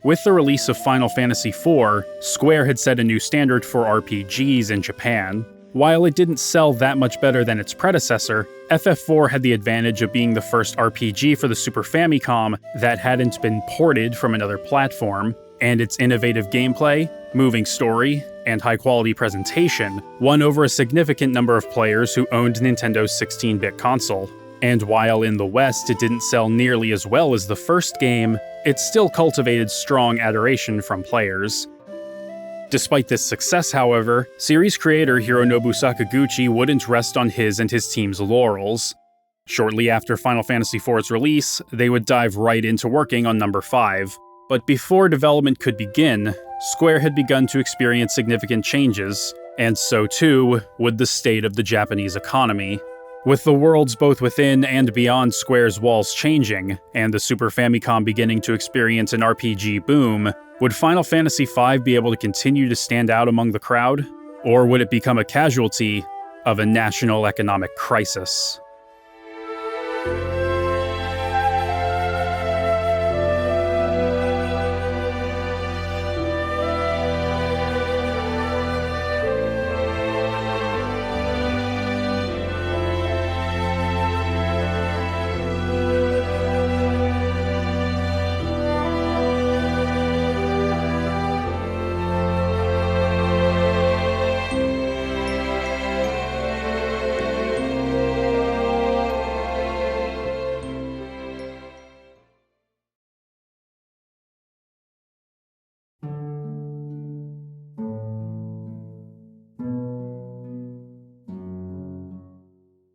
With the release of Final Fantasy IV, Square had set a new standard for RPGs in Japan. While it didn't sell that much better than its predecessor, FF4 had the advantage of being the first RPG for the Super Famicom that hadn't been ported from another platform, and its innovative gameplay, moving story, and high-quality presentation won over a significant number of players who owned Nintendo's 16-bit console. And while in the West it didn't sell nearly as well as the first game, it still cultivated strong adoration from players. Despite this success, however, series creator Hironobu Sakaguchi wouldn't rest on his and his team's laurels. Shortly after Final Fantasy IV's release, they would dive right into working on number 5. But before development could begin, Square had begun to experience significant changes, and so too would the state of the Japanese economy. With the worlds both within and beyond Square's walls changing, and the Super Famicom beginning to experience an RPG boom, would Final Fantasy V be able to continue to stand out among the crowd? Or would it become a casualty of a national economic crisis?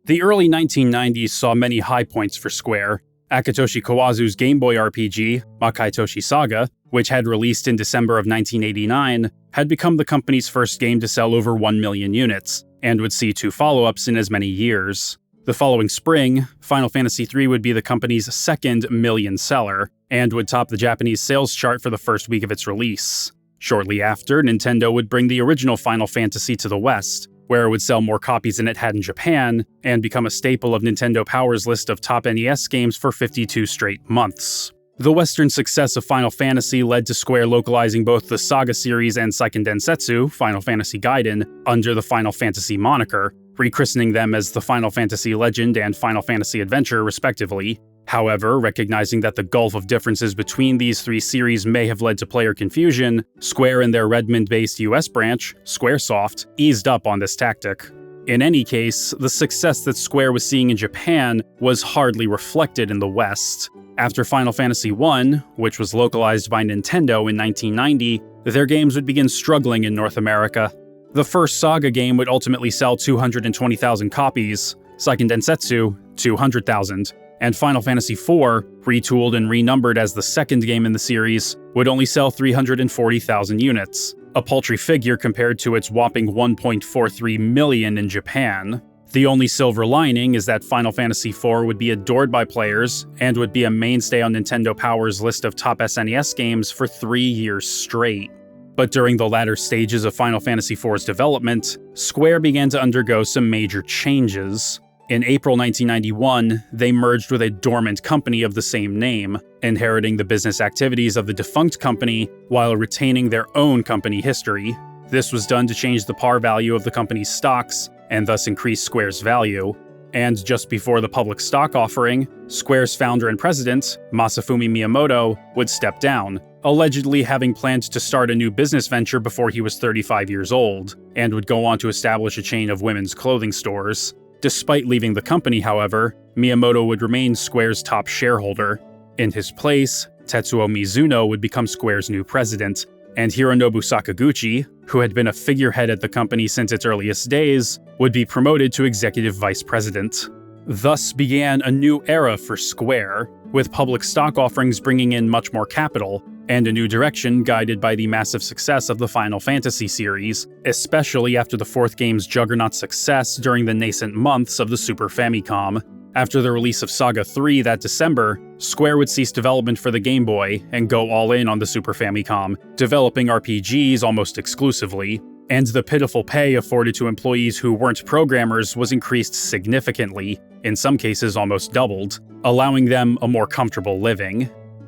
The early 1990s saw many high points for Square. Akitoshi Kawazu's Game Boy RPG, Makaitoshi Saga, which had released in December of 1989, had become the company's first game to sell over 1 million units, and would see 2 follow-ups in as many years. The following spring, Final Fantasy III would be the company's second million seller, and would top the Japanese sales chart for the first week of its release. Shortly after, Nintendo would bring the original Final Fantasy to the West, where it would sell more copies than it had in Japan, and become a staple of Nintendo Power's list of top NES games for 52 straight months. The Western success of Final Fantasy led to Square localizing both the Saga series and Seiken Densetsu, Final Fantasy Gaiden, under the Final Fantasy moniker, rechristening them as the Final Fantasy Legend and Final Fantasy Adventure, respectively. However, recognizing that the gulf of differences between these 3 series may have led to player confusion, Square and their Redmond-based US branch, Squaresoft, eased up on this tactic. In any case, the success that Square was seeing in Japan was hardly reflected in the West. After Final Fantasy I, which was localized by Nintendo in 1990, their games would begin struggling in North America. The first Saga game would ultimately sell 220,000 copies, Seiken Densetsu, 200,000. And Final Fantasy IV, retooled and renumbered as the second game in the series, would only sell 340,000 units, a paltry figure compared to its whopping 1.43 million in Japan. The only silver lining is that Final Fantasy IV would be adored by players, and would be a mainstay on Nintendo Power's list of top SNES games for 3 years straight. But during the latter stages of Final Fantasy IV's development, Square began to undergo some major changes. In April 1991, they merged with a dormant company of the same name, inheriting the business activities of the defunct company while retaining their own company history. This was done to change the par value of the company's stocks, and thus increase Square's value. And just before the public stock offering, Square's founder and president, Masafumi Miyamoto, would step down, allegedly having planned to start a new business venture before he was 35 years old, and would go on to establish a chain of women's clothing stores. Despite leaving the company, however, Miyamoto would remain Square's top shareholder. In his place, Tetsuo Mizuno would become Square's new president, and Hironobu Sakaguchi, who had been a figurehead at the company since its earliest days, would be promoted to executive vice president. Thus began a new era for Square, with public stock offerings bringing in much more capital, and a new direction guided by the massive success of the Final Fantasy series, especially after the 4th game's juggernaut success during the nascent months of the Super Famicom. After the release of Saga 3 that December, Square would cease development for the Game Boy and go all in on the Super Famicom, developing RPGs almost exclusively. And the pitiful pay afforded to employees who weren't programmers was increased significantly, in some cases almost doubled, allowing them a more comfortable living.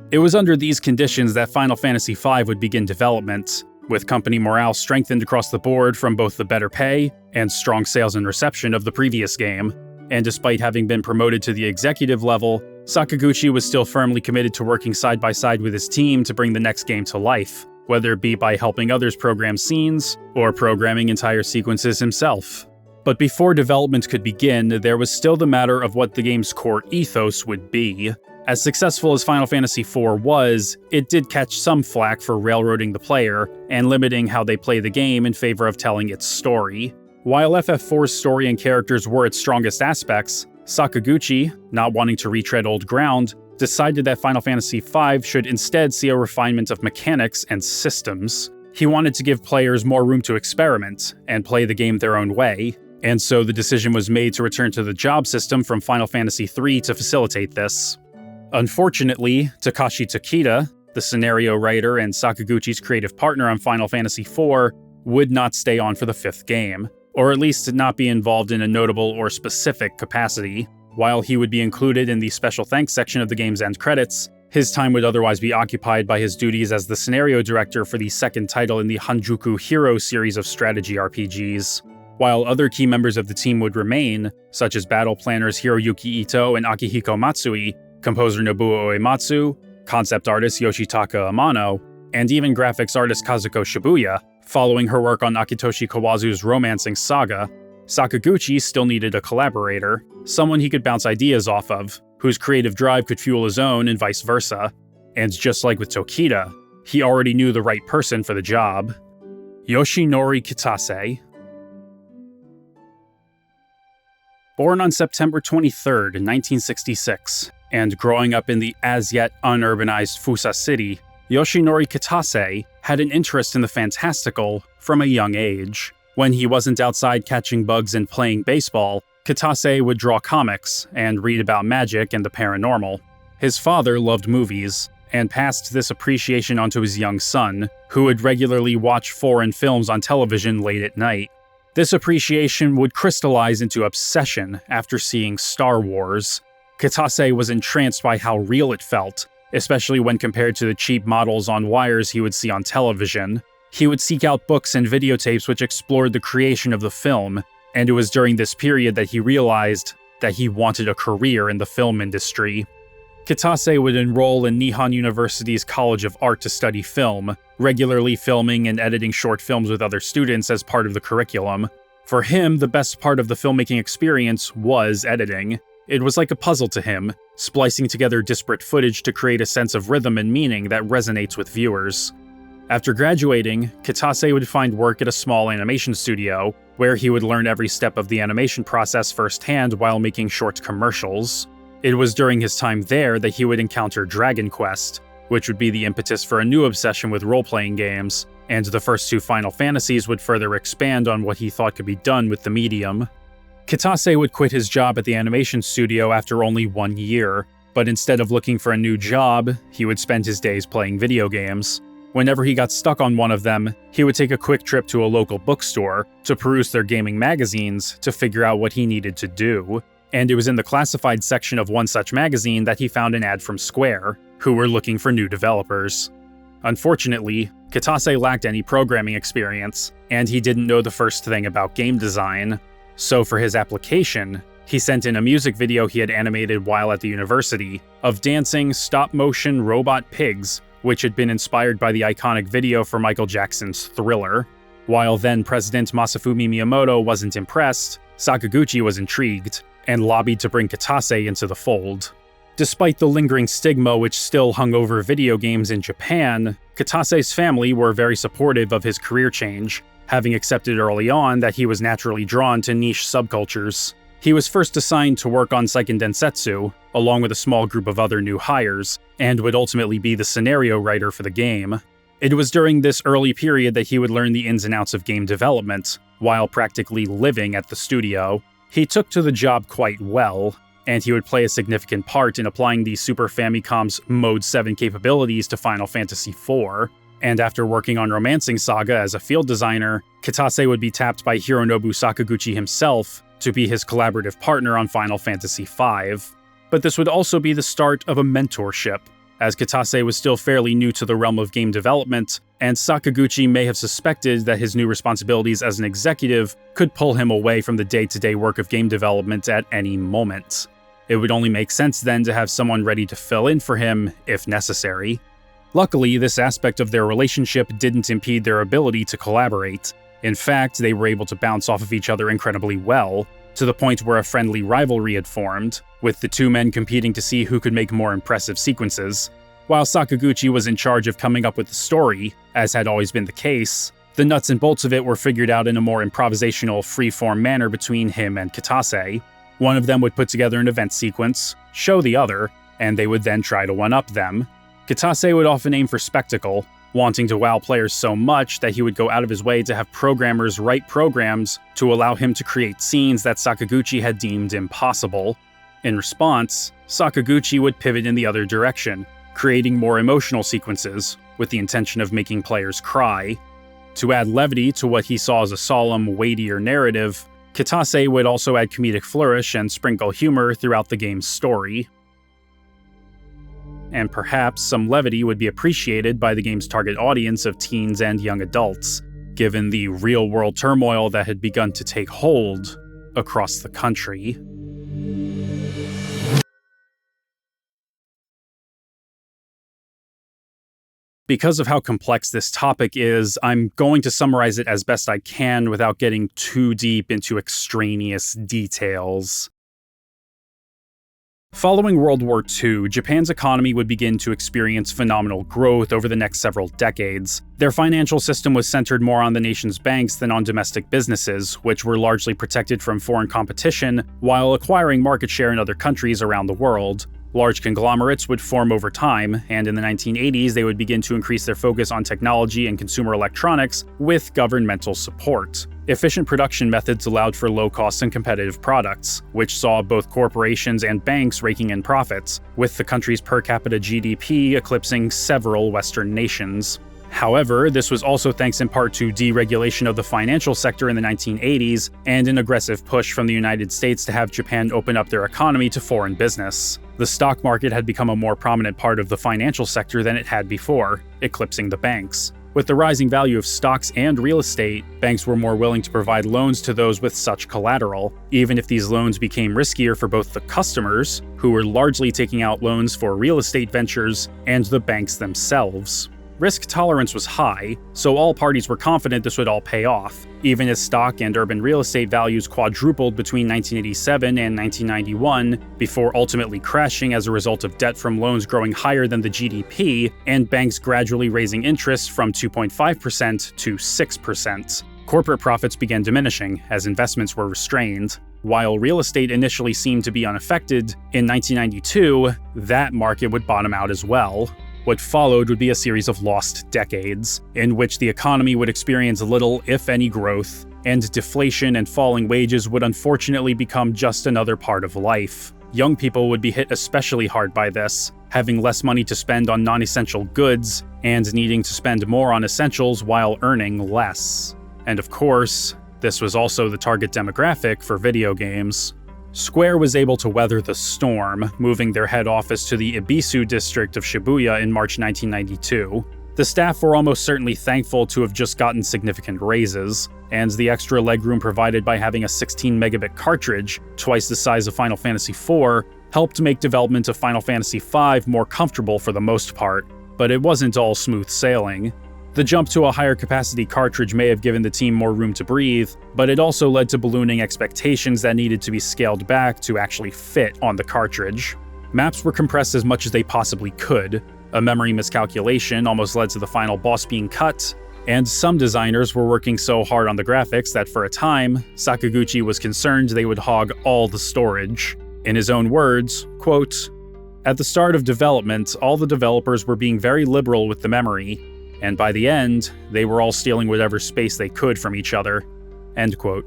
It was under these conditions that Final Fantasy V would begin development, with company morale strengthened across the board from both the better pay and strong sales and reception of the previous game. And despite having been promoted to the executive level, Sakaguchi was still firmly committed to working side by side with his team to bring the next game to life, whether it be by helping others program scenes or programming entire sequences himself. But before development could begin, there was still the matter of what the game's core ethos would be. As successful as Final Fantasy IV was, it did catch some flack for railroading the player and limiting how they play the game in favor of telling its story. While FF4's story and characters were its strongest aspects, Sakaguchi, not wanting to retread old ground, decided that Final Fantasy V should instead see a refinement of mechanics and systems. He wanted to give players more room to experiment and play the game their own way, and so the decision was made to return to the job system from Final Fantasy III to facilitate this. Unfortunately, Takashi Takeda, the scenario writer and Sakaguchi's creative partner on Final Fantasy IV, would not stay on for the fifth game, or at least not be involved in a notable or specific capacity. While he would be included in the special thanks section of the game's end credits, his time would otherwise be occupied by his duties as the scenario director for the second title in the Hanjuku Hero series of strategy RPGs. While other key members of the team would remain, such as battle planners Hiroyuki Ito and Akihiko Matsui, composer Nobuo Uematsu, concept artist Yoshitaka Amano, and even graphics artist Kazuko Shibuya, following her work on Akitoshi Kawazu's Romancing Saga, Sakaguchi still needed a collaborator, someone he could bounce ideas off of, whose creative drive could fuel his own and vice versa. And just like with Tokita, he already knew the right person for the job. Yoshinori Kitase. Born on September 23, 1966, and growing up in the as-yet unurbanized Fusa City, Yoshinori Kitase had an interest in the fantastical from a young age. When he wasn't outside catching bugs and playing baseball, Kitase would draw comics and read about magic and the paranormal. His father loved movies, and passed this appreciation onto his young son, who would regularly watch foreign films on television late at night. This appreciation would crystallize into obsession after seeing Star Wars. Kitase was entranced by how real it felt, especially when compared to the cheap models on wires he would see on television. He would seek out books and videotapes which explored the creation of the film, and it was during this period that he realized that he wanted a career in the film industry. Kitase would enroll in Nihon University's College of Art to study film, regularly filming and editing short films with other students as part of the curriculum. For him, the best part of the filmmaking experience was editing. It was like a puzzle to him, splicing together disparate footage to create a sense of rhythm and meaning that resonates with viewers. After graduating, Kitase would find work at a small animation studio, where he would learn every step of the animation process firsthand while making short commercials. It was during his time there that he would encounter Dragon Quest, which would be the impetus for a new obsession with role-playing games, and the first two Final Fantasies would further expand on what he thought could be done with the medium. Kitase would quit his job at the animation studio after only 1 year, but instead of looking for a new job, he would spend his days playing video games. Whenever he got stuck on one of them, he would take a quick trip to a local bookstore to peruse their gaming magazines to figure out what he needed to do. And it was in the classified section of one such magazine that he found an ad from Square, who were looking for new developers. Unfortunately, Kitase lacked any programming experience, and he didn't know the first thing about game design. So for his application, he sent in a music video he had animated while at the university of dancing stop-motion robot pigs, which had been inspired by the iconic video for Michael Jackson's Thriller. While then-President Masafumi Miyamoto wasn't impressed, Sakaguchi was intrigued, and lobbied to bring Kitase into the fold. Despite the lingering stigma which still hung over video games in Japan, Kitase's family were very supportive of his career change, having accepted early on that he was naturally drawn to niche subcultures. He was first assigned to work on Seiken Densetsu, along with a small group of other new hires, and would ultimately be the scenario writer for the game. It was during this early period that he would learn the ins and outs of game development, while practically living at the studio. He took to the job quite well, and he would play a significant part in applying the Super Famicom's Mode 7 capabilities to Final Fantasy IV. And after working on Romancing Saga as a field designer, Kitase would be tapped by Hironobu Sakaguchi himself to be his collaborative partner on Final Fantasy V. But this would also be the start of a mentorship. as Kitase was still fairly new to the realm of game development, and Sakaguchi may have suspected that his new responsibilities as an executive could pull him away from the day-to-day work of game development at any moment. It would only make sense then to have someone ready to fill in for him if necessary. Luckily, this aspect of their relationship didn't impede their ability to collaborate. In fact, they were able to bounce off of each other incredibly well, to the point where a friendly rivalry had formed, with the two men competing to see who could make more impressive sequences. While Sakaguchi was in charge of coming up with the story, as had always been the case, the nuts and bolts of it were figured out in a more improvisational, free-form manner between him and Kitase. One of them would put together an event sequence, show the other, and they would then try to one-up them. Kitase would often aim for spectacle, wanting to wow players so much that he would go out of his way to have programmers write programs to allow him to create scenes that Sakaguchi had deemed impossible. In response, Sakaguchi would pivot in the other direction, creating more emotional sequences, with the intention of making players cry. To add levity to what he saw as a solemn, weightier narrative, Kitase would also add comedic flourish and sprinkle humor throughout the game's story. And perhaps some levity would be appreciated by the game's target audience of teens and young adults, given the real-world turmoil that had begun to take hold across the country. Because of how complex this topic is, I'm going to summarize it as best I can without getting too deep into extraneous details. Following World War II, Japan's economy would begin to experience phenomenal growth over the next several decades. Their financial system was centered more on the nation's banks than on domestic businesses, which were largely protected from foreign competition while acquiring market share in other countries around the world. Large conglomerates would form over time, and in the 1980s they would begin to increase their focus on technology and consumer electronics with governmental support. Efficient production methods allowed for low-cost and competitive products, which saw both corporations and banks raking in profits, with the country's per capita GDP eclipsing several Western nations. However, this was also thanks in part to deregulation of the financial sector in the 1980s and an aggressive push from the United States to have Japan open up their economy to foreign business. The stock market had become a more prominent part of the financial sector than it had before, eclipsing the banks. With the rising value of stocks and real estate, banks were more willing to provide loans to those with such collateral, even if these loans became riskier for both the customers, who were largely taking out loans for real estate ventures, and the banks themselves. Risk tolerance was high, so all parties were confident this would all pay off, even as stock and urban real estate values quadrupled between 1987 and 1991, before ultimately crashing as a result of debt from loans growing higher than the GDP and banks gradually raising interest from 2.5% to 6%. Corporate profits began diminishing as investments were restrained. While real estate initially seemed to be unaffected, in 1992, that market would bottom out as well. What followed would be a series of lost decades, in which the economy would experience little, if any, growth, and deflation and falling wages would unfortunately become just another part of life. Young people would be hit especially hard by this, having less money to spend on non-essential goods, and needing to spend more on essentials while earning less. And of course, this was also the target demographic for video games. Square was able to weather the storm, moving their head office to the Ibisu district of Shibuya in March 1992. The staff were almost certainly thankful to have just gotten significant raises, and the extra legroom provided by having a 16-megabit cartridge, twice the size of Final Fantasy IV, helped make development of Final Fantasy V more comfortable for the most part, but it wasn't all smooth sailing. The jump to a higher capacity cartridge may have given the team more room to breathe, but it also led to ballooning expectations that needed to be scaled back to actually fit on the cartridge. Maps were compressed as much as they possibly could, a memory miscalculation almost led to the final boss being cut, and some designers were working so hard on the graphics that for a time, Sakaguchi was concerned they would hog all the storage. In his own words, quote, "At the start of development, all the developers were being very liberal with the memory, and by the end, they were all stealing whatever space they could from each other." End quote.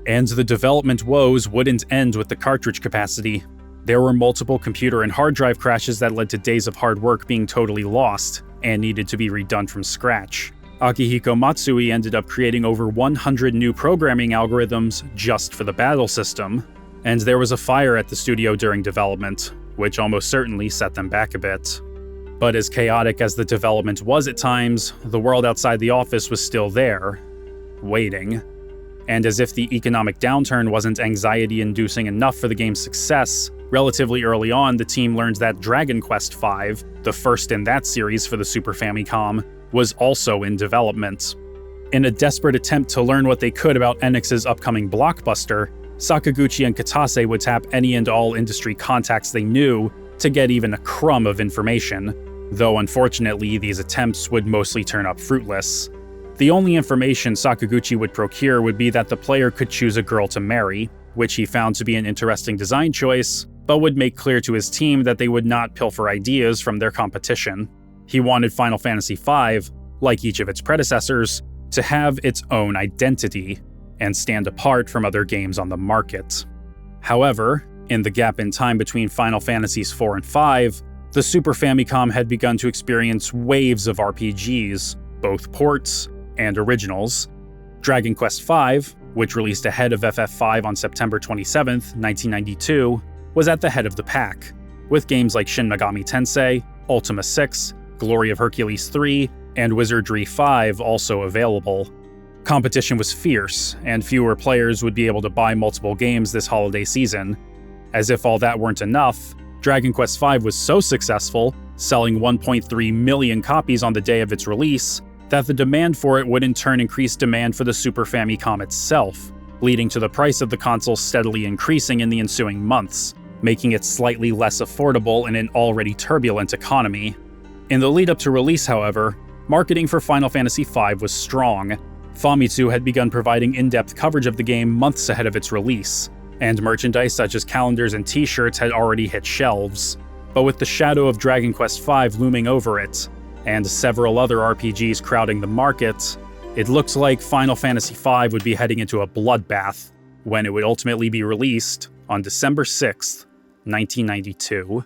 And the development woes wouldn't end with the cartridge capacity. There were multiple computer and hard drive crashes that led to days of hard work being totally lost, and needed to be redone from scratch. Akihiko Matsui ended up creating over 100 new programming algorithms just for the battle system. And there was a fire at the studio during development, which almost certainly set them back a bit. But as chaotic as the development was at times, the world outside the office was still there, waiting. And as if the economic downturn wasn't anxiety-inducing enough for the game's success, relatively early on the team learned that Dragon Quest V, the first in that series for the Super Famicom, was also in development. In a desperate attempt to learn what they could about Enix's upcoming blockbuster, Sakaguchi and Katase would tap any and all industry contacts they knew to get even a crumb of information, though unfortunately these attempts would mostly turn up fruitless. The only information Sakaguchi would procure would be that the player could choose a girl to marry, which he found to be an interesting design choice, but would make clear to his team that they would not pilfer ideas from their competition. He wanted Final Fantasy V, like each of its predecessors, to have its own identity and stand apart from other games on the market. However, in the gap in time between Final Fantasies IV and V, the Super Famicom had begun to experience waves of RPGs, both ports and originals. Dragon Quest V, which released ahead of FF5 on September 27, 1992, was at the head of the pack, with games like Shin Megami Tensei, Ultima 6, Glory of Hercules 3, and Wizardry 5 also available. Competition was fierce, and fewer players would be able to buy multiple games this holiday season. As if all that weren't enough, Dragon Quest V was so successful, selling 1.3 million copies on the day of its release, that the demand for it would in turn increase demand for the Super Famicom itself, leading to the price of the console steadily increasing in the ensuing months, making it slightly less affordable in an already turbulent economy. In the lead-up to release, however, marketing for Final Fantasy V was strong. Famitsu had begun providing in-depth coverage of the game months ahead of its release, and merchandise such as calendars and t-shirts had already hit shelves. But with the shadow of Dragon Quest V looming over it, and several other RPGs crowding the market, it looked like Final Fantasy V would be heading into a bloodbath when it would ultimately be released on December 6, 1992.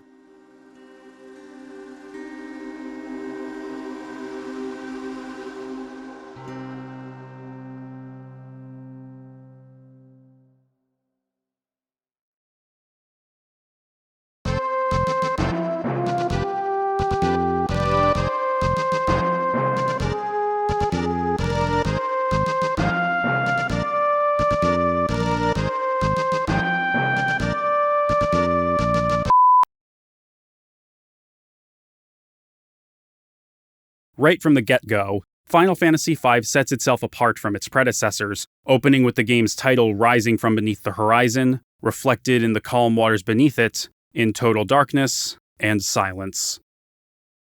Right from the get-go, Final Fantasy V sets itself apart from its predecessors, opening with the game's title rising from beneath the horizon, reflected in the calm waters beneath it, in total darkness and silence.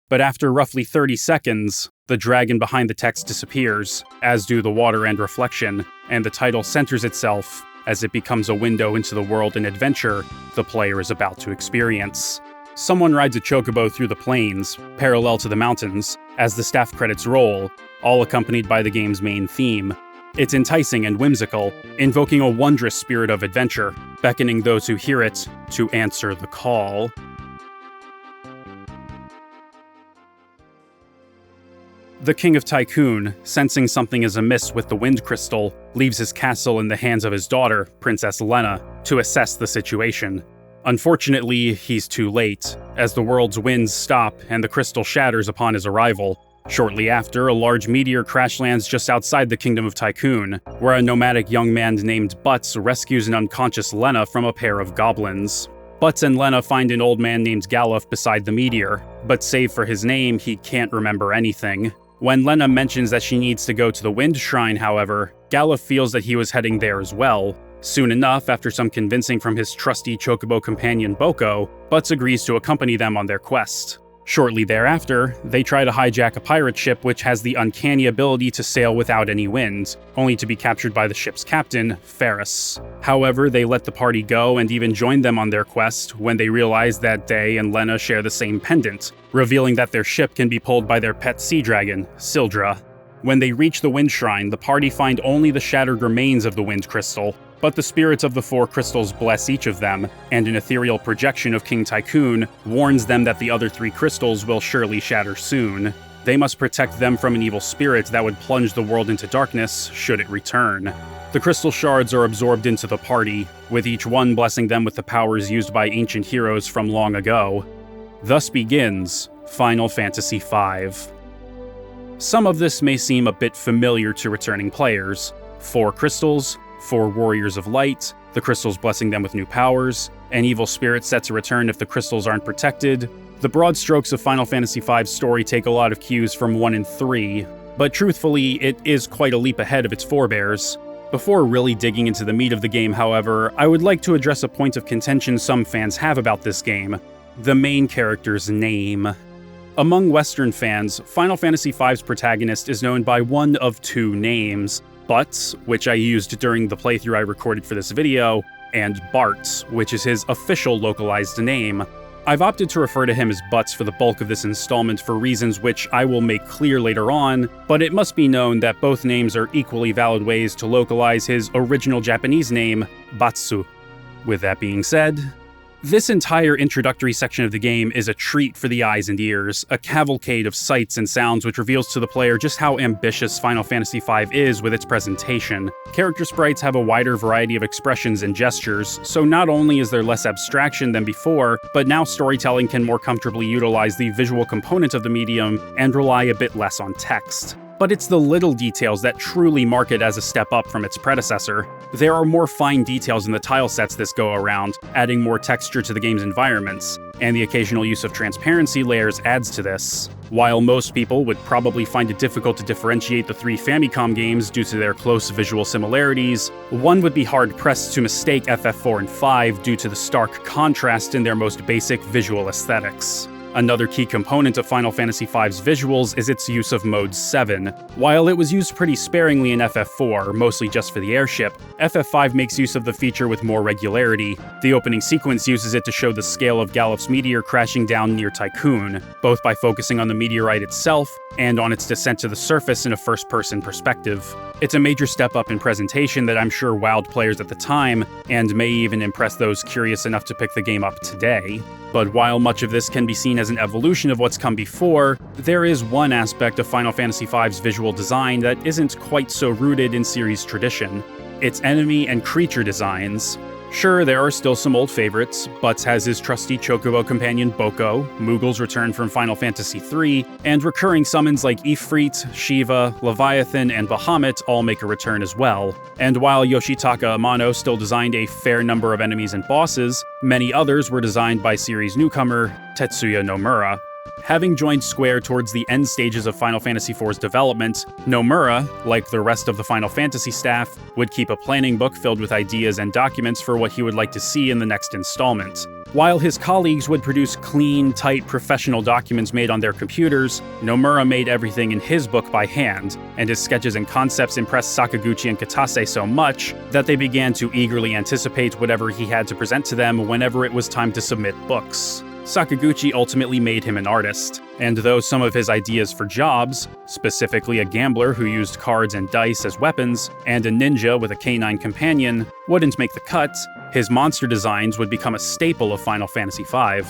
But after roughly 30 seconds, the dragon behind the text disappears, as do the water and reflection, and the title centers itself as it becomes a window into the world and adventure the player is about to experience. Someone rides a chocobo through the plains, parallel to the mountains, as the staff credits roll, all accompanied by the game's main theme. It's enticing and whimsical, invoking a wondrous spirit of adventure, beckoning those who hear it to answer the call. The King of Tycoon, sensing something is amiss with the Wind Crystal, leaves his castle in the hands of his daughter, Princess Lena, to assess the situation. Unfortunately, he's too late, as the world's winds stop and the crystal shatters upon his arrival. Shortly after, a large meteor crash lands just outside the Kingdom of Tycoon, where a nomadic young man named Butz rescues an unconscious Lena from a pair of goblins. Butz and Lena find an old man named Galuf beside the meteor, but save for his name, he can't remember anything. When Lena mentions that she needs to go to the Wind Shrine, however, Galuf feels that he was heading there as well. Soon enough, after some convincing from his trusty chocobo companion Boko, Butz agrees to accompany them on their quest. Shortly thereafter, they try to hijack a pirate ship which has the uncanny ability to sail without any wind, only to be captured by the ship's captain, Ferris. However, they let the party go and even join them on their quest when they realize that Day and Lena share the same pendant, revealing that their ship can be pulled by their pet sea dragon, Sildra. When they reach the Wind Shrine, the party find only the shattered remains of the Wind Crystal, but the spirits of the four crystals bless each of them, and an ethereal projection of King Tycoon warns them that the other three crystals will surely shatter soon. They must protect them from an evil spirit that would plunge the world into darkness should it return. The crystal shards are absorbed into the party, with each one blessing them with the powers used by ancient heroes from long ago. Thus begins Final Fantasy V. Some of this may seem a bit familiar to returning players. 4 crystals, 4 warriors of light, the crystals blessing them with new powers, an evil spirit set to return if the crystals aren't protected. The broad strokes of Final Fantasy V's story take a lot of cues from 1 and 3, but truthfully, it is quite a leap ahead of its forebears. Before really digging into the meat of the game, however, I would like to address a point of contention some fans have about this game: the main character's name. Among Western fans, Final Fantasy V's protagonist is known by one of 2 names: Butts, which I used during the playthrough I recorded for this video, and Bart, which is his official localized name. I've opted to refer to him as Butts for the bulk of this installment for reasons which I will make clear later on, but it must be known that both names are equally valid ways to localize his original Japanese name, Batsu. With that being said, this entire introductory section of the game is a treat for the eyes and ears, a cavalcade of sights and sounds which reveals to the player just how ambitious Final Fantasy V is with its presentation. Character sprites have a wider variety of expressions and gestures, so not only is there less abstraction than before, but now storytelling can more comfortably utilize the visual component of the medium and rely a bit less on text. But it's the little details that truly mark it as a step up from its predecessor. There are more fine details in the tile sets this go around, adding more texture to the game's environments, and the occasional use of transparency layers adds to this. While most people would probably find it difficult to differentiate the 3 Famicom games due to their close visual similarities, one would be hard-pressed to mistake FF4 and 5 due to the stark contrast in their most basic visual aesthetics. Another key component of Final Fantasy V's visuals is its use of Mode 7. While it was used pretty sparingly in FF4, mostly just for the airship, FF5 makes use of the feature with more regularity. The opening sequence uses it to show the scale of Gallif's meteor crashing down near Tycoon, both by focusing on the meteorite itself and on its descent to the surface in a first-person perspective. It's a major step up in presentation that I'm sure wowed players at the time, and may even impress those curious enough to pick the game up today. But while much of this can be seen as an evolution of what's come before, there is one aspect of Final Fantasy V's visual design that isn't quite so rooted in series tradition: its enemy and creature designs. Sure, there are still some old favorites. Butts has his trusty chocobo companion Boko, Moogle's return from Final Fantasy III, and recurring summons like Ifrit, Shiva, Leviathan, and Bahamut all make a return as well. And while Yoshitaka Amano still designed a fair number of enemies and bosses, many others were designed by series newcomer Tetsuya Nomura. Having joined Square towards the end stages of Final Fantasy IV's development, Nomura, like the rest of the Final Fantasy staff, would keep a planning book filled with ideas and documents for what he would like to see in the next installment. While his colleagues would produce clean, tight, professional documents made on their computers, Nomura made everything in his book by hand, and his sketches and concepts impressed Sakaguchi and Katase so much that they began to eagerly anticipate whatever he had to present to them whenever it was time to submit books. Sakaguchi ultimately made him an artist, and though some of his ideas for jobs, specifically a gambler who used cards and dice as weapons, and a ninja with a canine companion, wouldn't make the cut, his monster designs would become a staple of Final Fantasy V.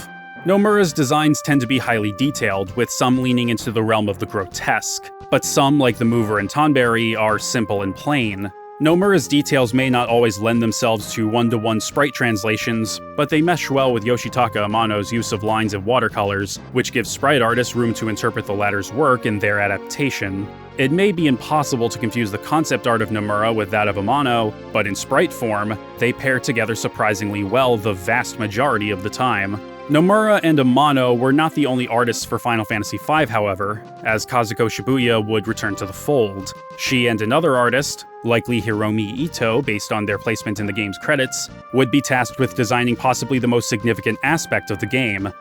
Nomura's designs tend to be highly detailed, with some leaning into the realm of the grotesque, but some, like the Mover and Tonberry, are simple and plain. Nomura's details may not always lend themselves to one-to-one sprite translations, but they mesh well with Yoshitaka Amano's use of lines and watercolors, which gives sprite artists room to interpret the latter's work in their adaptation. It may be impossible to confuse the concept art of Nomura with that of Amano, but in sprite form, they pair together surprisingly well the vast majority of the time. Nomura and Amano were not the only artists for Final Fantasy V, however, as Kazuko Shibuya would return to the fold. She and another artist, likely Hiromi Ito based on their placement in the game's credits, would be tasked with designing possibly the most significant aspect of the game: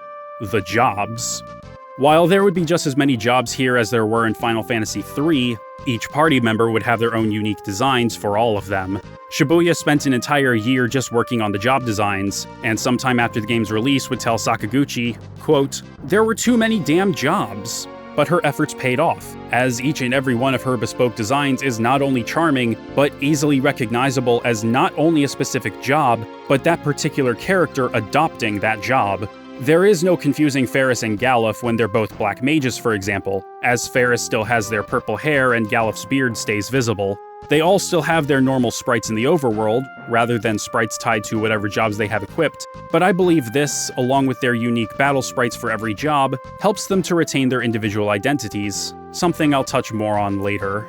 the jobs. While there would be just as many jobs here as there were in Final Fantasy III, each party member would have their own unique designs for all of them. Shibuya spent an entire year just working on the job designs, and sometime after the game's release would tell Sakaguchi, quote, "There were too many damn jobs." But her efforts paid off, as each and every one of her bespoke designs is not only charming, but easily recognizable as not only a specific job, but that particular character adopting that job. There is no confusing Ferris and Gallif when they're both black mages, for example, as Ferris still has their purple hair and Gallif's beard stays visible. They all still have their normal sprites in the overworld, rather than sprites tied to whatever jobs they have equipped, but I believe this, along with their unique battle sprites for every job, helps them to retain their individual identities, something I'll touch more on later.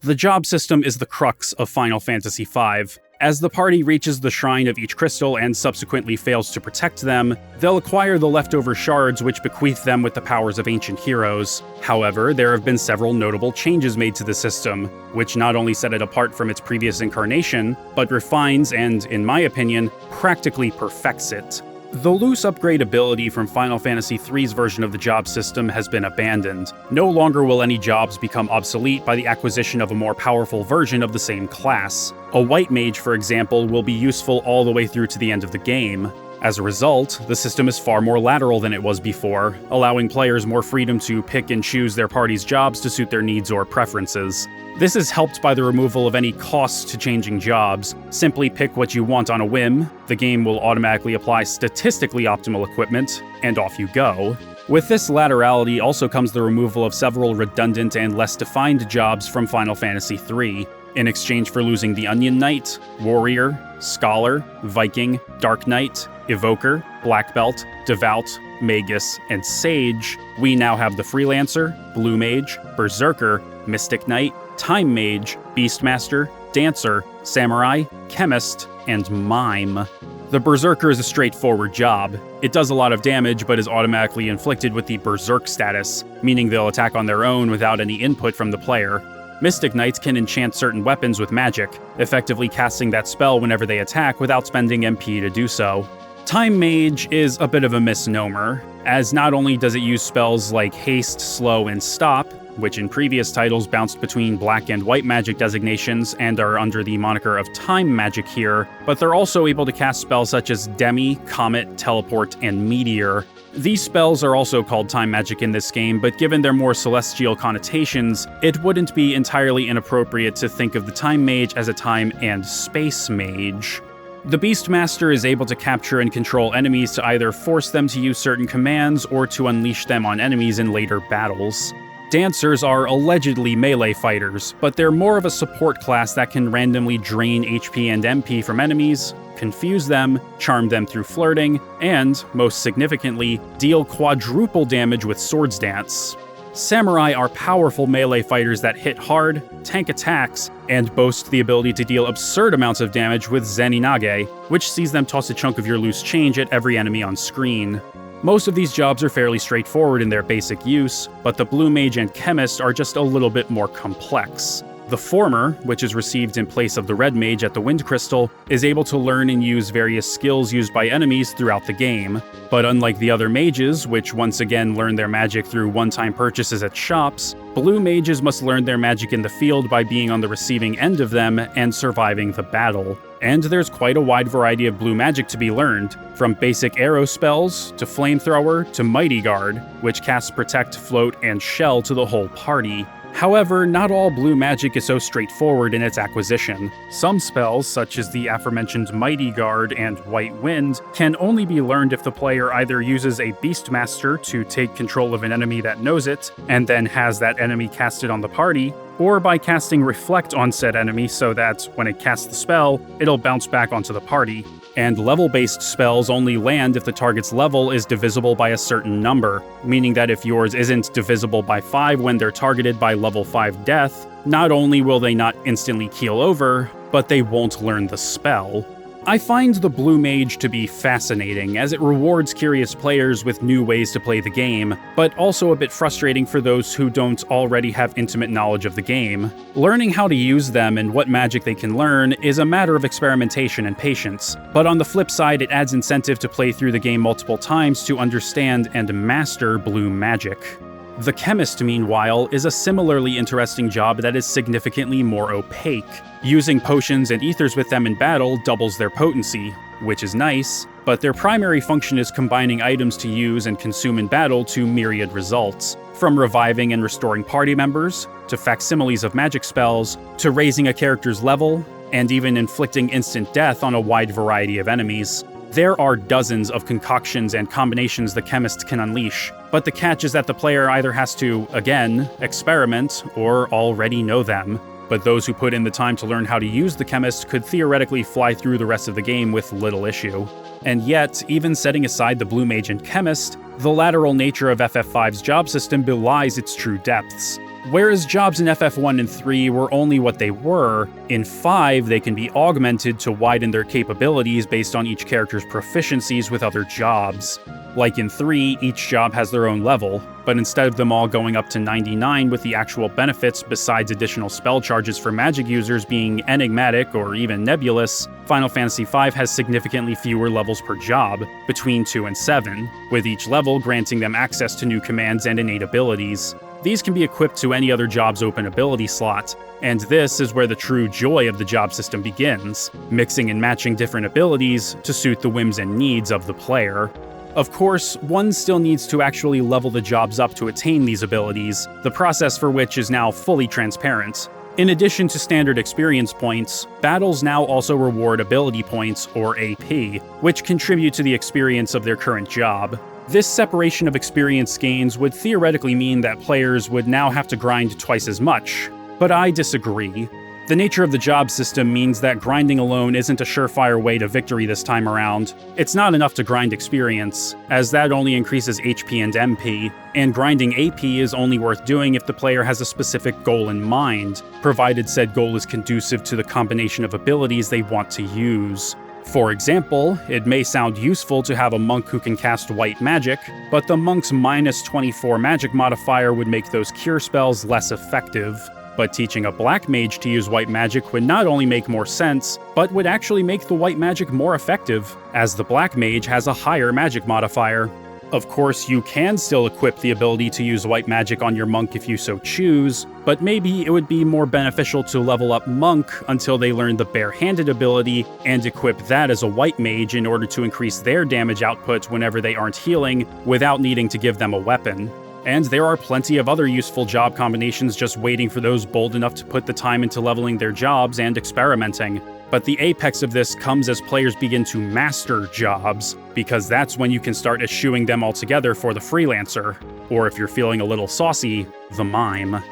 The job system is the crux of Final Fantasy V. As the party reaches the shrine of each crystal and subsequently fails to protect them, they'll acquire the leftover shards which bequeath them with the powers of ancient heroes. However, there have been several notable changes made to the system, which not only set it apart from its previous incarnation, but refines and, in my opinion, practically perfects it. The loose upgrade ability from Final Fantasy III's version of the job system has been abandoned. No longer will any jobs become obsolete by the acquisition of a more powerful version of the same class. A white mage, for example, will be useful all the way through to the end of the game. As a result, the system is far more lateral than it was before, allowing players more freedom to pick and choose their party's jobs to suit their needs or preferences. This is helped by the removal of any cost to changing jobs. Simply pick what you want on a whim, the game will automatically apply statistically optimal equipment, and off you go. With this laterality also comes the removal of several redundant and less defined jobs from Final Fantasy III. In exchange for losing the Onion Knight, Warrior, Scholar, Viking, Dark Knight, Evoker, Black Belt, Devout, Magus, and Sage, we now have the Freelancer, Blue Mage, Berserker, Mystic Knight, Time Mage, Beastmaster, Dancer, Samurai, Chemist, and Mime. The Berserker is a straightforward job. It does a lot of damage but is automatically inflicted with the Berserk status, meaning they'll attack on their own without any input from the player. Mystic Knights can enchant certain weapons with magic, effectively casting that spell whenever they attack without spending MP to do so. Time Mage is a bit of a misnomer, as not only does it use spells like Haste, Slow, and Stop, which in previous titles bounced between black and white magic designations and are under the moniker of Time Magic here, but they're also able to cast spells such as Demi, Comet, Teleport, and Meteor. These spells are also called Time Magic in this game, but given their more celestial connotations, it wouldn't be entirely inappropriate to think of the Time Mage as a time and space mage. The Beastmaster is able to capture and control enemies to either force them to use certain commands or to unleash them on enemies in later battles. Dancers are allegedly melee fighters, but they're more of a support class that can randomly drain HP and MP from enemies, confuse them, charm them through flirting, and, most significantly, deal quadruple damage with Swords Dance. Samurai are powerful melee fighters that hit hard, tank attacks, and boast the ability to deal absurd amounts of damage with Zeninage, which sees them toss a chunk of your loose change at every enemy on screen. Most of these jobs are fairly straightforward in their basic use, but the Blue Mage and Chemist are just a little bit more complex. The former, which is received in place of the Red Mage at the Wind Crystal, is able to learn and use various skills used by enemies throughout the game. But unlike the other mages, which once again learn their magic through one-time purchases at shops, Blue Mages must learn their magic in the field by being on the receiving end of them and surviving the battle. And there's quite a wide variety of blue magic to be learned, from basic arrow spells, to Flamethrower, to Mighty Guard, which casts Protect, Float, and Shell to the whole party. However, not all blue magic is so straightforward in its acquisition. Some spells, such as the aforementioned Mighty Guard and White Wind, can only be learned if the player either uses a Beastmaster to take control of an enemy that knows it, and then has that enemy cast it on the party, or by casting Reflect on said enemy so that, when it casts the spell, it'll bounce back onto the party. And level-based spells only land if the target's level is divisible by a certain number, meaning that if yours isn't divisible by 5 when they're targeted by level 5 death, not only will they not instantly keel over, but they won't learn the spell. I find the Blue Mage to be fascinating, as it rewards curious players with new ways to play the game, but also a bit frustrating for those who don't already have intimate knowledge of the game. Learning how to use them and what magic they can learn is a matter of experimentation and patience, but on the flip side, it adds incentive to play through the game multiple times to understand and master blue magic. The Chemist, meanwhile, is a similarly interesting job that is significantly more opaque. Using potions and ethers with them in battle doubles their potency, which is nice, but their primary function is combining items to use and consume in battle to myriad results. From reviving and restoring party members, to facsimiles of magic spells, to raising a character's level, and even inflicting instant death on a wide variety of enemies. There are dozens of concoctions and combinations the Chemist can unleash, but the catch is that the player either has to, again, experiment, or already know them. but those who put in the time to learn how to use the chemist could theoretically fly through the rest of the game with little issue. And yet, even setting aside the Blue Mage and Chemist, the lateral nature of FF5's job system belies its true depths. Whereas jobs in FF1 and 3 were only what they were, in 5 they can be augmented to widen their capabilities based on each character's proficiencies with other jobs. Like in 3, each job has their own level, but instead of them all going up to 99 with the actual benefits besides additional spell charges for magic users being enigmatic or even nebulous, Final Fantasy V has significantly fewer levels per job, between 2 and 7, with each level granting them access to new commands and innate abilities. These can be equipped to any other job's open ability slot, and this is where the true joy of the job system begins, mixing and matching different abilities to suit the whims and needs of the player. Of course, one still needs to actually level the jobs up to attain these abilities, the process for which is now fully transparent. In addition to standard experience points, battles now also reward ability points, or AP, which contribute to the experience of their current job. This separation of experience gains would theoretically mean that players would now have to grind twice as much, but I disagree. The nature of the job system means that grinding alone isn't a surefire way to victory this time around. It's not enough to grind experience, as that only increases HP and MP, and grinding AP is only worth doing if the player has a specific goal in mind, provided said goal is conducive to the combination of abilities they want to use. For example, it may sound useful to have a monk who can cast white magic, but the monk's minus 24 magic modifier would make those cure spells less effective. But teaching a black mage to use white magic would not only make more sense, but would actually make the white magic more effective, as the black mage has a higher magic modifier. Of course, you can still equip the ability to use white magic on your monk if you so choose, but maybe it would be more beneficial to level up monk until they learn the bare-handed ability and equip that as a white mage in order to increase their damage output whenever they aren't healing without needing to give them a weapon. And there are plenty of other useful job combinations just waiting for those bold enough to put the time into leveling their jobs and experimenting. But the apex of this comes as players begin to master jobs, because that's when you can start eschewing them altogether for the freelancer, or if you're feeling a little saucy, the mime.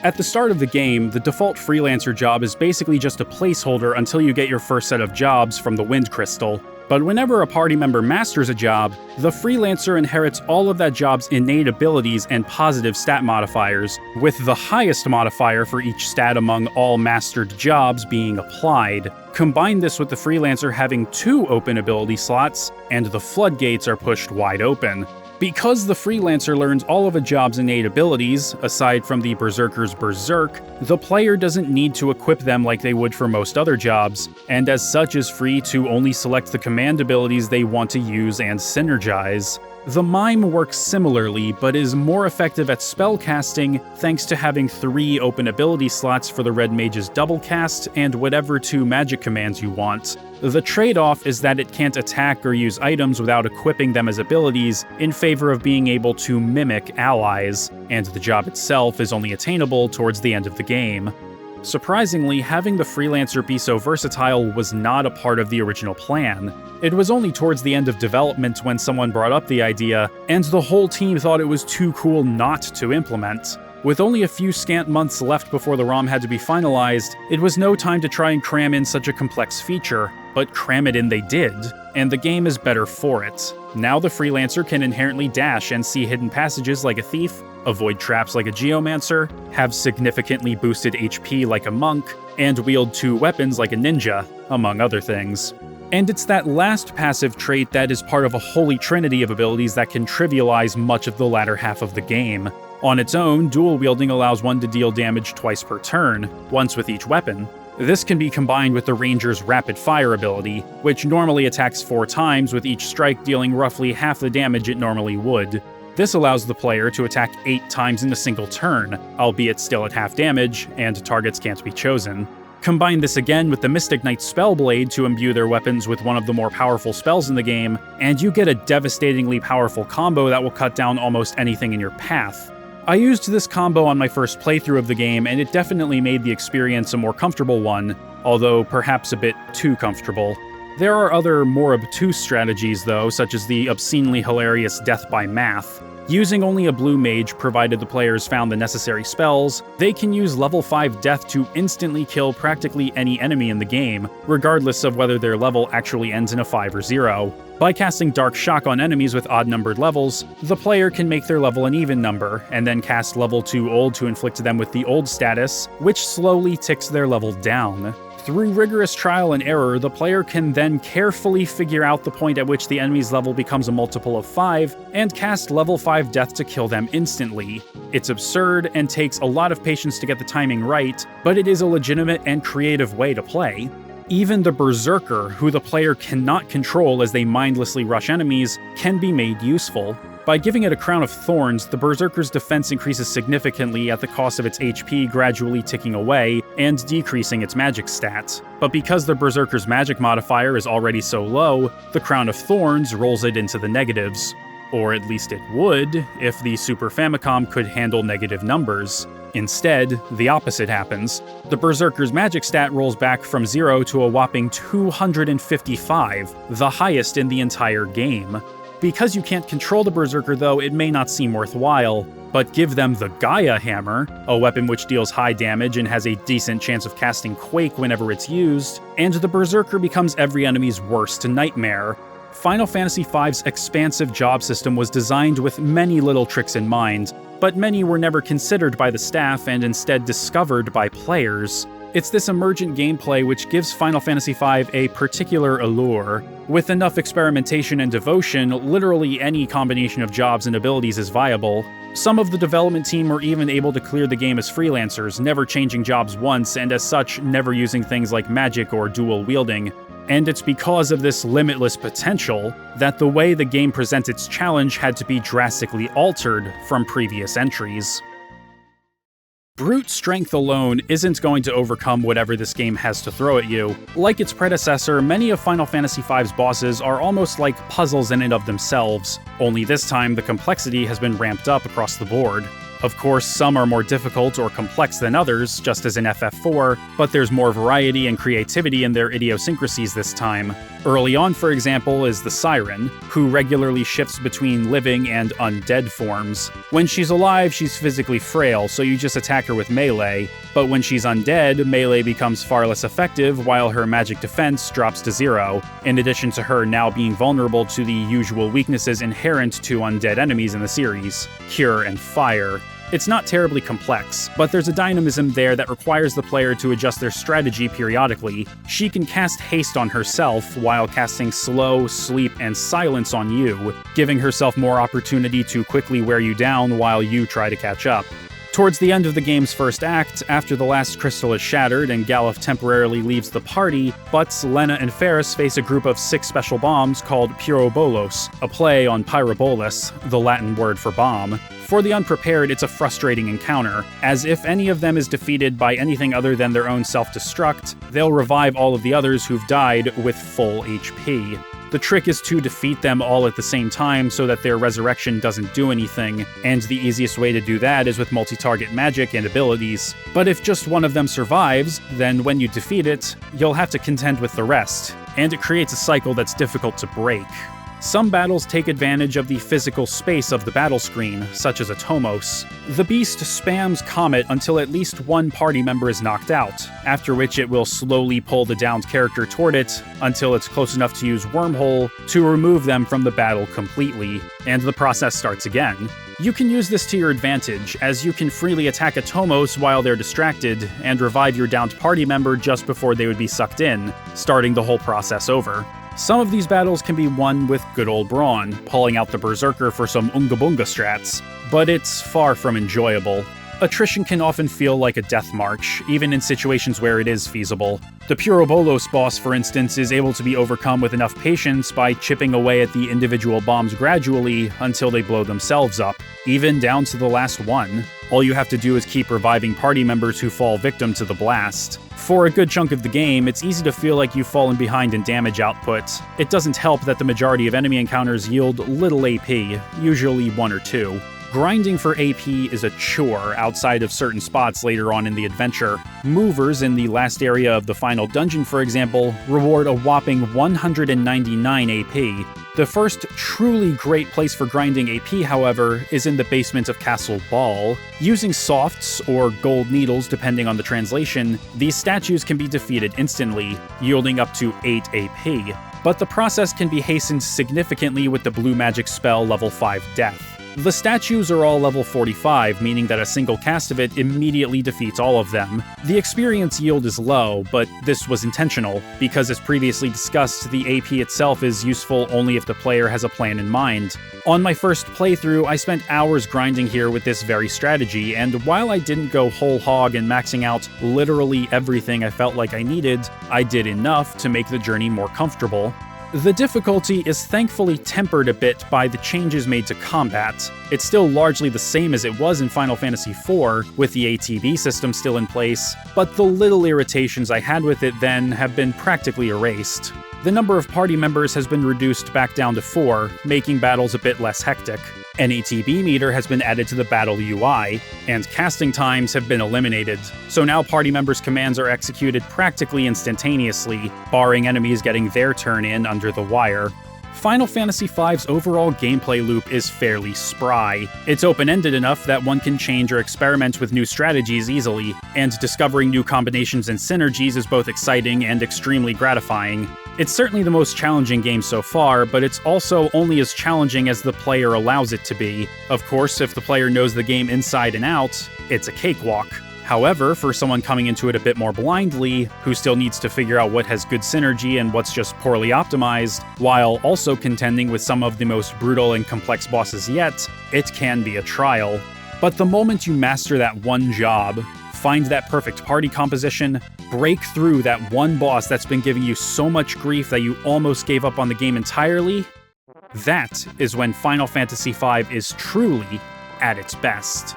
At the start of the game, the default freelancer job is basically just a placeholder until you get your first set of jobs from the Wind Crystal. But whenever a party member masters a job, the freelancer inherits all of that job's innate abilities and positive stat modifiers, with the highest modifier for each stat among all mastered jobs being applied. Combine this with the freelancer having 2 open ability slots, and the floodgates are pushed wide open. Because the freelancer learns all of a job's innate abilities, aside from the Berserker's Berserk, the player doesn't need to equip them like they would for most other jobs, and as such is free to only select the command abilities they want to use and synergize. The Mime works similarly, but is more effective at spellcasting thanks to having 3 open ability slots for the Red Mage's double cast and whatever 2 magic commands you want. The trade-off is that it can't attack or use items without equipping them as abilities in favor of being able to mimic allies, and the job itself is only attainable towards the end of the game. Surprisingly, having the freelancer be so versatile was not a part of the original plan. It was only towards the end of development when someone brought up the idea, and the whole team thought it was too cool not to implement. With only a few scant months left before the ROM had to be finalized, it was no time to try and cram in such a complex feature, but cram it in they did, and the game is better for it. Now the freelancer can inherently dash and see hidden passages like a thief, avoid traps like a geomancer, have significantly boosted HP like a monk, and wield 2 weapons like a ninja, among other things. And it's that last passive trait that is part of a holy trinity of abilities that can trivialize much of the latter half of the game. On its own, dual wielding allows one to deal damage twice per turn, once with each weapon. This can be combined with the Ranger's Rapid Fire ability, which normally attacks 4 times, with each strike dealing roughly half the damage it normally would. This allows the player to attack 8 times in a single turn, albeit still at half damage, and targets can't be chosen. Combine this again with the Mystic Knight's Spellblade to imbue their weapons with one of the more powerful spells in the game, and you get a devastatingly powerful combo that will cut down almost anything in your path. I used this combo on my first playthrough of the game, and it definitely made the experience a more comfortable one, although perhaps a bit too comfortable. There are other, more obtuse strategies though, such as the obscenely hilarious death by math. Using only a blue mage, provided the players found the necessary spells, they can use level 5 death to instantly kill practically any enemy in the game, regardless of whether their level actually ends in a 5 or 0. By casting Dark Shock on enemies with odd-numbered levels, the player can make their level an even number, and then cast level 2 old to inflict them with the old status, which slowly ticks their level down. Through rigorous trial and error, the player can then carefully figure out the point at which the enemy's level becomes a multiple of 5, and cast level 5 death to kill them instantly. It's absurd and takes a lot of patience to get the timing right, but it is a legitimate and creative way to play. Even the Berserker, who the player cannot control as they mindlessly rush enemies, can be made useful. By giving it a Crown of Thorns, the Berserker's defense increases significantly at the cost of its HP gradually ticking away and decreasing its magic stats. But because the Berserker's magic modifier is already so low, the Crown of Thorns rolls it into the negatives. Or at least it would, if the Super Famicom could handle negative numbers. Instead, the opposite happens. The Berserker's magic stat rolls back from 0 to a whopping 255, the highest in the entire game. Because you can't control the Berserker though, it may not seem worthwhile, but give them the Gaia Hammer, a weapon which deals high damage and has a decent chance of casting Quake whenever it's used, and the Berserker becomes every enemy's worst nightmare. Final Fantasy V's expansive job system was designed with many little tricks in mind, but many were never considered by the staff and instead discovered by players. It's this emergent gameplay which gives Final Fantasy V a particular allure. With enough experimentation and devotion, literally any combination of jobs and abilities is viable. Some of the development team were even able to clear the game as freelancers, never changing jobs once, and as such, never using things like magic or dual wielding. And it's because of this limitless potential that the way the game presents its challenge had to be drastically altered from previous entries. Brute strength alone isn't going to overcome whatever this game has to throw at you. Like its predecessor, many of Final Fantasy V's bosses are almost like puzzles in and of themselves, only this time the complexity has been ramped up across the board. Of course, some are more difficult or complex than others, just as in FF4, but there's more variety and creativity in their idiosyncrasies this time. Early on, for example, is the Siren, who regularly shifts between living and undead forms. When she's alive, she's physically frail, so you just attack her with melee, but when she's undead, melee becomes far less effective while her magic defense drops to 0, in addition to her now being vulnerable to the usual weaknesses inherent to undead enemies in the series, Cure and Fire. It's not terribly complex, but there's a dynamism there that requires the player to adjust their strategy periodically. She can cast haste on herself while casting slow, sleep, and silence on you, giving herself more opportunity to quickly wear you down while you try to catch up. Towards the end of the game's first act, after the last crystal is shattered and Galuf temporarily leaves the party, Butts, Lena, and Ferris face a group of 6 special bombs called Pyrobolos, a play on Pyrobolus, the Latin word for bomb. For the unprepared, it's a frustrating encounter, as if any of them is defeated by anything other than their own self-destruct, they'll revive all of the others who've died with full HP. The trick is to defeat them all at the same time so that their resurrection doesn't do anything, and the easiest way to do that is with multi-target magic and abilities. But if just one of them survives, then when you defeat it, you'll have to contend with the rest, and it creates a cycle that's difficult to break. Some battles take advantage of the physical space of the battle screen, such as a Tomos. The beast spams Comet until at least one party member is knocked out, after which it will slowly pull the downed character toward it until it's close enough to use Wormhole to remove them from the battle completely, and the process starts again. You can use this to your advantage, as you can freely attack a Tomos while they're distracted, and revive your downed party member just before they would be sucked in, starting the whole process over. Some of these battles can be won with good old brawn, pulling out the Berserker for some Unga Bunga strats, but it's far from enjoyable. Attrition can often feel like a death march, even in situations where it is feasible. The Pyrobolos boss, for instance, is able to be overcome with enough patience by chipping away at the individual bombs gradually until they blow themselves up, even down to the last one. All you have to do is keep reviving party members who fall victim to the blast. For a good chunk of the game, it's easy to feel like you've fallen behind in damage output. It doesn't help that the majority of enemy encounters yield little AP, usually 1 or 2. Grinding for AP is a chore outside of certain spots later on in the adventure. Movers in the last area of the final dungeon, for example, reward a whopping 199 AP. The first truly great place for grinding AP, however, is in the basement of Castle Ball. Using softs, or gold needles depending on the translation, these statues can be defeated instantly, yielding up to 8 AP. But the process can be hastened significantly with the blue magic spell level 5 Death. The statues are all level 45, meaning that a single cast of it immediately defeats all of them. The experience yield is low, but this was intentional, because as previously discussed, the AP itself is useful only if the player has a plan in mind. On my first playthrough, I spent hours grinding here with this very strategy, and while I didn't go whole hog and maxing out literally everything I felt like I needed, I did enough to make the journey more comfortable. The difficulty is thankfully tempered a bit by the changes made to combat. It's still largely the same as it was in Final Fantasy IV, with the ATB system still in place, but the little irritations I had with it then have been practically erased. The number of party members has been reduced back down to 4, making battles a bit less hectic. An ATB meter has been added to the battle UI, and casting times have been eliminated, so now party members' commands are executed practically instantaneously, barring enemies getting their turn in under the wire. Final Fantasy V's overall gameplay loop is fairly spry. It's open-ended enough that one can change or experiment with new strategies easily, and discovering new combinations and synergies is both exciting and extremely gratifying. It's certainly the most challenging game so far, but it's also only as challenging as the player allows it to be. Of course, if the player knows the game inside and out, it's a cakewalk. However, for someone coming into it a bit more blindly, who still needs to figure out what has good synergy and what's just poorly optimized, while also contending with some of the most brutal and complex bosses yet, it can be a trial. But the moment you master that one job, find that perfect party composition, break through that one boss that's been giving you so much grief that you almost gave up on the game entirely, that is when Final Fantasy V is truly at its best.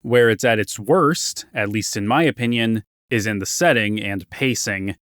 Where it's at its worst, at least in my opinion, is in the setting and pacing.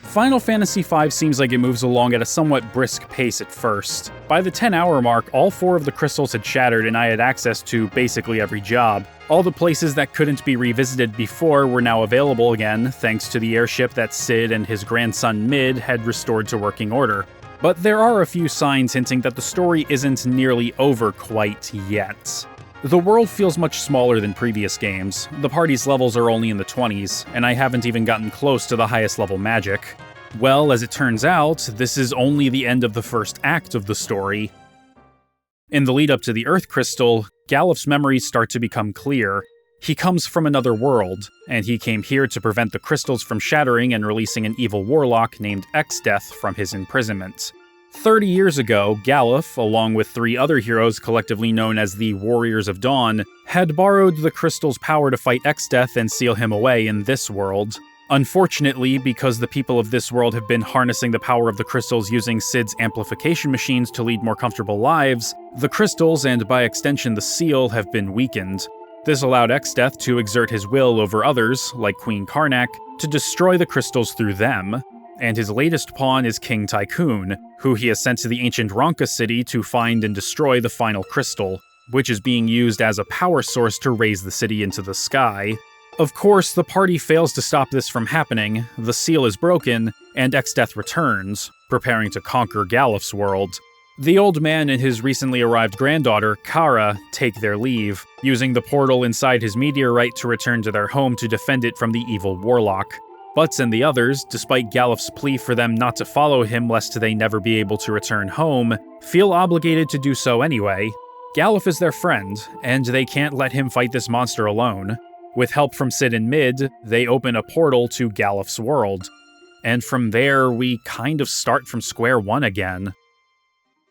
Final Fantasy V seems like it moves along at a somewhat brisk pace at first. By the 10-hour mark, all 4 of the crystals had shattered and I had access to basically every job. All the places that couldn't be revisited before were now available again, thanks to the airship that Cid and his grandson Mid had restored to working order. But there are a few signs hinting that the story isn't nearly over quite yet. The world feels much smaller than previous games, the party's levels are only in the 20s, and I haven't even gotten close to the highest level magic. Well, as it turns out, this is only the end of the first act of the story. In the lead up to the Earth Crystal, Galuf's memories start to become clear. He comes from another world, and he came here to prevent the crystals from shattering and releasing an evil warlock named Exdeath from his imprisonment. 30 years ago, Galuf, along with 3 other heroes collectively known as the Warriors of Dawn, had borrowed the crystal's power to fight Exdeath and seal him away in this world. Unfortunately, because the people of this world have been harnessing the power of the crystals using Cid's amplification machines to lead more comfortable lives, the crystals, and by extension the seal, have been weakened. This allowed Exdeath to exert his will over others, like Queen Karnak, to destroy the crystals through them. And his latest pawn is King Tycoon, who he has sent to the ancient Ronka city to find and destroy the final crystal, which is being used as a power source to raise the city into the sky. Of course, the party fails to stop this from happening, the seal is broken, and Exdeath returns, preparing to conquer Galuf's world. The old man and his recently arrived granddaughter, Kara, take their leave, using the portal inside his meteorite to return to their home to defend it from the evil warlock. Butts and the others, despite Galuf's plea for them not to follow him lest they never be able to return home, feel obligated to do so anyway. Galuf is their friend, and they can't let him fight this monster alone. With help from Cid and Mid, they open a portal to Galuf's world. And from there, we kind of start from square one again.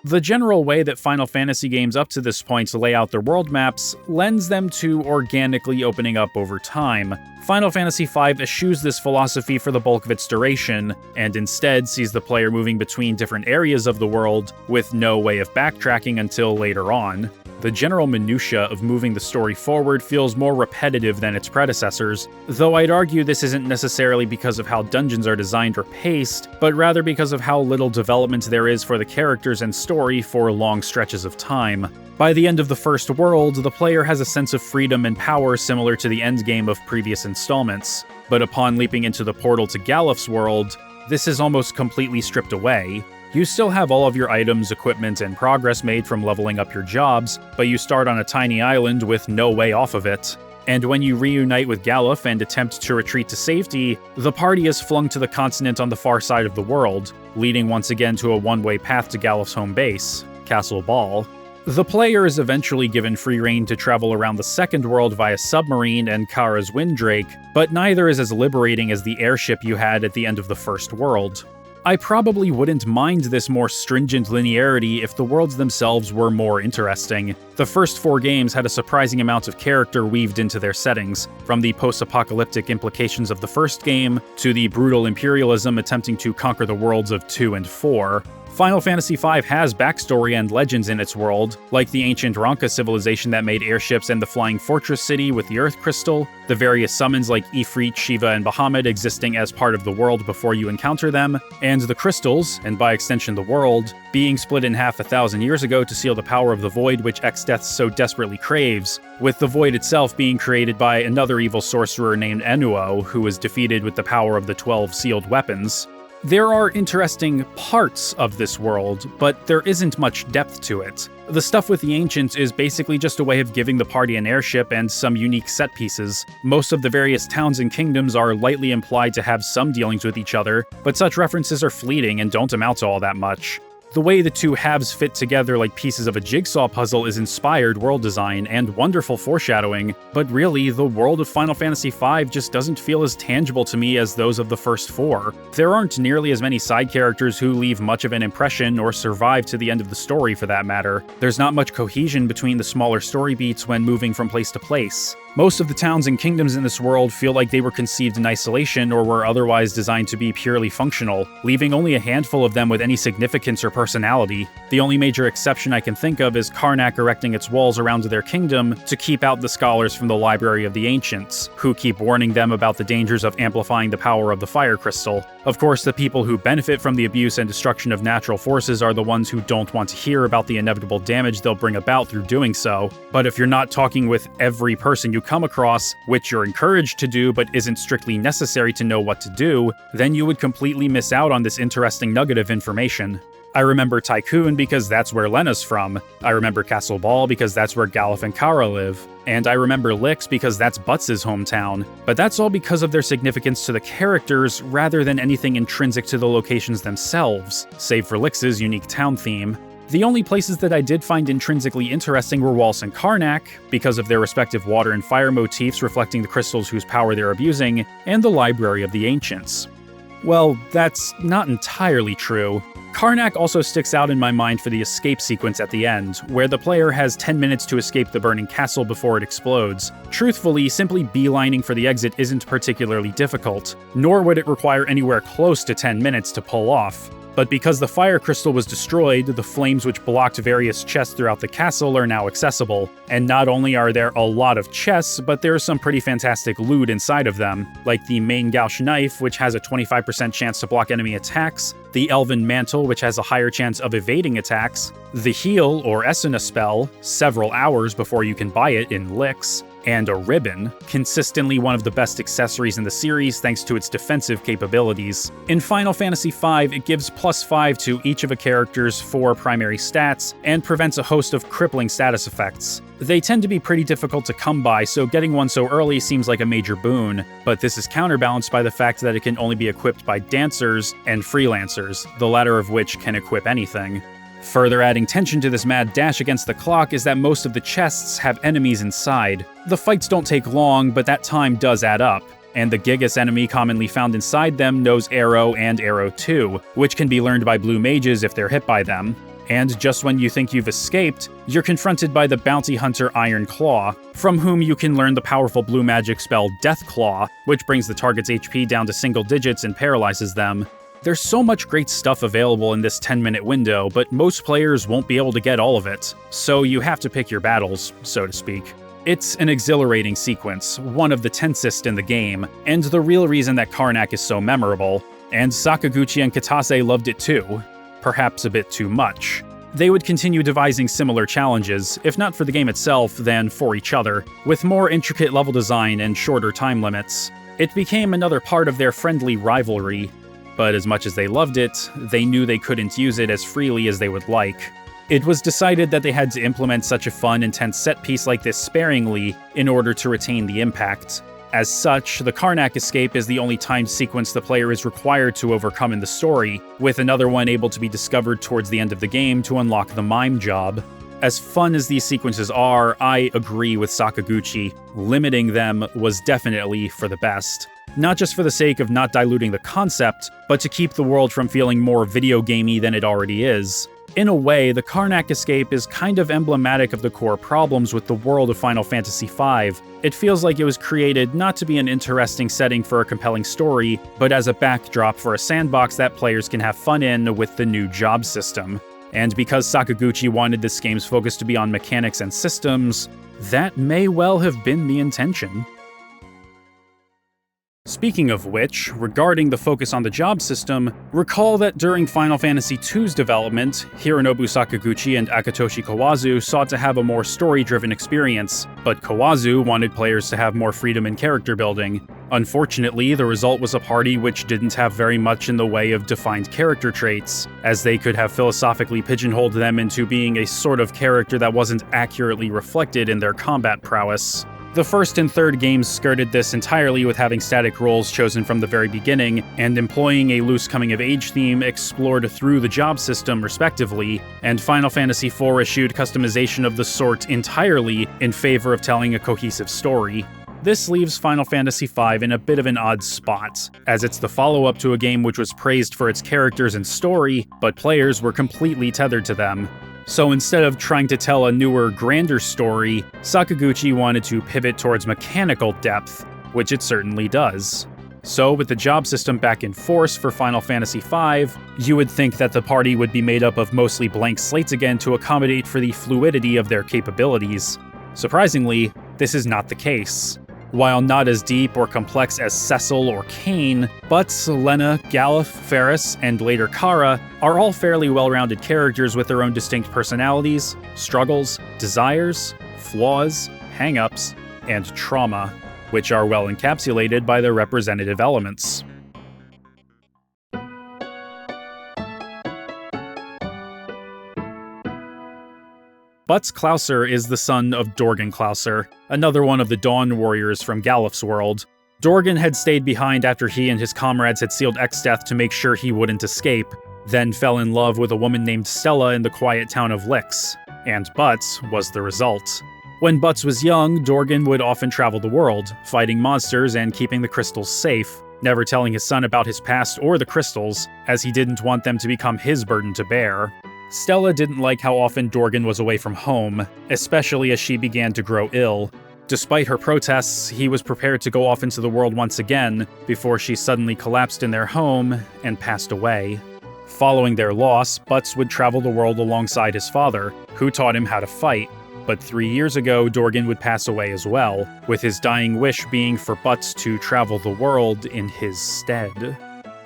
The general way that Final Fantasy games up to this point lay out their world maps lends them to organically opening up over time. Final Fantasy V eschews this philosophy for the bulk of its duration, and instead sees the player moving between different areas of the world with no way of backtracking until later on. The general minutiae of moving the story forward feels more repetitive than its predecessors, though I'd argue this isn't necessarily because of how dungeons are designed or paced, but rather because of how little development there is for the characters and story for long stretches of time. By the end of the first world, the player has a sense of freedom and power similar to the endgame of previous installments, but upon leaping into the portal to Galuf's world, this is almost completely stripped away. You still have all of your items, equipment, and progress made from leveling up your jobs, but you start on a tiny island with no way off of it. And when you reunite with Galuf and attempt to retreat to safety, the party is flung to the continent on the far side of the world, leading once again to a one-way path to Galuf's home base, Castle Ball. The player is eventually given free rein to travel around the second world via submarine and Kara's Windrake, but neither is as liberating as the airship you had at the end of the first world. I probably wouldn't mind this more stringent linearity if the worlds themselves were more interesting. The first 4 games had a surprising amount of character weaved into their settings, from the post-apocalyptic implications of the first game to the brutal imperialism attempting to conquer the worlds of 2 and 4. Final Fantasy V has backstory and legends in its world, like the ancient Ronka civilization that made airships and the Flying Fortress City with the Earth Crystal, the various summons like Ifrit, Shiva, and Bahamut existing as part of the world before you encounter them, and the crystals, and by extension the world, being split in half 1,000 years ago to seal the power of the Void which Exdeath so desperately craves, with the Void itself being created by another evil sorcerer named Enuo, who was defeated with the power of the 12 sealed weapons. There are interesting parts of this world, but there isn't much depth to it. The stuff with the Ancients is basically just a way of giving the party an airship and some unique set pieces. Most of the various towns and kingdoms are lightly implied to have some dealings with each other, but such references are fleeting and don't amount to all that much. The way the two halves fit together like pieces of a jigsaw puzzle is inspired world design and wonderful foreshadowing, but really, the world of Final Fantasy V just doesn't feel as tangible to me as those of the first 4. There aren't nearly as many side characters who leave much of an impression or survive to the end of the story for that matter. There's not much cohesion between the smaller story beats when moving from place to place. Most of the towns and kingdoms in this world feel like they were conceived in isolation or were otherwise designed to be purely functional, leaving only a handful of them with any significance or personality. The only major exception I can think of is Karnak erecting its walls around their kingdom to keep out the scholars from the Library of the Ancients, who keep warning them about the dangers of amplifying the power of the Fire Crystal. Of course, the people who benefit from the abuse and destruction of natural forces are the ones who don't want to hear about the inevitable damage they'll bring about through doing so. But if you're not talking with every person you come across, which you're encouraged to do but isn't strictly necessary to know what to do, then you would completely miss out on this interesting nugget of information. I remember Tycoon because that's where Lena's from. I remember Castle Ball because that's where Galuf and Kara live. And I remember Lix because that's Butts' hometown. But that's all because of their significance to the characters rather than anything intrinsic to the locations themselves, save for Lix's unique town theme. The only places that I did find intrinsically interesting were Waltz and Karnak, because of their respective water and fire motifs reflecting the crystals whose power they're abusing, and the Library of the Ancients. Well, that's not entirely true. Karnak also sticks out in my mind for the escape sequence at the end, where the player has 10 minutes to escape the burning castle before it explodes. Truthfully, simply beelining for the exit isn't particularly difficult, nor would it require anywhere close to 10 minutes to pull off. But because the fire crystal was destroyed, the flames which blocked various chests throughout the castle are now accessible. And not only are there a lot of chests, but there's some pretty fantastic loot inside of them, like the main Gauche knife, which has a 25% chance to block enemy attacks, the Elven Mantle, which has a higher chance of evading attacks, the Heal, or Esuna spell, several hours before you can buy it in Lix, and a ribbon, consistently one of the best accessories in the series thanks to its defensive capabilities. In Final Fantasy V, it gives +5 to each of a character's 4 primary stats, and prevents a host of crippling status effects. They tend to be pretty difficult to come by, so getting one so early seems like a major boon, but this is counterbalanced by the fact that it can only be equipped by dancers and freelancers, the latter of which can equip anything. Further adding tension to this mad dash against the clock is that most of the chests have enemies inside. The fights don't take long, but that time does add up, and the Gigas enemy commonly found inside them knows Arrow and Arrow 2, which can be learned by blue mages if they're hit by them. And just when you think you've escaped, you're confronted by the bounty hunter Iron Claw, from whom you can learn the powerful blue magic spell Death Claw, which brings the target's HP down to single digits and paralyzes them. There's so much great stuff available in this 10-minute window, but most players won't be able to get all of it, so you have to pick your battles, so to speak. It's an exhilarating sequence, one of the tensest in the game, and the real reason that Karnak is so memorable. And Sakaguchi and Kitase loved it too. Perhaps a bit too much. They would continue devising similar challenges, if not for the game itself, then for each other, with more intricate level design and shorter time limits. It became another part of their friendly rivalry. But as much as they loved it, they knew they couldn't use it as freely as they would like. It was decided that they had to implement such a fun, intense set piece like this sparingly in order to retain the impact. As such, the Karnak escape is the only timed sequence the player is required to overcome in the story, with another one able to be discovered towards the end of the game to unlock the mime job. As fun as these sequences are, I agree with Sakaguchi. Limiting them was definitely for the best. Not just for the sake of not diluting the concept, but to keep the world from feeling more video gamey than it already is. In a way, the Karnak escape is kind of emblematic of the core problems with the world of Final Fantasy V. It feels like it was created not to be an interesting setting for a compelling story, but as a backdrop for a sandbox that players can have fun in with the new job system. And because Sakaguchi wanted this game's focus to be on mechanics and systems, that may well have been the intention. Speaking of which, regarding the focus on the job system, recall that during Final Fantasy II's development, Hironobu Sakaguchi and Akitoshi Kawazu sought to have a more story-driven experience, but Kawazu wanted players to have more freedom in character building. Unfortunately, the result was a party which didn't have very much in the way of defined character traits, as they could have philosophically pigeonholed them into being a sort of character that wasn't accurately reflected in their combat prowess. The first and third games skirted this entirely with having static roles chosen from the very beginning, and employing a loose coming-of-age theme explored through the job system respectively, and Final Fantasy IV eschewed customization of the sort entirely in favor of telling a cohesive story. This leaves Final Fantasy V in a bit of an odd spot, as it's the follow-up to a game which was praised for its characters and story, but players were completely tethered to them. So instead of trying to tell a newer, grander story, Sakaguchi wanted to pivot towards mechanical depth, which it certainly does. So with the job system back in force for Final Fantasy V, you would think that the party would be made up of mostly blank slates again to accommodate for the fluidity of their capabilities. Surprisingly, this is not the case. While not as deep or complex as Cecil or Kain, Butz, Lena, Galuf, Ferris, and later Kara are all fairly well-rounded characters with their own distinct personalities, struggles, desires, flaws, hang-ups, and trauma, which are well encapsulated by their representative elements. Butz Klauser is the son of Dorgan Klauser, another one of the Dawn Warriors from Galuf's world. Dorgan had stayed behind after he and his comrades had sealed Exdeath to make sure he wouldn't escape, then fell in love with a woman named Stella in the quiet town of Lix, and Butz was the result. When Butz was young, Dorgan would often travel the world, fighting monsters and keeping the crystals safe, never telling his son about his past or the crystals, as he didn't want them to become his burden to bear. Stella didn't like how often Dorgan was away from home, especially as she began to grow ill. Despite her protests, he was prepared to go off into the world once again, before she suddenly collapsed in their home and passed away. Following their loss, Butz would travel the world alongside his father, who taught him how to fight. But 3 years ago, Dorgan would pass away as well, with his dying wish being for Butz to travel the world in his stead.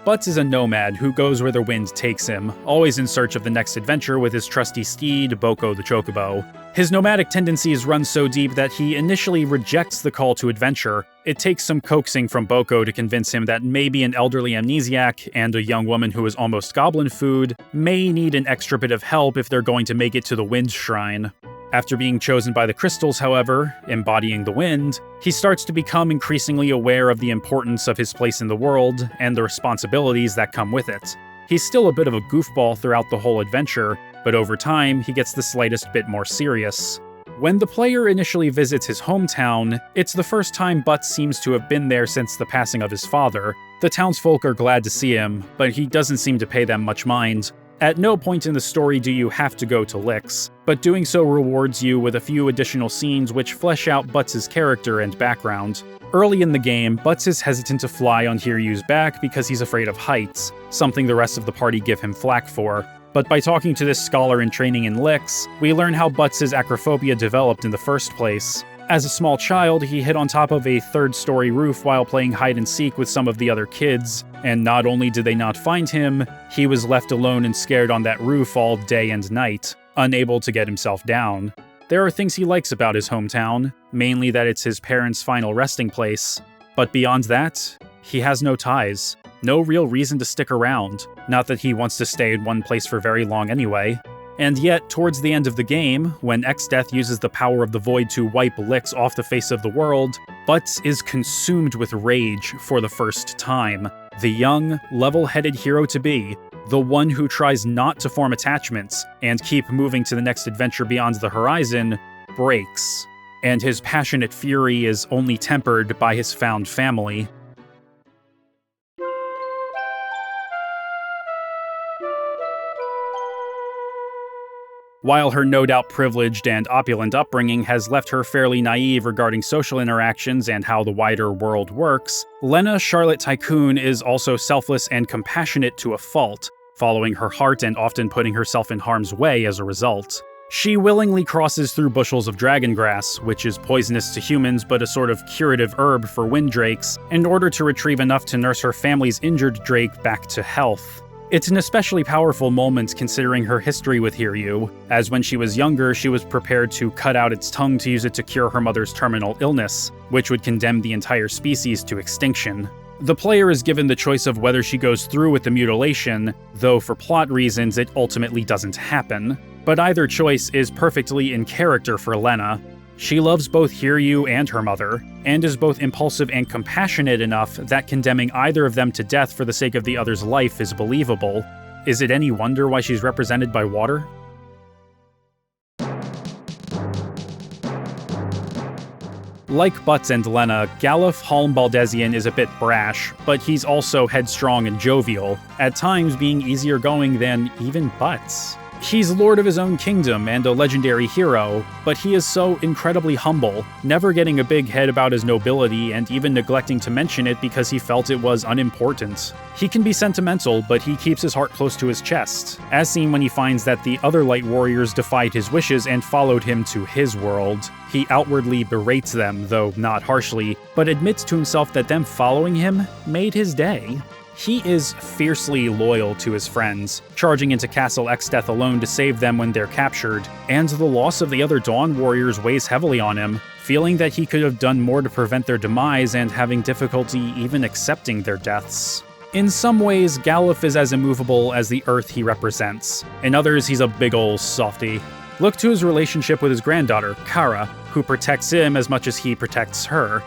Butz is a nomad who goes where the wind takes him, always in search of the next adventure with his trusty steed, Boko the Chocobo. His nomadic tendencies run so deep that he initially rejects the call to adventure. It takes some coaxing from Boko to convince him that maybe an elderly amnesiac and a young woman who is almost goblin food may need an extra bit of help if they're going to make it to the Wind Shrine. After being chosen by the crystals, however, embodying the wind, he starts to become increasingly aware of the importance of his place in the world and the responsibilities that come with it. He's still a bit of a goofball throughout the whole adventure, but over time, he gets the slightest bit more serious. When the player initially visits his hometown, it's the first time Butz seems to have been there since the passing of his father. The townsfolk are glad to see him, but he doesn't seem to pay them much mind. At no point in the story do you have to go to Lix, but doing so rewards you with a few additional scenes which flesh out Butts' character and background. Early in the game, Butts is hesitant to fly on Hiryu's back because he's afraid of heights, something the rest of the party give him flack for. But by talking to this scholar in training in Lix, we learn how Butts' acrophobia developed in the first place. As a small child, he hid on top of a third-story roof while playing hide-and-seek with some of the other kids, and not only did they not find him, he was left alone and scared on that roof all day and night, unable to get himself down. There are things he likes about his hometown, mainly that it's his parents' final resting place. But beyond that, he has no ties. No real reason to stick around. Not that he wants to stay in one place for very long anyway. And yet, towards the end of the game, when Exdeath uses the power of the Void to wipe Lix off the face of the world, Butts is consumed with rage for the first time. The young, level-headed hero-to-be, the one who tries not to form attachments and keep moving to the next adventure beyond the horizon, breaks. And his passionate fury is only tempered by his found family. While her no doubt privileged and opulent upbringing has left her fairly naive regarding social interactions and how the wider world works, Lena Charlotte Tycoon is also selfless and compassionate to a fault, following her heart and often putting herself in harm's way as a result. She willingly crosses through bushels of dragon grass, which is poisonous to humans but a sort of curative herb for wind drakes, in order to retrieve enough to nurse her family's injured drake back to health. It's an especially powerful moment considering her history with Hiryu, as when she was younger she was prepared to cut out its tongue to use it to cure her mother's terminal illness, which would condemn the entire species to extinction. The player is given the choice of whether she goes through with the mutilation, though for plot reasons it ultimately doesn't happen. But either choice is perfectly in character for Lena. She loves both Hiryu and her mother, and is both impulsive and compassionate enough that condemning either of them to death for the sake of the other's life is believable. Is it any wonder why she's represented by water? Like Butts and Lena, Galuf Halm Baldesion is a bit brash, but he's also headstrong and jovial, at times being easier going than even Butts. He's lord of his own kingdom and a legendary hero, but he is so incredibly humble, never getting a big head about his nobility and even neglecting to mention it because he felt it was unimportant. He can be sentimental, but he keeps his heart close to his chest, as seen when he finds that the other light warriors defied his wishes and followed him to his world. He outwardly berates them, though not harshly, but admits to himself that them following him made his day. He is fiercely loyal to his friends, charging into Castle Exdeath alone to save them when they're captured, and the loss of the other Dawn Warriors weighs heavily on him, feeling that he could have done more to prevent their demise and having difficulty even accepting their deaths. In some ways, Galuf is as immovable as the Earth he represents. In others, he's a big ol' softy. Look to his relationship with his granddaughter, Kara, who protects him as much as he protects her.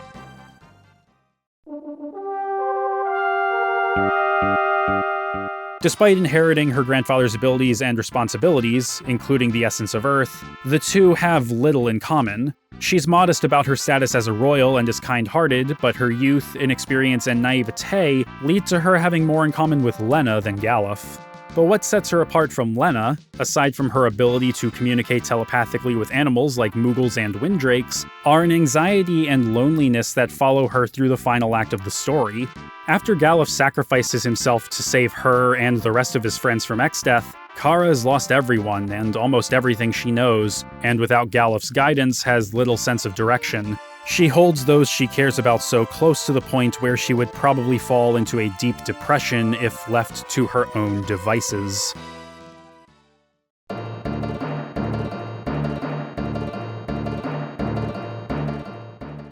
Despite inheriting her grandfather's abilities and responsibilities, including the essence of Earth, the two have little in common. She's modest about her status as a royal and is kind-hearted, but her youth, inexperience, and naivete lead to her having more in common with Lena than Galuf. But what sets her apart from Lena, aside from her ability to communicate telepathically with animals like Moogles and Windrakes, are an anxiety and loneliness that follow her through the final act of the story. After Galuf sacrifices himself to save her and the rest of his friends from Exdeath, Kara has lost everyone and almost everything she knows, and without Galuf's guidance has little sense of direction. She holds those she cares about so close to the point where she would probably fall into a deep depression if left to her own devices.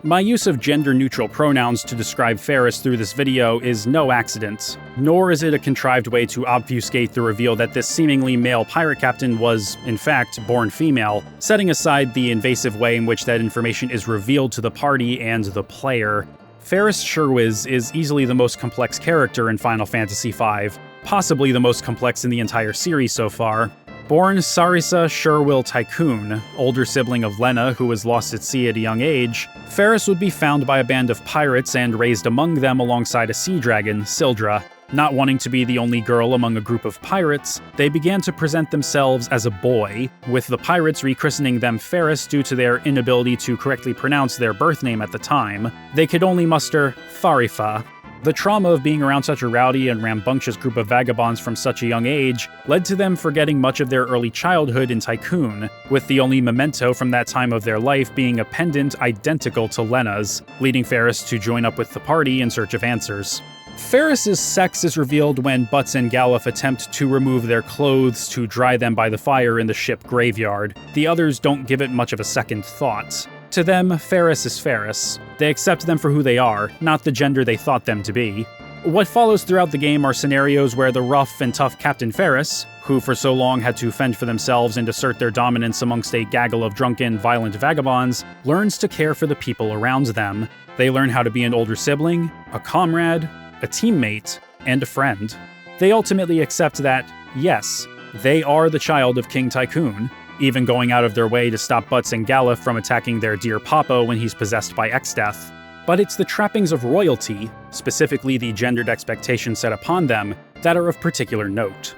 My use of gender-neutral pronouns to describe Ferris through this video is no accident, nor is it a contrived way to obfuscate the reveal that this seemingly male pirate captain was, in fact, born female, setting aside the invasive way in which that information is revealed to the party and the player. Ferris Sherwiz is easily the most complex character in Final Fantasy V, possibly the most complex in the entire series so far. Born Sarisa Sherwill Tycoon, older sibling of Lena who was lost at sea at a young age, Ferris would be found by a band of pirates and raised among them alongside a sea dragon, Sildra. Not wanting to be the only girl among a group of pirates, they began to present themselves as a boy, with the pirates rechristening them Ferris due to their inability to correctly pronounce their birth name at the time. They could only muster Farifa. The trauma of being around such a rowdy and rambunctious group of vagabonds from such a young age led to them forgetting much of their early childhood in Tycoon, with the only memento from that time of their life being a pendant identical to Lena's, leading Ferris to join up with the party in search of answers. Ferris's sex is revealed when Butts and Galuf attempt to remove their clothes to dry them by the fire in the ship graveyard. The others don't give it much of a second thought. To them, Ferris is Ferris. They accept them for who they are, not the gender they thought them to be. What follows throughout the game are scenarios where the rough and tough Captain Ferris, who for so long had to fend for themselves and assert their dominance amongst a gaggle of drunken, violent vagabonds, learns to care for the people around them. They learn how to be an older sibling, a comrade, a teammate, and a friend. They ultimately accept that, yes, they are the child of King Tycoon, even going out of their way to stop Butts and Galuf from attacking their dear Papa when he's possessed by X-Death. But it's the trappings of royalty, specifically the gendered expectations set upon them, that are of particular note.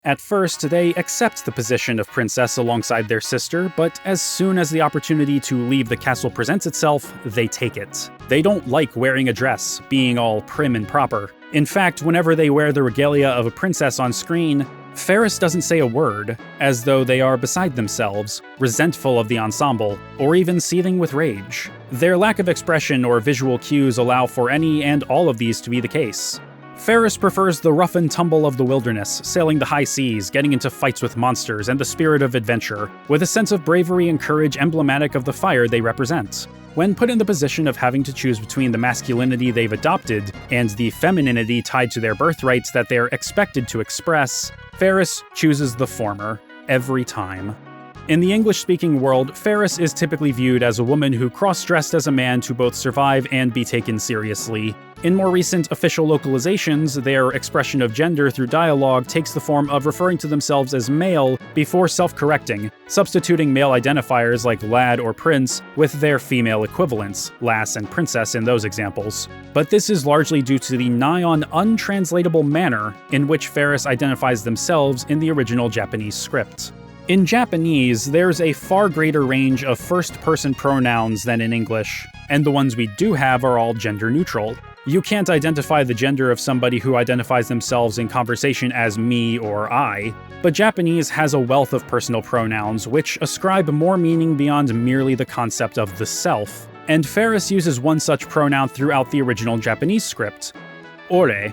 At first, they accept the position of princess alongside their sister, but as soon as the opportunity to leave the castle presents itself, they take it. They don't like wearing a dress, being all prim and proper. In fact, whenever they wear the regalia of a princess on screen, Ferris doesn't say a word, as though they are beside themselves, resentful of the ensemble, or even seething with rage. Their lack of expression or visual cues allow for any and all of these to be the case. Ferris prefers the rough and tumble of the wilderness, sailing the high seas, getting into fights with monsters, and the spirit of adventure, with a sense of bravery and courage emblematic of the fire they represent. When put in the position of having to choose between the masculinity they've adopted and the femininity tied to their birthrights that they're expected to express, Ferris chooses the former, every time. In the English-speaking world, Ferris is typically viewed as a woman who cross-dressed as a man to both survive and be taken seriously. In more recent official localizations, their expression of gender through dialogue takes the form of referring to themselves as male before self-correcting, substituting male identifiers like lad or prince with their female equivalents, lass and princess in those examples. But this is largely due to the nigh-on untranslatable manner in which Ferris identifies themselves in the original Japanese script. In Japanese, there's a far greater range of first-person pronouns than in English, and the ones we do have are all gender-neutral. You can't identify the gender of somebody who identifies themselves in conversation as me or I, but Japanese has a wealth of personal pronouns which ascribe more meaning beyond merely the concept of the self, and Ferris uses one such pronoun throughout the original Japanese script, ore.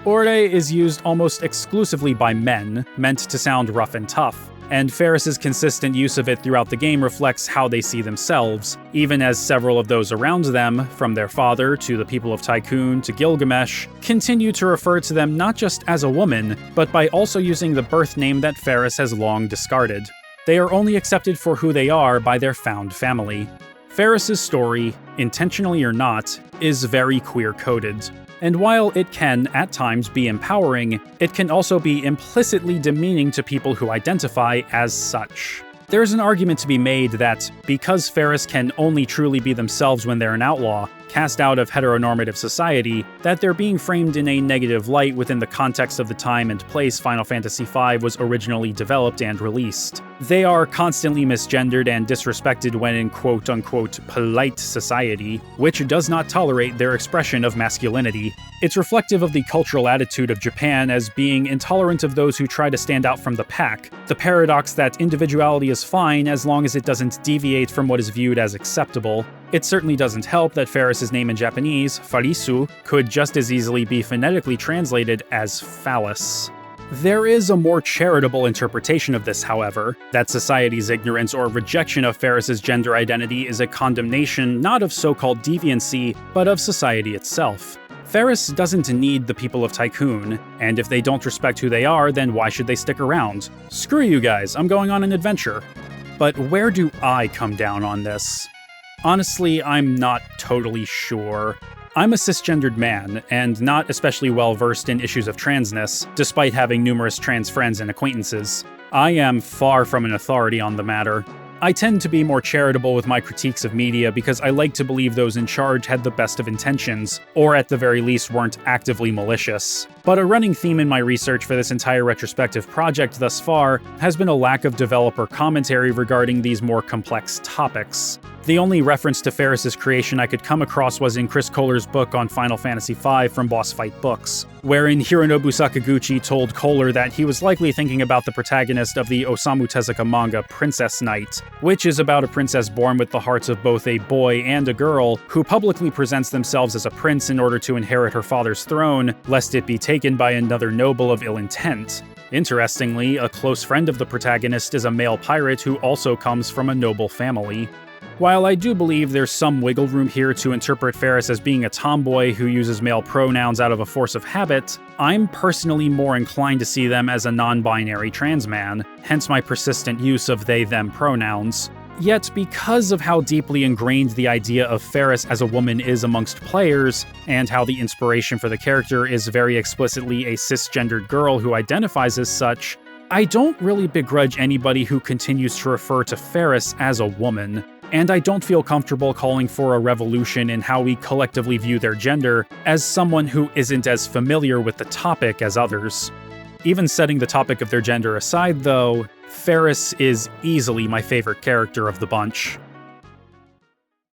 Ore is used almost exclusively by men, meant to sound rough and tough, and Ferris's consistent use of it throughout the game reflects how they see themselves, even as several of those around them, from their father to the people of Tycoon to Gilgamesh, continue to refer to them not just as a woman, but by also using the birth name that Ferris has long discarded. They are only accepted for who they are by their found family. Ferris's story, intentionally or not, is very queer-coded. And while it can, at times, be empowering, it can also be implicitly demeaning to people who identify as such. There's an argument to be made that, because Ferris can only truly be themselves when they're an outlaw, cast out of heteronormative society, that they're being framed in a negative light within the context of the time and place Final Fantasy V was originally developed and released. They are constantly misgendered and disrespected when in quote-unquote polite society, which does not tolerate their expression of masculinity. It's reflective of the cultural attitude of Japan as being intolerant of those who try to stand out from the pack, the paradox that individuality is fine as long as it doesn't deviate from what is viewed as acceptable. It certainly doesn't help that Ferris's name in Japanese, Farisu, could just as easily be phonetically translated as phallus. There is a more charitable interpretation of this, however, that society's ignorance or rejection of Ferris's gender identity is a condemnation not of so-called deviancy, but of society itself. Ferris doesn't need the people of Tycoon, and if they don't respect who they are, then why should they stick around? Screw you guys, I'm going on an adventure. But where do I come down on this? Honestly, I'm not totally sure. I'm a cisgendered man, and not especially well-versed in issues of transness, despite having numerous trans friends and acquaintances. I am far from an authority on the matter. I tend to be more charitable with my critiques of media because I like to believe those in charge had the best of intentions, or at the very least weren't actively malicious. But a running theme in my research for this entire retrospective project thus far has been a lack of developer commentary regarding these more complex topics. The only reference to Ferris's creation I could come across was in Chris Kohler's book on Final Fantasy V from Boss Fight Books, wherein Hironobu Sakaguchi told Kohler that he was likely thinking about the protagonist of the Osamu Tezuka manga Princess Knight, which is about a princess born with the hearts of both a boy and a girl who publicly presents themselves as a prince in order to inherit her father's throne, lest it be taken by another noble of ill intent. Interestingly, a close friend of the protagonist is a male pirate who also comes from a noble family. While I do believe there's some wiggle room here to interpret Ferris as being a tomboy who uses male pronouns out of a force of habit, I'm personally more inclined to see them as a non-binary trans man, hence my persistent use of they-them pronouns. Yet, because of how deeply ingrained the idea of Ferris as a woman is amongst players, and how the inspiration for the character is very explicitly a cisgendered girl who identifies as such, I don't really begrudge anybody who continues to refer to Ferris as a woman. And I don't feel comfortable calling for a revolution in how we collectively view their gender as someone who isn't as familiar with the topic as others. Even setting the topic of their gender aside, though, Ferris is easily my favorite character of the bunch.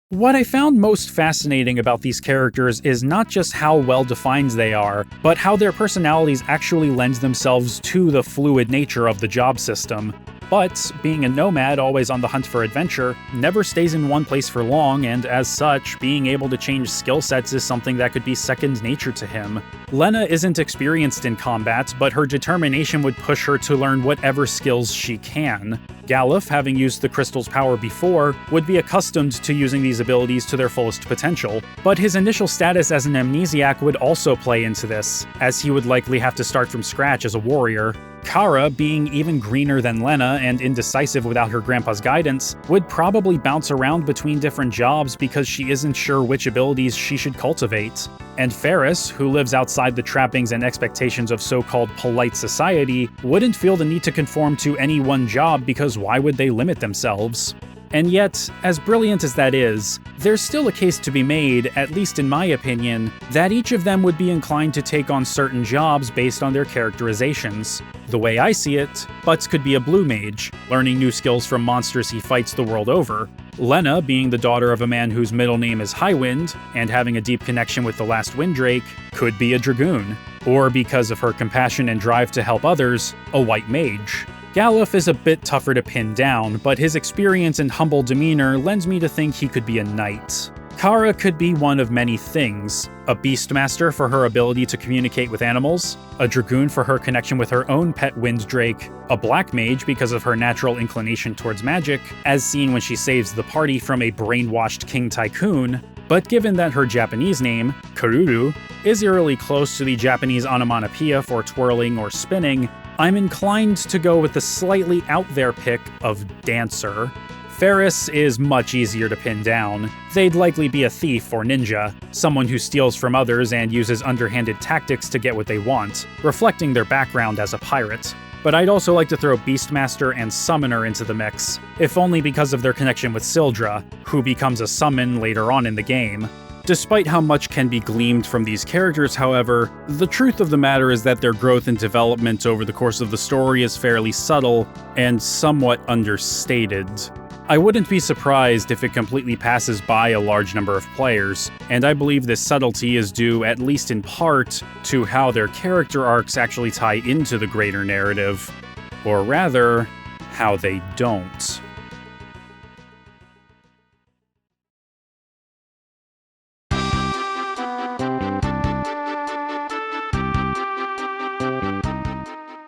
What I found most fascinating about these characters is not just how well-defined they are, but how their personalities actually lend themselves to the fluid nature of the job system. But, being a nomad always on the hunt for adventure, never stays in one place for long, and as such, being able to change skill sets is something that could be second nature to him. Lena isn't experienced in combat, but her determination would push her to learn whatever skills she can. Galuf, having used the crystal's power before, would be accustomed to using these abilities to their fullest potential, but his initial status as an amnesiac would also play into this, as he would likely have to start from scratch as a warrior. Kara, being even greener than Lena and indecisive without her grandpa's guidance, would probably bounce around between different jobs because she isn't sure which abilities she should cultivate. And Ferris, who lives outside the trappings and expectations of so-called polite society, wouldn't feel the need to conform to any one job because why would they limit themselves? And yet, as brilliant as that is, there's still a case to be made, at least in my opinion, that each of them would be inclined to take on certain jobs based on their characterizations. The way I see it, Butts could be a blue mage, learning new skills from monsters he fights the world over. Lena, being the daughter of a man whose middle name is Highwind, and having a deep connection with the last Windrake, could be a dragoon. Or, because of her compassion and drive to help others, a white mage. Galuf is a bit tougher to pin down, but his experience and humble demeanor lends me to think he could be a knight. Kara could be one of many things: a beastmaster for her ability to communicate with animals, a dragoon for her connection with her own pet Windrake, a black mage because of her natural inclination towards magic, as seen when she saves the party from a brainwashed king tycoon. But given that her Japanese name, Karuru, is eerily close to the Japanese onomatopoeia for twirling or spinning, I'm inclined to go with the slightly out-there pick of dancer. Ferris is much easier to pin down. They'd likely be a thief or ninja, someone who steals from others and uses underhanded tactics to get what they want, reflecting their background as a pirate. But I'd also like to throw Beastmaster and Summoner into the mix, if only because of their connection with Sildra, who becomes a summon later on in the game. Despite how much can be gleaned from these characters, however, the truth of the matter is that their growth and development over the course of the story is fairly subtle and somewhat understated. I wouldn't be surprised if it completely passes by a large number of players, and I believe this subtlety is due, at least in part, to how their character arcs actually tie into the greater narrative, or rather, how they don't.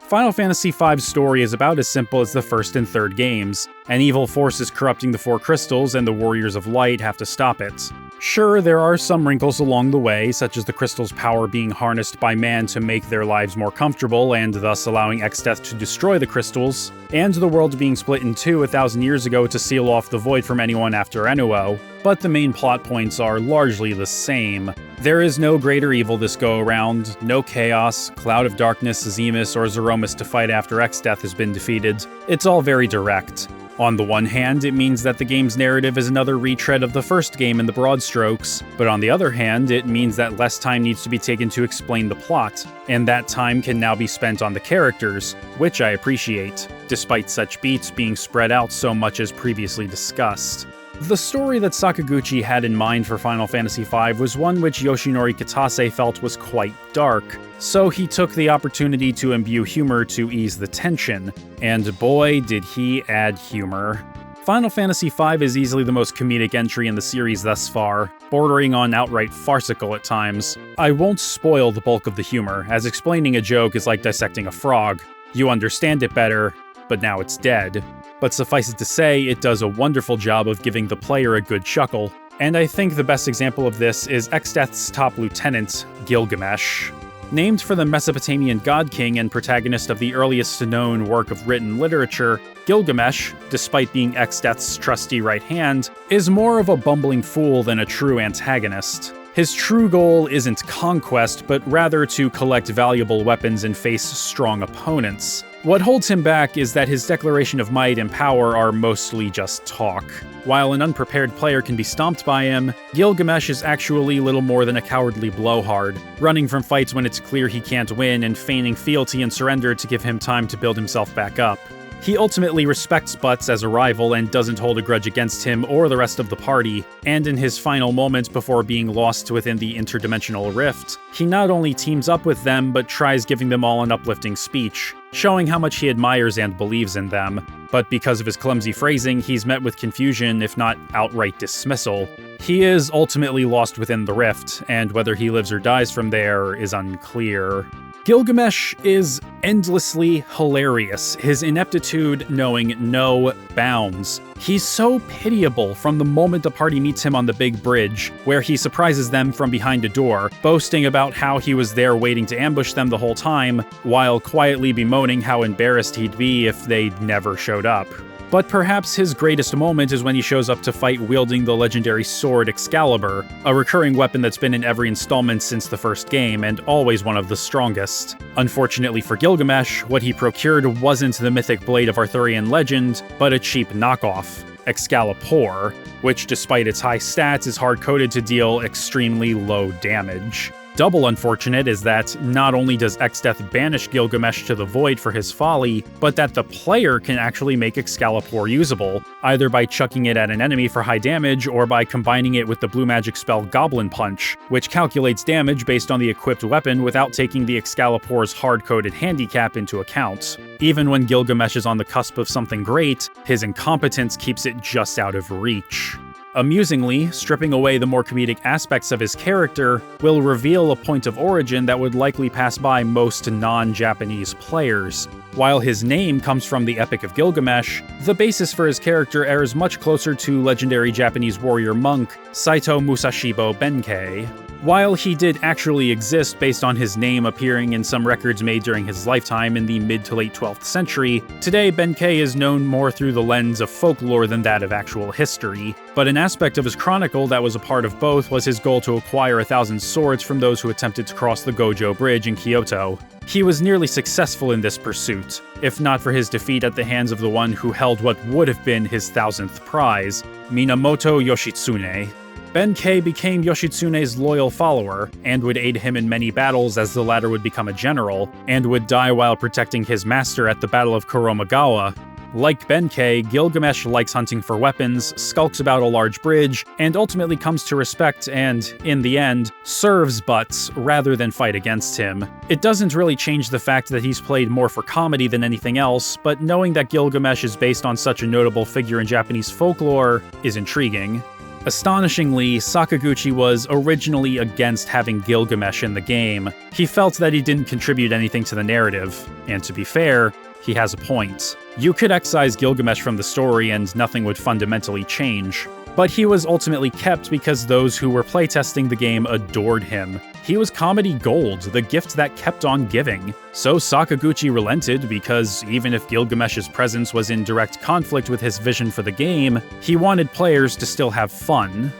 Final Fantasy V's story is about as simple as the first and third games. An evil force is corrupting the Four Crystals, and the Warriors of Light have to stop it. Sure, there are some wrinkles along the way, such as the crystal's power being harnessed by man to make their lives more comfortable, and thus allowing Exdeath to destroy the crystals, and the world being split in two 1,000 years ago to seal off the void from anyone after Enuo, but the main plot points are largely the same. There is no greater evil this go-around, no chaos, Cloud of Darkness, Zemus, or Zeromus to fight after Exdeath has been defeated. It's all very direct. On the one hand, it means that the game's narrative is another retread of the first game in the broad strokes, but on the other hand, it means that less time needs to be taken to explain the plot, and that time can now be spent on the characters, which I appreciate, despite such beats being spread out so much as previously discussed. The story that Sakaguchi had in mind for Final Fantasy V was one which Yoshinori Kitase felt was quite dark, so he took the opportunity to imbue humor to ease the tension, and boy did he add humor. Final Fantasy V is easily the most comedic entry in the series thus far, bordering on outright farcical at times. I won't spoil the bulk of the humor, as explaining a joke is like dissecting a frog. You understand it better, but now it's dead. But suffice it to say, it does a wonderful job of giving the player a good chuckle. And I think the best example of this is Exdeath's top lieutenant, Gilgamesh. Named for the Mesopotamian god king and protagonist of the earliest known work of written literature, Gilgamesh, despite being Exdeath's trusty right hand, is more of a bumbling fool than a true antagonist. His true goal isn't conquest, but rather to collect valuable weapons and face strong opponents. What holds him back is that his declaration of might and power are mostly just talk. While an unprepared player can be stomped by him, Gilgamesh is actually little more than a cowardly blowhard, running from fights when it's clear he can't win and feigning fealty and surrender to give him time to build himself back up. He ultimately respects Butts as a rival and doesn't hold a grudge against him or the rest of the party, and in his final moments before being lost within the interdimensional rift, he not only teams up with them but tries giving them all an uplifting speech, showing how much he admires and believes in them. But because of his clumsy phrasing, he's met with confusion, if not outright dismissal. He is ultimately lost within the rift, and whether he lives or dies from there is unclear. Gilgamesh is endlessly hilarious, his ineptitude knowing no bounds. He's so pitiable from the moment the party meets him on the big bridge, where he surprises them from behind a door, boasting about how he was there waiting to ambush them the whole time, while quietly bemoaning how embarrassed he'd be if they never showed up. But perhaps his greatest moment is when he shows up to fight wielding the legendary sword Excalibur, a recurring weapon that's been in every installment since the first game, and always one of the strongest. Unfortunately for Gilgamesh, what he procured wasn't the mythic blade of Arthurian legend, but a cheap knockoff, Excalibur, which despite its high stats is hard-coded to deal extremely low damage. Double unfortunate is that not only does Exdeath banish Gilgamesh to the void for his folly, but that the player can actually make Excalibur usable, either by chucking it at an enemy for high damage or by combining it with the blue magic spell Goblin Punch, which calculates damage based on the equipped weapon without taking the Excalibur's hard-coded handicap into account. Even when Gilgamesh is on the cusp of something great, his incompetence keeps it just out of reach. Amusingly, stripping away the more comedic aspects of his character will reveal a point of origin that would likely pass by most non-Japanese players. While his name comes from the Epic of Gilgamesh, the basis for his character errs much closer to legendary Japanese warrior monk Saito Musashibo Benkei. While he did actually exist based on his name appearing in some records made during his lifetime in the mid to late 12th century, today Benkei is known more through the lens of folklore than that of actual history. But an aspect of his chronicle that was a part of both was his goal to acquire 1,000 swords from those who attempted to cross the Gojo Bridge in Kyoto. He was nearly successful in this pursuit, if not for his defeat at the hands of the one who held what would have been his 1,000th prize, Minamoto Yoshitsune. Benkei became Yoshitsune's loyal follower, and would aid him in many battles as the latter would become a general, and would die while protecting his master at the Battle of Kuromagawa. Like Benkei, Gilgamesh likes hunting for weapons, skulks about a large bridge, and ultimately comes to respect and, in the end, serves Butts rather than fight against him. It doesn't really change the fact that he's played more for comedy than anything else, but knowing that Gilgamesh is based on such a notable figure in Japanese folklore is intriguing. Astonishingly, Sakaguchi was originally against having Gilgamesh in the game. He felt that he didn't contribute anything to the narrative, and to be fair, he has a point. You could excise Gilgamesh from the story and nothing would fundamentally change. But he was ultimately kept because those who were playtesting the game adored him. He was comedy gold, the gift that kept on giving. So Sakaguchi relented because even if Gilgamesh's presence was in direct conflict with his vision for the game, he wanted players to still have fun.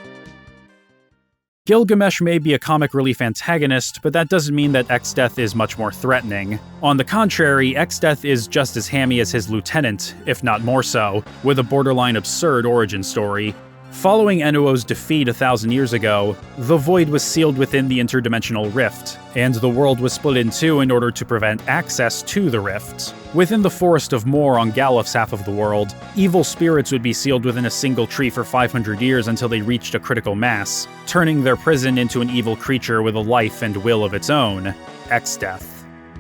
Gilgamesh may be a comic relief antagonist, but that doesn't mean that Exdeath is much more threatening. On the contrary, Exdeath is just as hammy as his lieutenant, if not more so, with a borderline absurd origin story. Following Enuo's defeat 1,000 years ago, the Void was sealed within the interdimensional rift, and the world was split in two in order to prevent access to the rift. Within the Forest of Moor on Galuf's half of the world, evil spirits would be sealed within a single tree for 500 years until they reached a critical mass, turning their prison into an evil creature with a life and will of its own, Exdeath.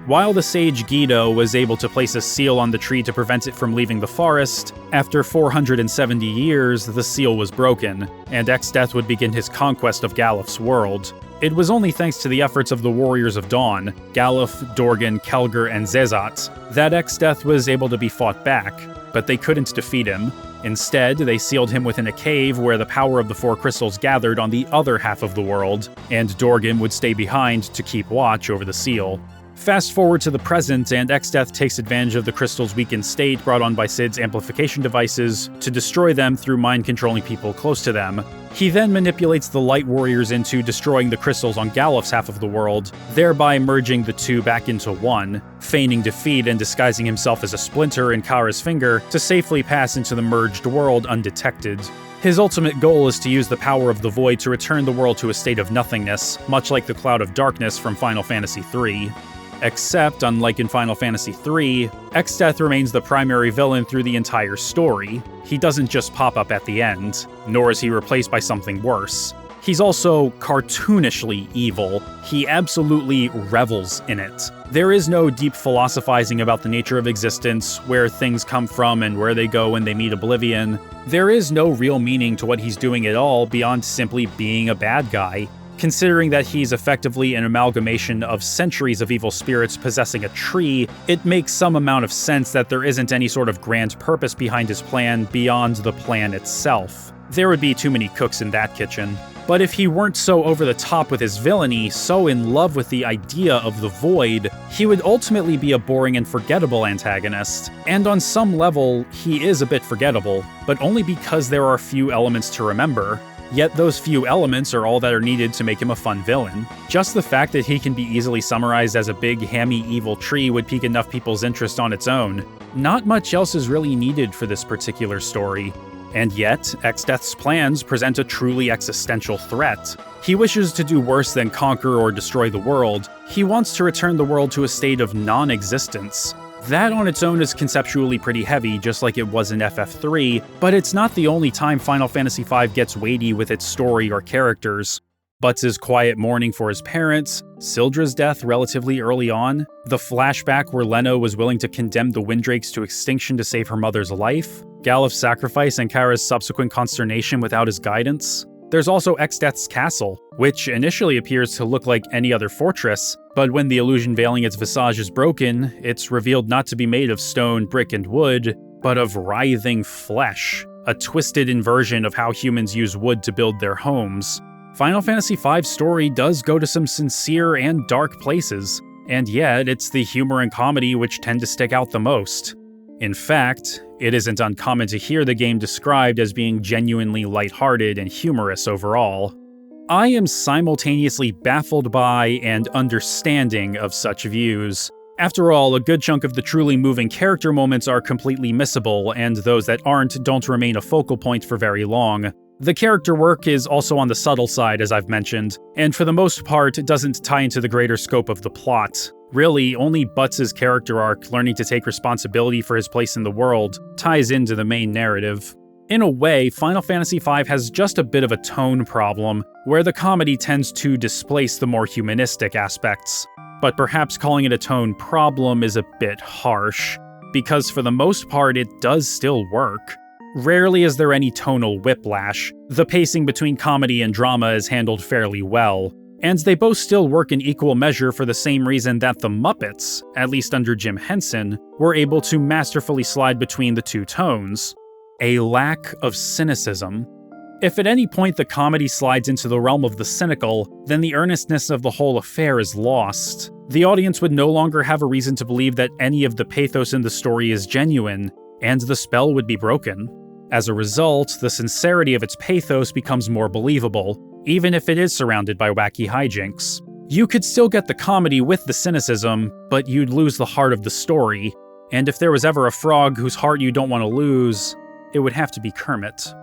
While the sage Guido was able to place a seal on the tree to prevent it from leaving the forest, after 470 years, the seal was broken, and Exdeath would begin his conquest of Galuf's world. It was only thanks to the efforts of the Warriors of Dawn, Galuf, Dorgan, Kelger, and Zezat, that Exdeath was able to be fought back, but they couldn't defeat him. Instead, they sealed him within a cave where the power of the four crystals gathered on the other half of the world, and Dorgan would stay behind to keep watch over the seal. Fast forward to the present, and Exdeath takes advantage of the crystal's weakened state brought on by Cid's amplification devices to destroy them through mind-controlling people close to them. He then manipulates the Light Warriors into destroying the crystals on Galuf's half of the world, thereby merging the two back into one, feigning defeat and disguising himself as a splinter in Kara's finger to safely pass into the merged world undetected. His ultimate goal is to use the power of the Void to return the world to a state of nothingness, much like the Cloud of Darkness from Final Fantasy III. Except, unlike in Final Fantasy III, Exdeath remains the primary villain through the entire story. He doesn't just pop up at the end, nor is he replaced by something worse. He's also cartoonishly evil. He absolutely revels in it. There is no deep philosophizing about the nature of existence, where things come from and where they go when they meet oblivion. There is no real meaning to what he's doing at all beyond simply being a bad guy. Considering that he's effectively an amalgamation of centuries of evil spirits possessing a tree, it makes some amount of sense that there isn't any sort of grand purpose behind his plan beyond the plan itself. There would be too many cooks in that kitchen. But if he weren't so over the top with his villainy, so in love with the idea of the Void, he would ultimately be a boring and forgettable antagonist. And on some level, he is a bit forgettable, but only because there are few elements to remember. Yet those few elements are all that are needed to make him a fun villain. Just the fact that he can be easily summarized as a big, hammy, evil tree would pique enough people's interest on its own. Not much else is really needed for this particular story. And yet, Exdeath's plans present a truly existential threat. He wishes to do worse than conquer or destroy the world. He wants to return the world to a state of non-existence. That on its own is conceptually pretty heavy, just like it was in FF3, but it's not the only time Final Fantasy V gets weighty with its story or characters. Butts' quiet mourning for his parents, Sildra's death relatively early on, the flashback where Leno was willing to condemn the Windrakes to extinction to save her mother's life, Galuf's sacrifice and Kara's subsequent consternation without his guidance. There's also Exdeath's castle, which initially appears to look like any other fortress, but when the illusion veiling its visage is broken, it's revealed not to be made of stone, brick, and wood, but of writhing flesh, a twisted inversion of how humans use wood to build their homes. Final Fantasy V's story does go to some sincere and dark places, and yet it's the humor and comedy which tend to stick out the most. In fact, it isn't uncommon to hear the game described as being genuinely lighthearted and humorous overall. I am simultaneously baffled by and understanding of such views. After all, a good chunk of the truly moving character moments are completely missable, and those that aren't don't remain a focal point for very long. The character work is also on the subtle side, as I've mentioned, and for the most part doesn't tie into the greater scope of the plot. Really, only Butts' character arc, learning to take responsibility for his place in the world, ties into the main narrative. In a way, Final Fantasy V has just a bit of a tone problem, where the comedy tends to displace the more humanistic aspects. But perhaps calling it a tone problem is a bit harsh, because for the most part it does still work. Rarely is there any tonal whiplash. The pacing between comedy and drama is handled fairly well. And they both still work in equal measure for the same reason that the Muppets, at least under Jim Henson, were able to masterfully slide between the two tones. A lack of cynicism. If at any point the comedy slides into the realm of the cynical, then the earnestness of the whole affair is lost. The audience would no longer have a reason to believe that any of the pathos in the story is genuine, and the spell would be broken. As a result, the sincerity of its pathos becomes more believable. even if it is surrounded by wacky hijinks. You could still get the comedy with the cynicism, but you'd lose the heart of the story, and if there was ever a frog whose heart you don't want to lose, it would have to be Kermit.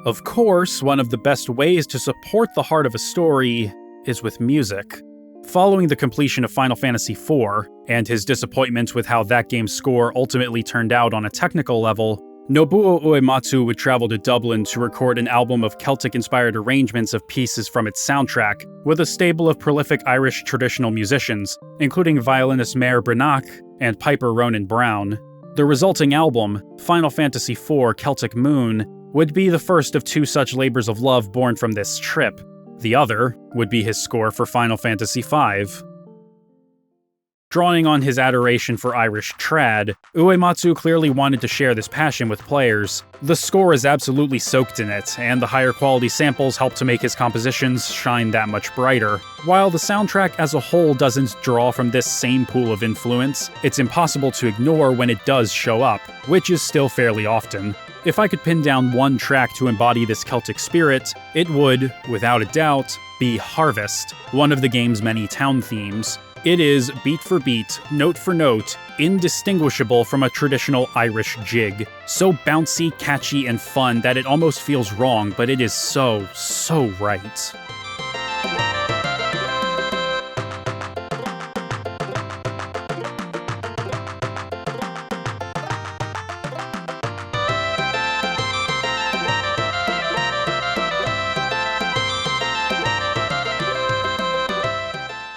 Of course, one of the best ways to support the heart of a story is with music. Following the completion of Final Fantasy IV, and his disappointment with how that game's score ultimately turned out on a technical level, Nobuo Uematsu would travel to Dublin to record an album of Celtic-inspired arrangements of pieces from its soundtrack, with a stable of prolific Irish traditional musicians, including violinist Mair Brenach and piper Ronan Brown. The resulting album, Final Fantasy IV Celtic Moon, would be the first of two such labors of love born from this trip. The other would be his score for Final Fantasy V. Drawing on his adoration for Irish trad, Uematsu clearly wanted to share this passion with players. The score is absolutely soaked in it, and the higher quality samples help to make his compositions shine that much brighter. While the soundtrack as a whole doesn't draw from this same pool of influence, it's impossible to ignore when it does show up, which is still fairly often. If I could pin down one track to embody this Celtic spirit, it would, without a doubt, be Harvest, one of the game's many town themes. It is, beat for beat, note for note, indistinguishable from a traditional Irish jig. So bouncy, catchy, and fun that it almost feels wrong, but it is so right.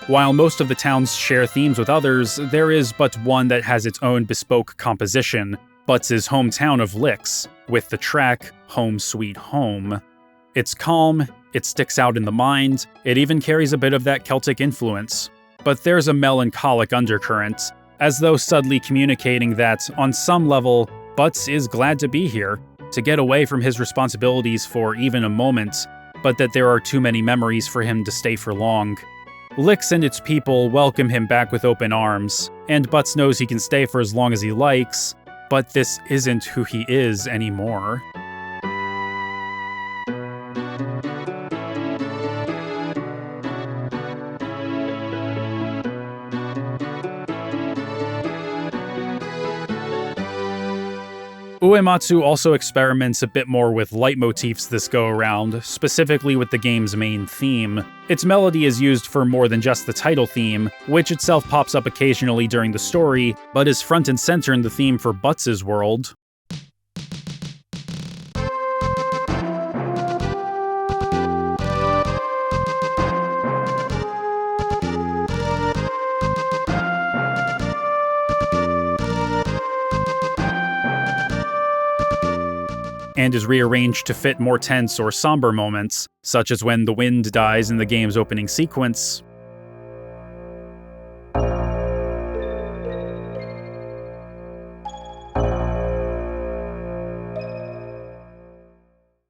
While most of the towns share themes with others, there is but one that has its own bespoke composition, Butts' hometown of Licks, with the track Home Sweet Home. It's calm, it sticks out in the mind, it even carries a bit of that Celtic influence. But there's a melancholic undercurrent, as though subtly communicating that, on some level, Butts is glad to be here, to get away from his responsibilities for even a moment, but that there are too many memories for him to stay for long. Licks and its people welcome him back with open arms, and Butts knows he can stay for as long as he likes, but this isn't who he is anymore. Uematsu also experiments a bit more with leitmotifs this go-around, specifically with the game's main theme. Its melody is used for more than just the title theme, which itself pops up occasionally during the story, but is front and center in the theme for Butts' world. And is rearranged to fit more tense or somber moments, such as when the wind dies in the game's opening sequence.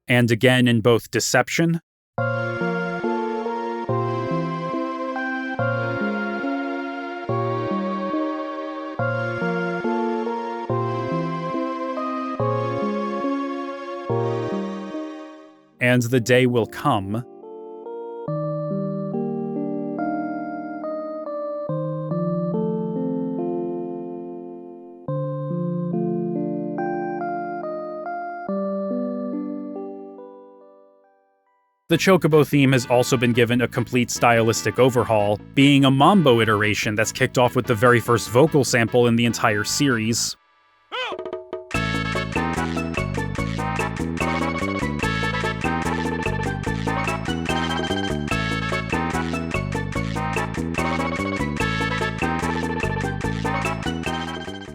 And again in both Deception and The Day Will Come. The Chocobo theme has also been given a complete stylistic overhaul, being a mambo iteration that's kicked off with the very first vocal sample in the entire series.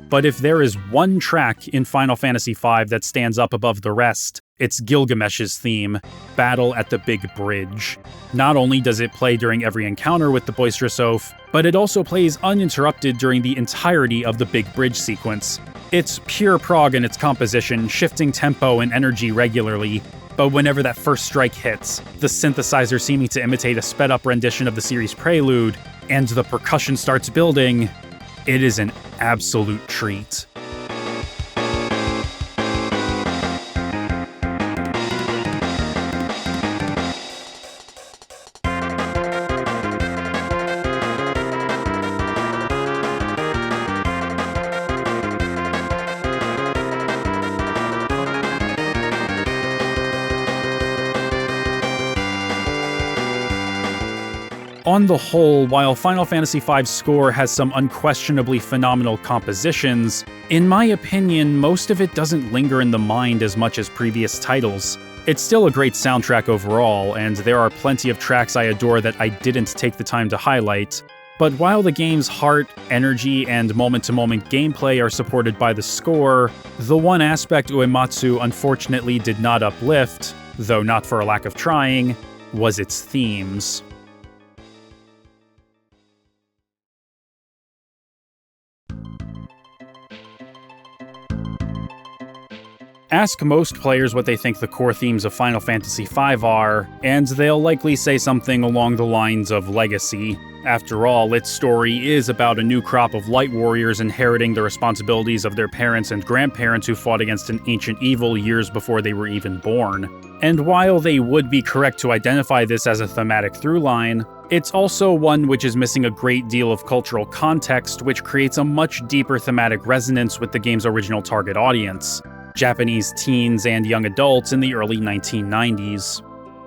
But if there is one track in Final Fantasy V that stands up above the rest, it's Gilgamesh's theme, Battle at the Big Bridge. Not only does it play during every encounter with the boisterous oaf, but it also plays uninterrupted during the entirety of the Big Bridge sequence. It's pure prog in its composition, shifting tempo and energy regularly, but whenever that first strike hits, the synthesizer seeming to imitate a sped-up rendition of the series prelude, and the percussion starts building, it is an absolute treat. On the whole, while Final Fantasy V's score has some unquestionably phenomenal compositions, in my opinion, most of it doesn't linger in the mind as much as previous titles. It's still a great soundtrack overall, and there are plenty of tracks I adore that I didn't take the time to highlight. But while the game's heart, energy, and moment-to-moment gameplay are supported by the score, the one aspect Uematsu unfortunately did not uplift, though not for a lack of trying, was its themes. Ask most players what they think the core themes of Final Fantasy V are, and they'll likely say something along the lines of legacy. After all, its story is about a new crop of light warriors inheriting the responsibilities of their parents and grandparents who fought against an ancient evil years before they were even born. And while they would be correct to identify this as a thematic through-line, it's also one which is missing a great deal of cultural context, which creates a much deeper thematic resonance with the game's original target audience: Japanese teens and young adults in the early 1990s.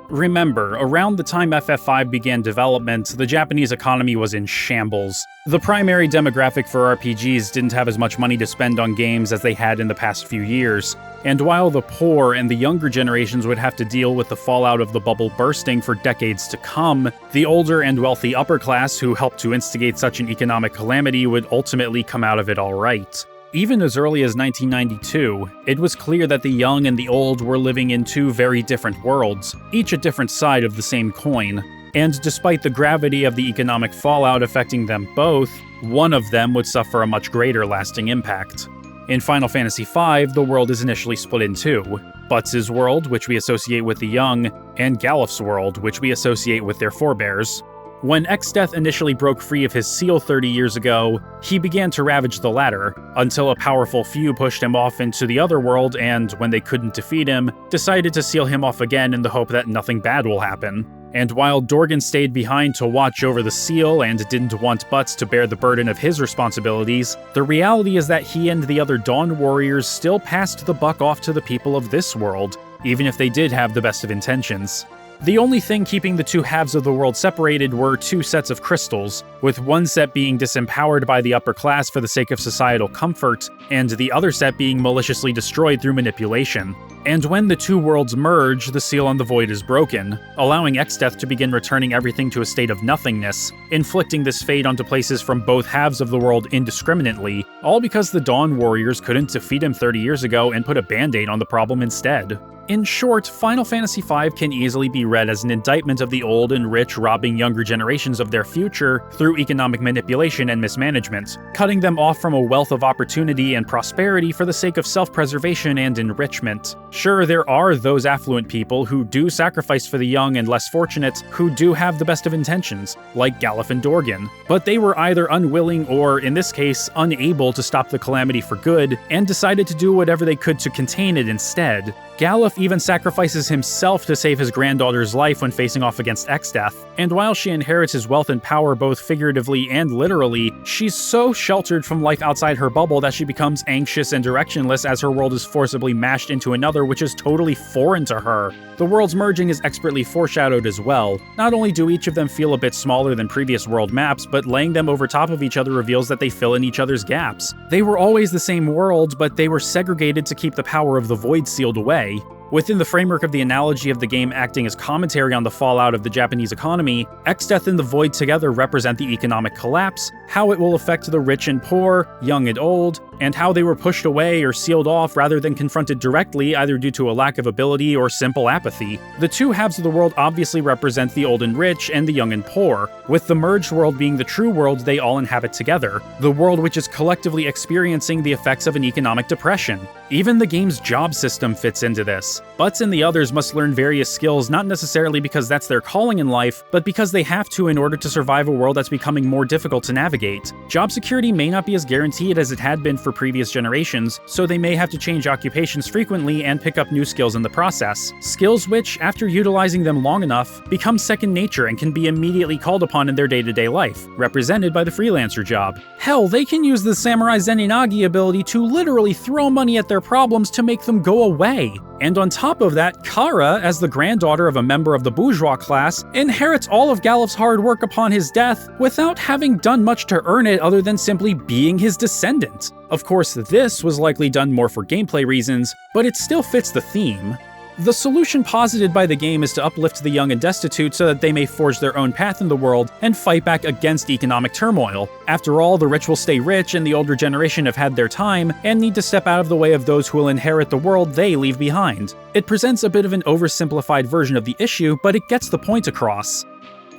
Remember, around the time FF5 began development, the Japanese economy was in shambles. The primary demographic for RPGs didn't have as much money to spend on games as they had in the past few years, and while the poor and the younger generations would have to deal with the fallout of the bubble bursting for decades to come, the older and wealthy upper class who helped to instigate such an economic calamity would ultimately come out of it all right. Even as early as 1992, it was clear that the young and the old were living in two very different worlds, each a different side of the same coin. And despite the gravity of the economic fallout affecting them both, one of them would suffer a much greater lasting impact. In Final Fantasy V, the world is initially split in two: Butts' world, which we associate with the young, and Galuf's world, which we associate with their forebears. When Exdeath initially broke free of his seal 30 years ago, he began to ravage the latter, until a powerful few pushed him off into the other world and, when they couldn't defeat him, decided to seal him off again in the hope that nothing bad will happen. And while Dorgan stayed behind to watch over the seal and didn't want Butts to bear the burden of his responsibilities, the reality is that he and the other Dawn Warriors still passed the buck off to the people of this world, even if they did have the best of intentions. The only thing keeping the two halves of the world separated were two sets of crystals, with one set being disempowered by the upper class for the sake of societal comfort, and the other set being maliciously destroyed through manipulation. And when the two worlds merge, the seal on the void is broken, allowing Exdeath to begin returning everything to a state of nothingness, inflicting this fate onto places from both halves of the world indiscriminately, all because the Dawn Warriors couldn't defeat him 30 years ago and put a band-aid on the problem instead. In short, Final Fantasy V can easily be read as an indictment of the old and rich robbing younger generations of their future through economic manipulation and mismanagement, cutting them off from a wealth of opportunity and prosperity for the sake of self-preservation and enrichment. Sure, there are those affluent people who do sacrifice for the young and less fortunate, who do have the best of intentions, like Galuf and Dorgan, but they were either unwilling or, in this case, unable to stop the calamity for good, and decided to do whatever they could to contain it instead. Galuf even sacrifices himself to save his granddaughter's life when facing off against Exdeath, and while she inherits his wealth and power both figuratively and literally, she's so sheltered from life outside her bubble that she becomes anxious and directionless as her world is forcibly mashed into another which is totally foreign to her. The worlds merging is expertly foreshadowed as well. Not only do each of them feel a bit smaller than previous world maps, but laying them over top of each other reveals that they fill in each other's gaps. They were always the same world, but they were segregated to keep the power of the void sealed away. Within the framework of the analogy of the game acting as commentary on the fallout of the Japanese economy, Exdeath and the Void together represent the economic collapse, how it will affect the rich and poor, young and old, and how they were pushed away or sealed off rather than confronted directly either due to a lack of ability or simple apathy. The two halves of the world obviously represent the old and rich and the young and poor, with the merged world being the true world they all inhabit together, the world which is collectively experiencing the effects of an economic depression. Even the game's job system fits into this. Butts and the others must learn various skills not necessarily because that's their calling in life, but because they have to in order to survive a world that's becoming more difficult to navigate. Job security may not be as guaranteed as it had been for previous generations, so they may have to change occupations frequently and pick up new skills in the process. Skills which, after utilizing them long enough, become second nature and can be immediately called upon in their day-to-day life, represented by the freelancer job. Hell, they can use the Samurai Zeninagi ability to literally throw money at their problems to make them go away. And on top of that, Kara, as the granddaughter of a member of the bourgeois class, inherits all of Galif's hard work upon his death without having done much to earn it other than simply being his descendant. Of course, this was likely done more for gameplay reasons, but it still fits the theme. The solution posited by the game is to uplift the young and destitute so that they may forge their own path in the world and fight back against economic turmoil. After all, the rich will stay rich and the older generation have had their time and need to step out of the way of those who will inherit the world they leave behind. It presents a bit of an oversimplified version of the issue, but it gets the point across.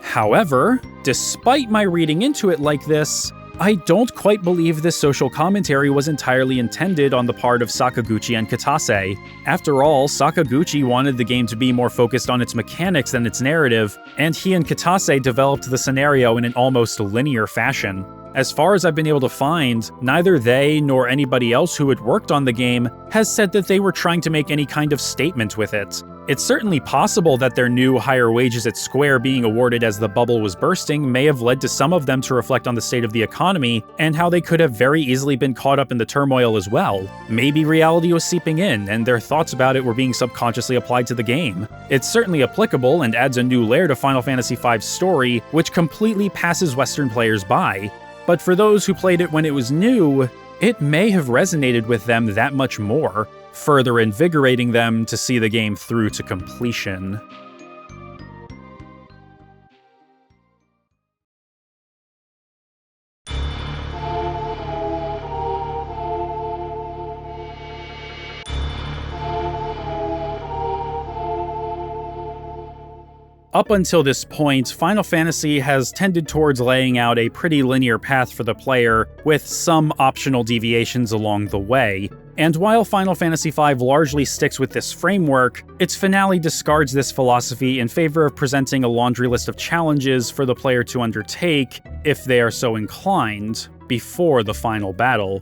However, despite my reading into it like this, I don't quite believe this social commentary was entirely intended on the part of Sakaguchi and Kitase. After all, Sakaguchi wanted the game to be more focused on its mechanics than its narrative, and he and Kitase developed the scenario in an almost linear fashion. As far as I've been able to find, neither they nor anybody else who had worked on the game has said that they were trying to make any kind of statement with it. It's certainly possible that their new higher wages at Square being awarded as the bubble was bursting may have led to some of them to reflect on the state of the economy and how they could have very easily been caught up in the turmoil as well. Maybe reality was seeping in and their thoughts about it were being subconsciously applied to the game. It's certainly applicable and adds a new layer to Final Fantasy V's story, which completely passes Western players by. But for those who played it when it was new, it may have resonated with them that much more, further invigorating them to see the game through to completion. Up until this point, Final Fantasy has tended towards laying out a pretty linear path for the player, with some optional deviations along the way. And while Final Fantasy V largely sticks with this framework, its finale discards this philosophy in favor of presenting a laundry list of challenges for the player to undertake, if they are so inclined, before the final battle.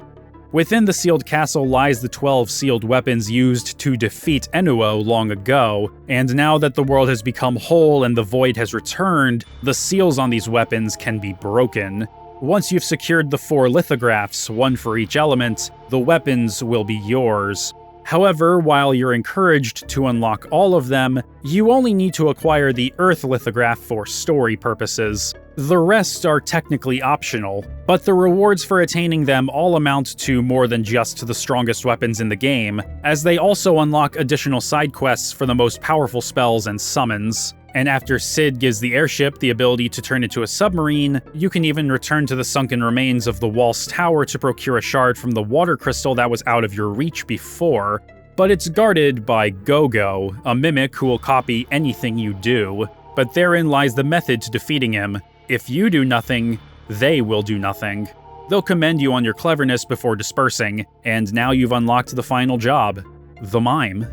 Within the sealed castle lies the 12 sealed weapons used to defeat Enuo long ago, and now that the world has become whole and the void has returned, the seals on these weapons can be broken. Once you've secured the 4 lithographs, one for each element, the weapons will be yours. However, while you're encouraged to unlock all of them, you only need to acquire the Earth lithograph for story purposes. The rest are technically optional, but the rewards for attaining them all amount to more than just the strongest weapons in the game, as they also unlock additional side quests for the most powerful spells and summons. And after Cid gives the airship the ability to turn into a submarine, you can even return to the sunken remains of the Waltz Tower to procure a shard from the water crystal that was out of your reach before. But it's guarded by Gogo, a mimic who will copy anything you do. But therein lies the method to defeating him. If you do nothing, they will do nothing. They'll commend you on your cleverness before dispersing, and now you've unlocked the final job, the mime.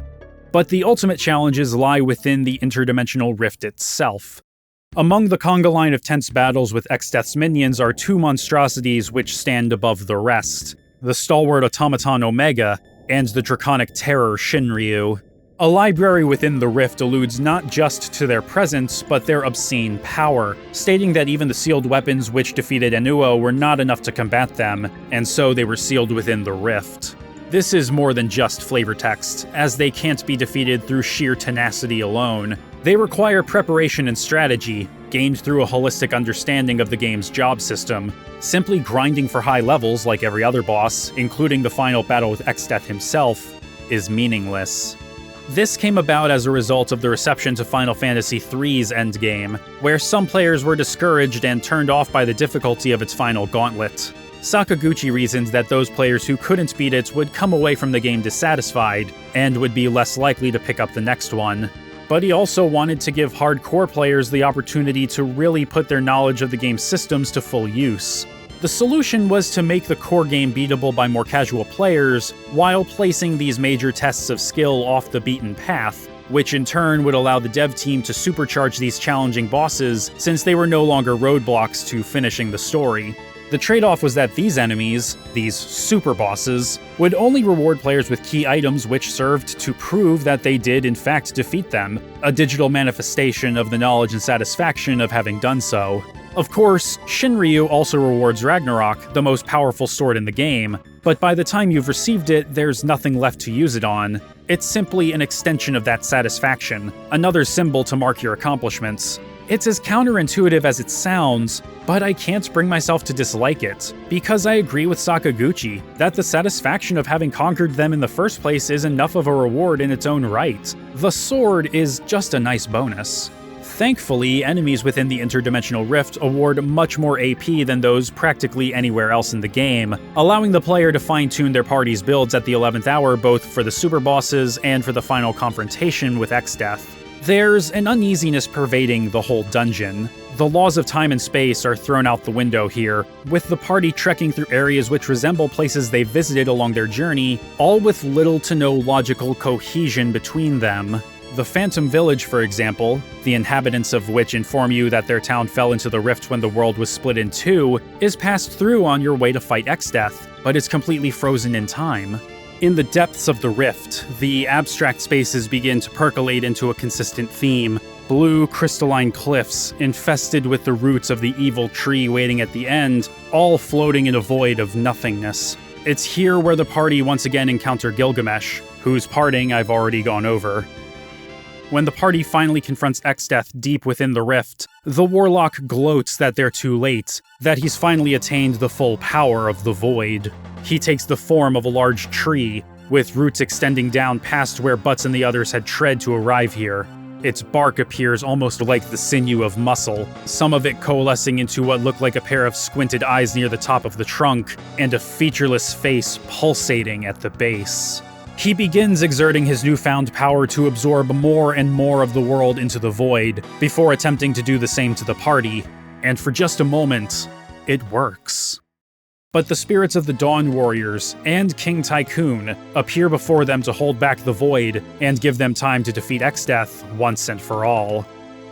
But the ultimate challenges lie within the interdimensional rift itself. Among the conga line of tense battles with Exdeath's minions are 2 monstrosities which stand above the rest: the stalwart automaton Omega and the draconic terror Shinryu. A library within the rift alludes not just to their presence, but their obscene power, stating that even the sealed weapons which defeated Enuo were not enough to combat them, and so they were sealed within the rift. This is more than just flavor text, as they can't be defeated through sheer tenacity alone. They require preparation and strategy, gained through a holistic understanding of the game's job system. Simply grinding for high levels like every other boss, including the final battle with Exdeath himself, is meaningless. This came about as a result of the reception to Final Fantasy III's Endgame, where some players were discouraged and turned off by the difficulty of its final gauntlet. Sakaguchi reasoned that those players who couldn't beat it would come away from the game dissatisfied, and would be less likely to pick up the next one. But he also wanted to give hardcore players the opportunity to really put their knowledge of the game's systems to full use. The solution was to make the core game beatable by more casual players, while placing these major tests of skill off the beaten path, which in turn would allow the dev team to supercharge these challenging bosses since they were no longer roadblocks to finishing the story. The trade-off was that these enemies, these super bosses, would only reward players with key items which served to prove that they did in fact defeat them, a digital manifestation of the knowledge and satisfaction of having done so. Of course, Shinryu also rewards Ragnarok, the most powerful sword in the game, but by the time you've received it, there's nothing left to use it on. It's simply an extension of that satisfaction, another symbol to mark your accomplishments. It's as counterintuitive as it sounds, but I can't bring myself to dislike it, because I agree with Sakaguchi that the satisfaction of having conquered them in the first place is enough of a reward in its own right. The sword is just a nice bonus. Thankfully, enemies within the interdimensional rift award much more AP than those practically anywhere else in the game, allowing the player to fine-tune their party's builds at the 11th hour both for the super bosses and for the final confrontation with Exdeath. There's an uneasiness pervading the whole dungeon. The laws of time and space are thrown out the window here, with the party trekking through areas which resemble places they visited along their journey, all with little to no logical cohesion between them. The Phantom Village, for example, the inhabitants of which inform you that their town fell into the rift when the world was split in two, is passed through on your way to fight Exdeath, but is completely frozen in time. In the depths of the rift, the abstract spaces begin to percolate into a consistent theme. Blue, crystalline cliffs, infested with the roots of the evil tree waiting at the end, all floating in a void of nothingness. It's here where the party once again encounter Gilgamesh, whose parting I've already gone over. When the party finally confronts Exdeath deep within the rift, the warlock gloats that they're too late, that he's finally attained the full power of the void. He takes the form of a large tree, with roots extending down past where Butts and the others had tread to arrive here. Its bark appears almost like the sinew of muscle, some of it coalescing into what looked like a pair of squinted eyes near the top of the trunk, and a featureless face pulsating at the base. He begins exerting his newfound power to absorb more and more of the world into the void, before attempting to do the same to the party, and for just a moment, it works. But the spirits of the Dawn Warriors and King Tycoon appear before them to hold back the void and give them time to defeat Exdeath once and for all.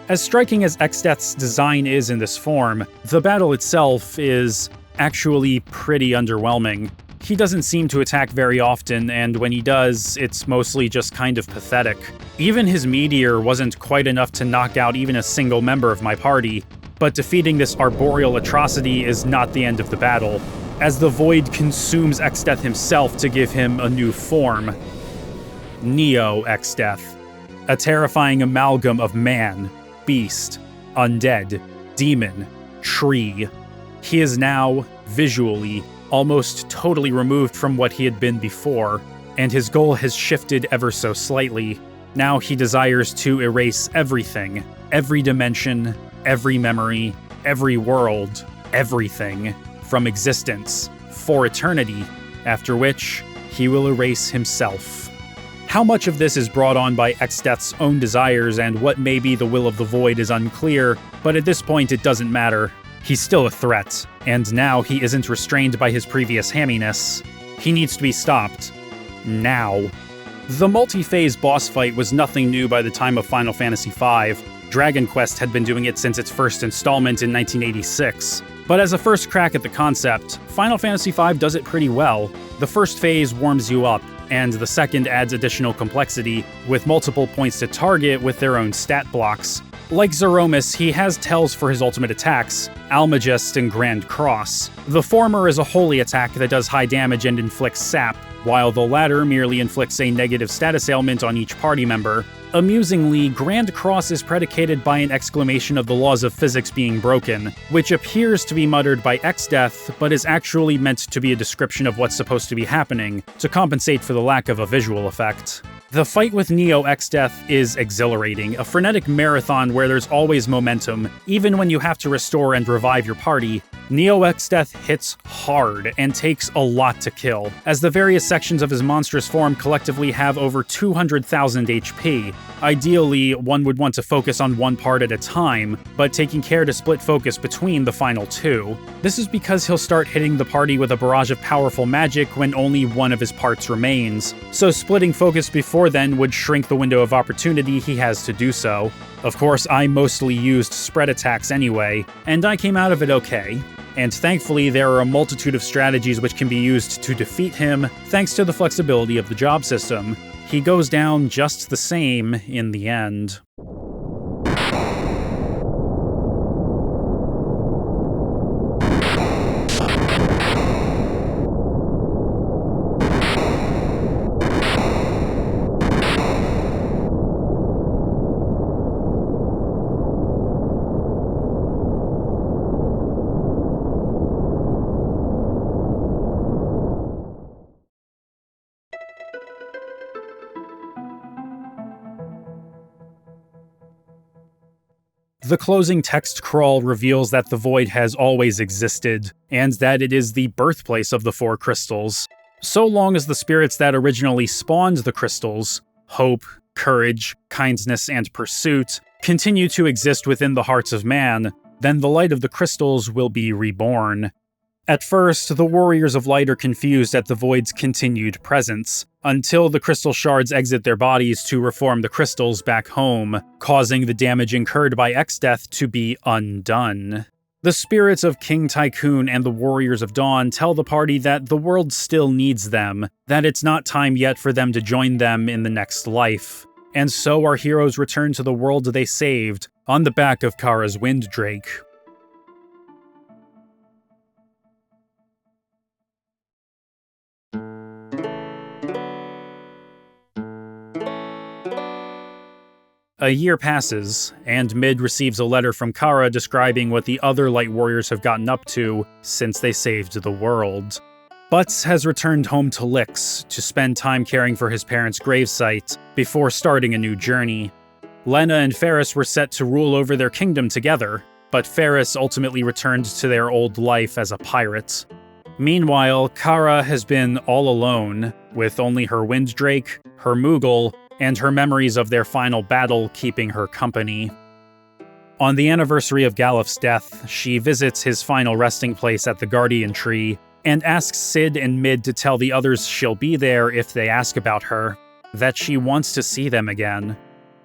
As striking as Exdeath's design is in this form, the battle itself is actually pretty underwhelming. He doesn't seem to attack very often, and when he does, it's mostly just kind of pathetic. Even his meteor wasn't quite enough to knock out even a single member of my party, but defeating this arboreal atrocity is not the end of the battle, as the void consumes Exdeath himself to give him a new form. Neo Exdeath, a terrifying amalgam of man, beast, undead, demon, tree. He is now, visually, almost totally removed from what he had been before, and his goal has shifted ever so slightly. Now he desires to erase everything, every dimension, every memory, every world, everything, from existence, for eternity, after which he will erase himself. How much of this is brought on by Exdeath's own desires and what may be the will of the void is unclear, but at this point it doesn't matter. He's still a threat, and now he isn't restrained by his previous hamminess. He needs to be stopped. Now. The multi-phase boss fight was nothing new by the time of Final Fantasy V. Dragon Quest had been doing it since its first installment in 1986. But as a first crack at the concept, Final Fantasy V does it pretty well. The first phase warms you up, and the second adds additional complexity, with multiple points to target with their own stat blocks. Like Zeromus, he has tells for his ultimate attacks, Almagest and Grand Cross. The former is a holy attack that does high damage and inflicts sap, while the latter merely inflicts a negative status ailment on each party member. Amusingly, Grand Cross is predicated by an exclamation of the laws of physics being broken, which appears to be muttered by Exdeath, but is actually meant to be a description of what's supposed to be happening, to compensate for the lack of a visual effect. The fight with Neo Exdeath is exhilarating, a frenetic marathon where there's always momentum, even when you have to restore and revive your party. Neo Exdeath hits hard and takes a lot to kill, as the various sections of his monstrous form collectively have over 200,000 HP. Ideally, one would want to focus on one part at a time, but taking care to split focus between the final two. This is because he'll start hitting the party with a barrage of powerful magic when only one of his parts remains, so splitting focus before then would shrink the window of opportunity he has to do so. Of course, I mostly used spread attacks anyway, and I came out of it okay. and thankfully there are a multitude of strategies which can be used to defeat him thanks to the flexibility of the job system. He goes down just the same in the end. The closing text crawl reveals that the Void has always existed, and that it is the birthplace of the four crystals. So long as the spirits that originally spawned the crystals, hope, courage, kindness, and pursuit, continue to exist within the hearts of man, then the light of the crystals will be reborn. At first, the Warriors of Light are confused at the Void's continued presence, until the crystal shards exit their bodies to reform the crystals back home, causing the damage incurred by X-Death to be undone. The spirits of King Tycoon and the Warriors of Dawn tell the party that the world still needs them, that it's not time yet for them to join them in the next life. And so our heroes return to the world they saved, on the back of Kara's Winddrake. A year passes, and Mid receives a letter from Kara describing what the other Light Warriors have gotten up to since they saved the world. Butts has returned home to Lix to spend time caring for his parents' gravesite before starting a new journey. Lena and Ferris were set to rule over their kingdom together, but Ferris ultimately returned to their old life as a pirate. Meanwhile, Kara has been all alone, with only her Winddrake, her Moogle, and her memories of their final battle keeping her company. On the anniversary of Galuf's death, she visits his final resting place at the Guardian Tree, and asks Sid and Mid to tell the others she'll be there if they ask about her, that she wants to see them again.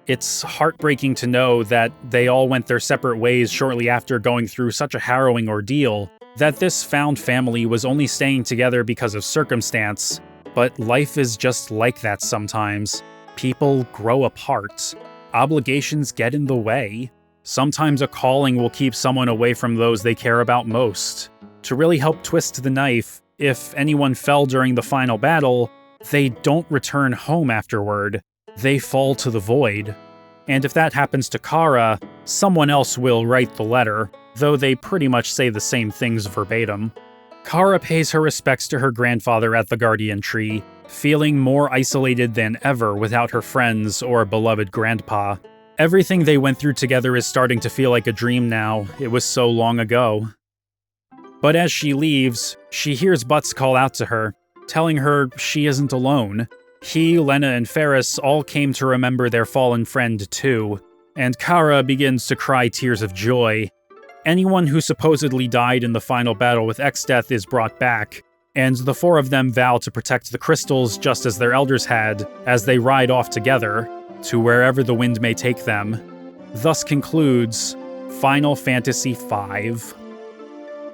It's heartbreaking to know that they all went their separate ways shortly after going through such a harrowing ordeal, that this found family was only staying together because of circumstance, but life is just like that sometimes. People grow apart. Obligations get in the way. Sometimes a calling will keep someone away from those they care about most. To really help twist the knife, if anyone fell during the final battle, they don't return home afterward. They fall to the Void. And if that happens to Kara, someone else will write the letter, though they pretty much say the same things verbatim. Kara pays her respects to her grandfather at the Guardian Tree, feeling more isolated than ever without her friends or beloved grandpa. Everything they went through together is starting to feel like a dream now. It was so long ago. But as she leaves, she hears Butts call out to her, telling her she isn't alone. He, Lena, and Ferris all came to remember their fallen friend too, and Kara begins to cry tears of joy. Anyone who supposedly died in the final battle with X-Death is brought back, and the four of them vow to protect the crystals just as their elders had, as they ride off together, to wherever the wind may take them. Thus concludes Final Fantasy V.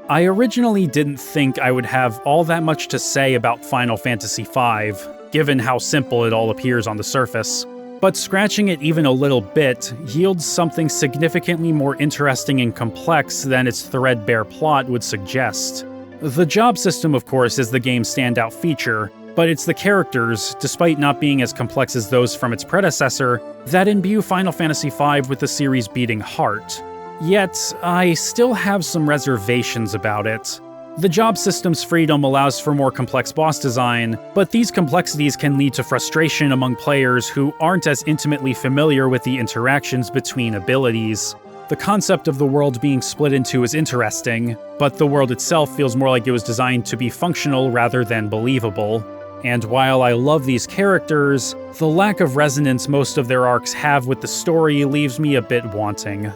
I originally didn't think I would have all that much to say about Final Fantasy V, given how simple it all appears on the surface. But scratching it even a little bit yields something significantly more interesting and complex than its threadbare plot would suggest. The job system, of course, is the game's standout feature, but it's the characters, despite not being as complex as those from its predecessor, that imbue Final Fantasy V with the series' beating heart. Yet, I still have some reservations about it. The job system's freedom allows for more complex boss design, but these complexities can lead to frustration among players who aren't as intimately familiar with the interactions between abilities. The concept of the world being split in two is interesting, but the world itself feels more like it was designed to be functional rather than believable. And while I love these characters, the lack of resonance most of their arcs have with the story leaves me a bit wanting.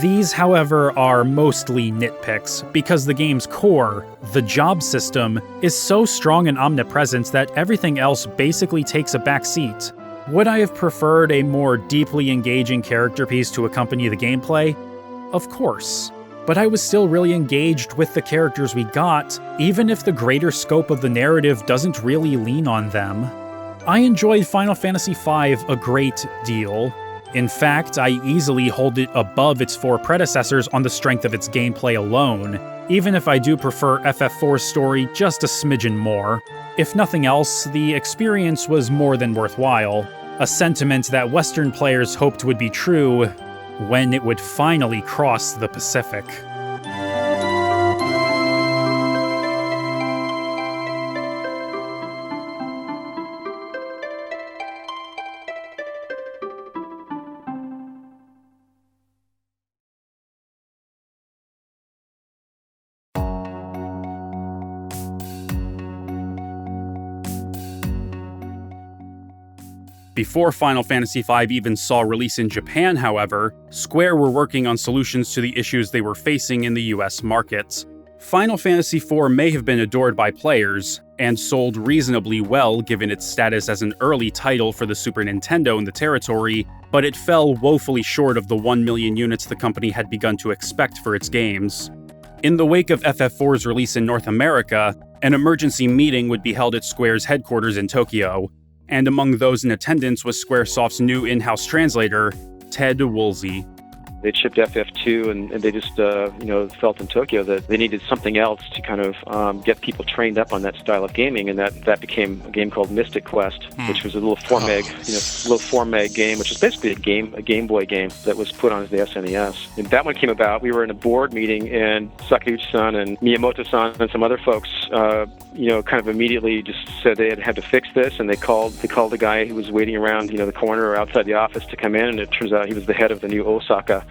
These, however, are mostly nitpicks, because the game's core, the job system, is so strong and omnipresent that everything else basically takes a back seat. Would I have preferred a more deeply engaging character piece to accompany the gameplay? Of course. but I was still really engaged with the characters we got, even if the greater scope of the narrative doesn't really lean on them. I enjoyed Final Fantasy V a great deal. In fact, I easily hold it above its 4 predecessors on the strength of its gameplay alone, even if I do prefer FF4's story just a smidgen more. If nothing else, the experience was more than worthwhile, a sentiment that Western players hoped would be true when it would finally cross the Pacific. Before Final Fantasy V even saw release in Japan, however, Square were working on solutions to the issues they were facing in the US market. Final Fantasy IV may have been adored by players, and sold reasonably well given its status as an early title for the Super Nintendo in the territory, but it fell woefully short of the 1 million units the company had begun to expect for its games. In the wake of FF4's release in North America, an emergency meeting would be held at Square's headquarters in Tokyo, and among those in attendance was Squaresoft's new in-house translator, Ted Woolsey. They'd shipped FF2 and they just, felt in Tokyo that they needed something else to kind of get people trained up on that style of gaming, and that became a game called Mystic Quest, which was a little 4 meg game, which is basically a Game Boy game that was put on the SNES. And that one came about. We were in a board meeting, and Sakaguchi-san and Miyamoto-san and some other folks, kind of immediately just said they had to fix this, and they called the guy who was waiting around, the corner or outside the office to come in, and it turns out he was the head of the new Osaka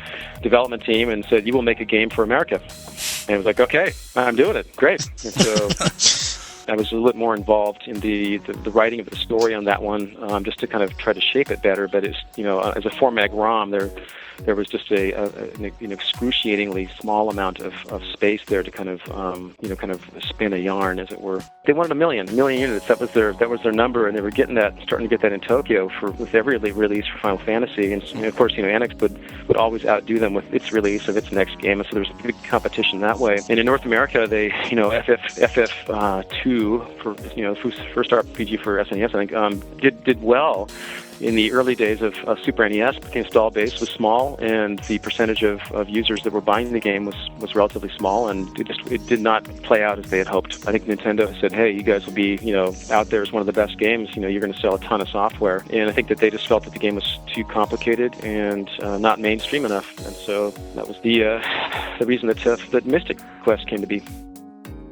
development team, and said, "You will make a game for America." And I was like, "Okay, I'm doing it. Great." And so I was a little bit more involved in the writing of the story on that one, just to kind of try to shape it better. But it's, as a 4 meg ROM, there was just an excruciatingly small amount of space there to kind of spin a yarn, as it were. They wanted a million units. That was their number, and they were starting to get that in Tokyo with every release for Final Fantasy. And of course, Enix would always outdo them with its release of its next game, and so there was a big competition that way. And in North America, they, FF2 for first RPG for SNES, I think, did well. In the early days of Super NES, the install base was small, and the percentage of users that were buying the game was relatively small, and it did not play out as they had hoped. I think Nintendo said, "Hey, you guys will be out there as one of the best games. You're going to sell a ton of software," and I think that they just felt that the game was too complicated and not mainstream enough, and so that was the reason that Mystic Quest came to be.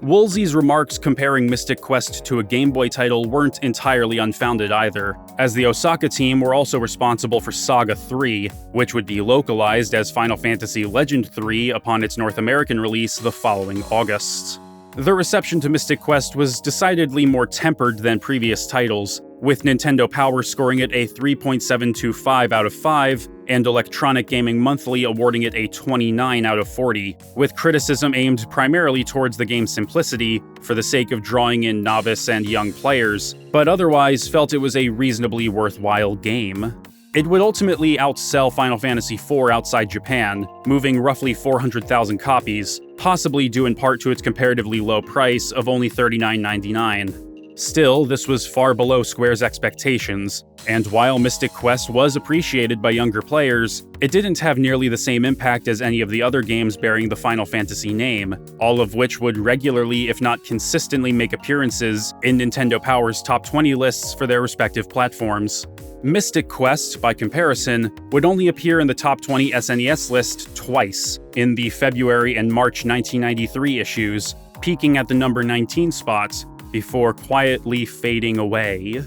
Woolsey's remarks comparing Mystic Quest to a Game Boy title weren't entirely unfounded either, as the Osaka team were also responsible for Saga 3, which would be localized as Final Fantasy Legend 3 upon its North American release the following August. The reception to Mystic Quest was decidedly more tempered than previous titles, with Nintendo Power scoring it a 3.725 out of 5, and Electronic Gaming Monthly awarding it a 29 out of 40, with criticism aimed primarily towards the game's simplicity for the sake of drawing in novice and young players, but otherwise felt it was a reasonably worthwhile game. It would ultimately outsell Final Fantasy IV outside Japan, moving roughly 400,000 copies, possibly due in part to its comparatively low price of only $39.99. Still, this was far below Square's expectations, and while Mystic Quest was appreciated by younger players, it didn't have nearly the same impact as any of the other games bearing the Final Fantasy name, all of which would regularly, if not consistently, make appearances in Nintendo Power's top 20 lists for their respective platforms. Mystic Quest, by comparison, would only appear in the top 20 SNES list twice, in the February and March 1993 issues, peaking at the number 19 spot, before quietly fading away.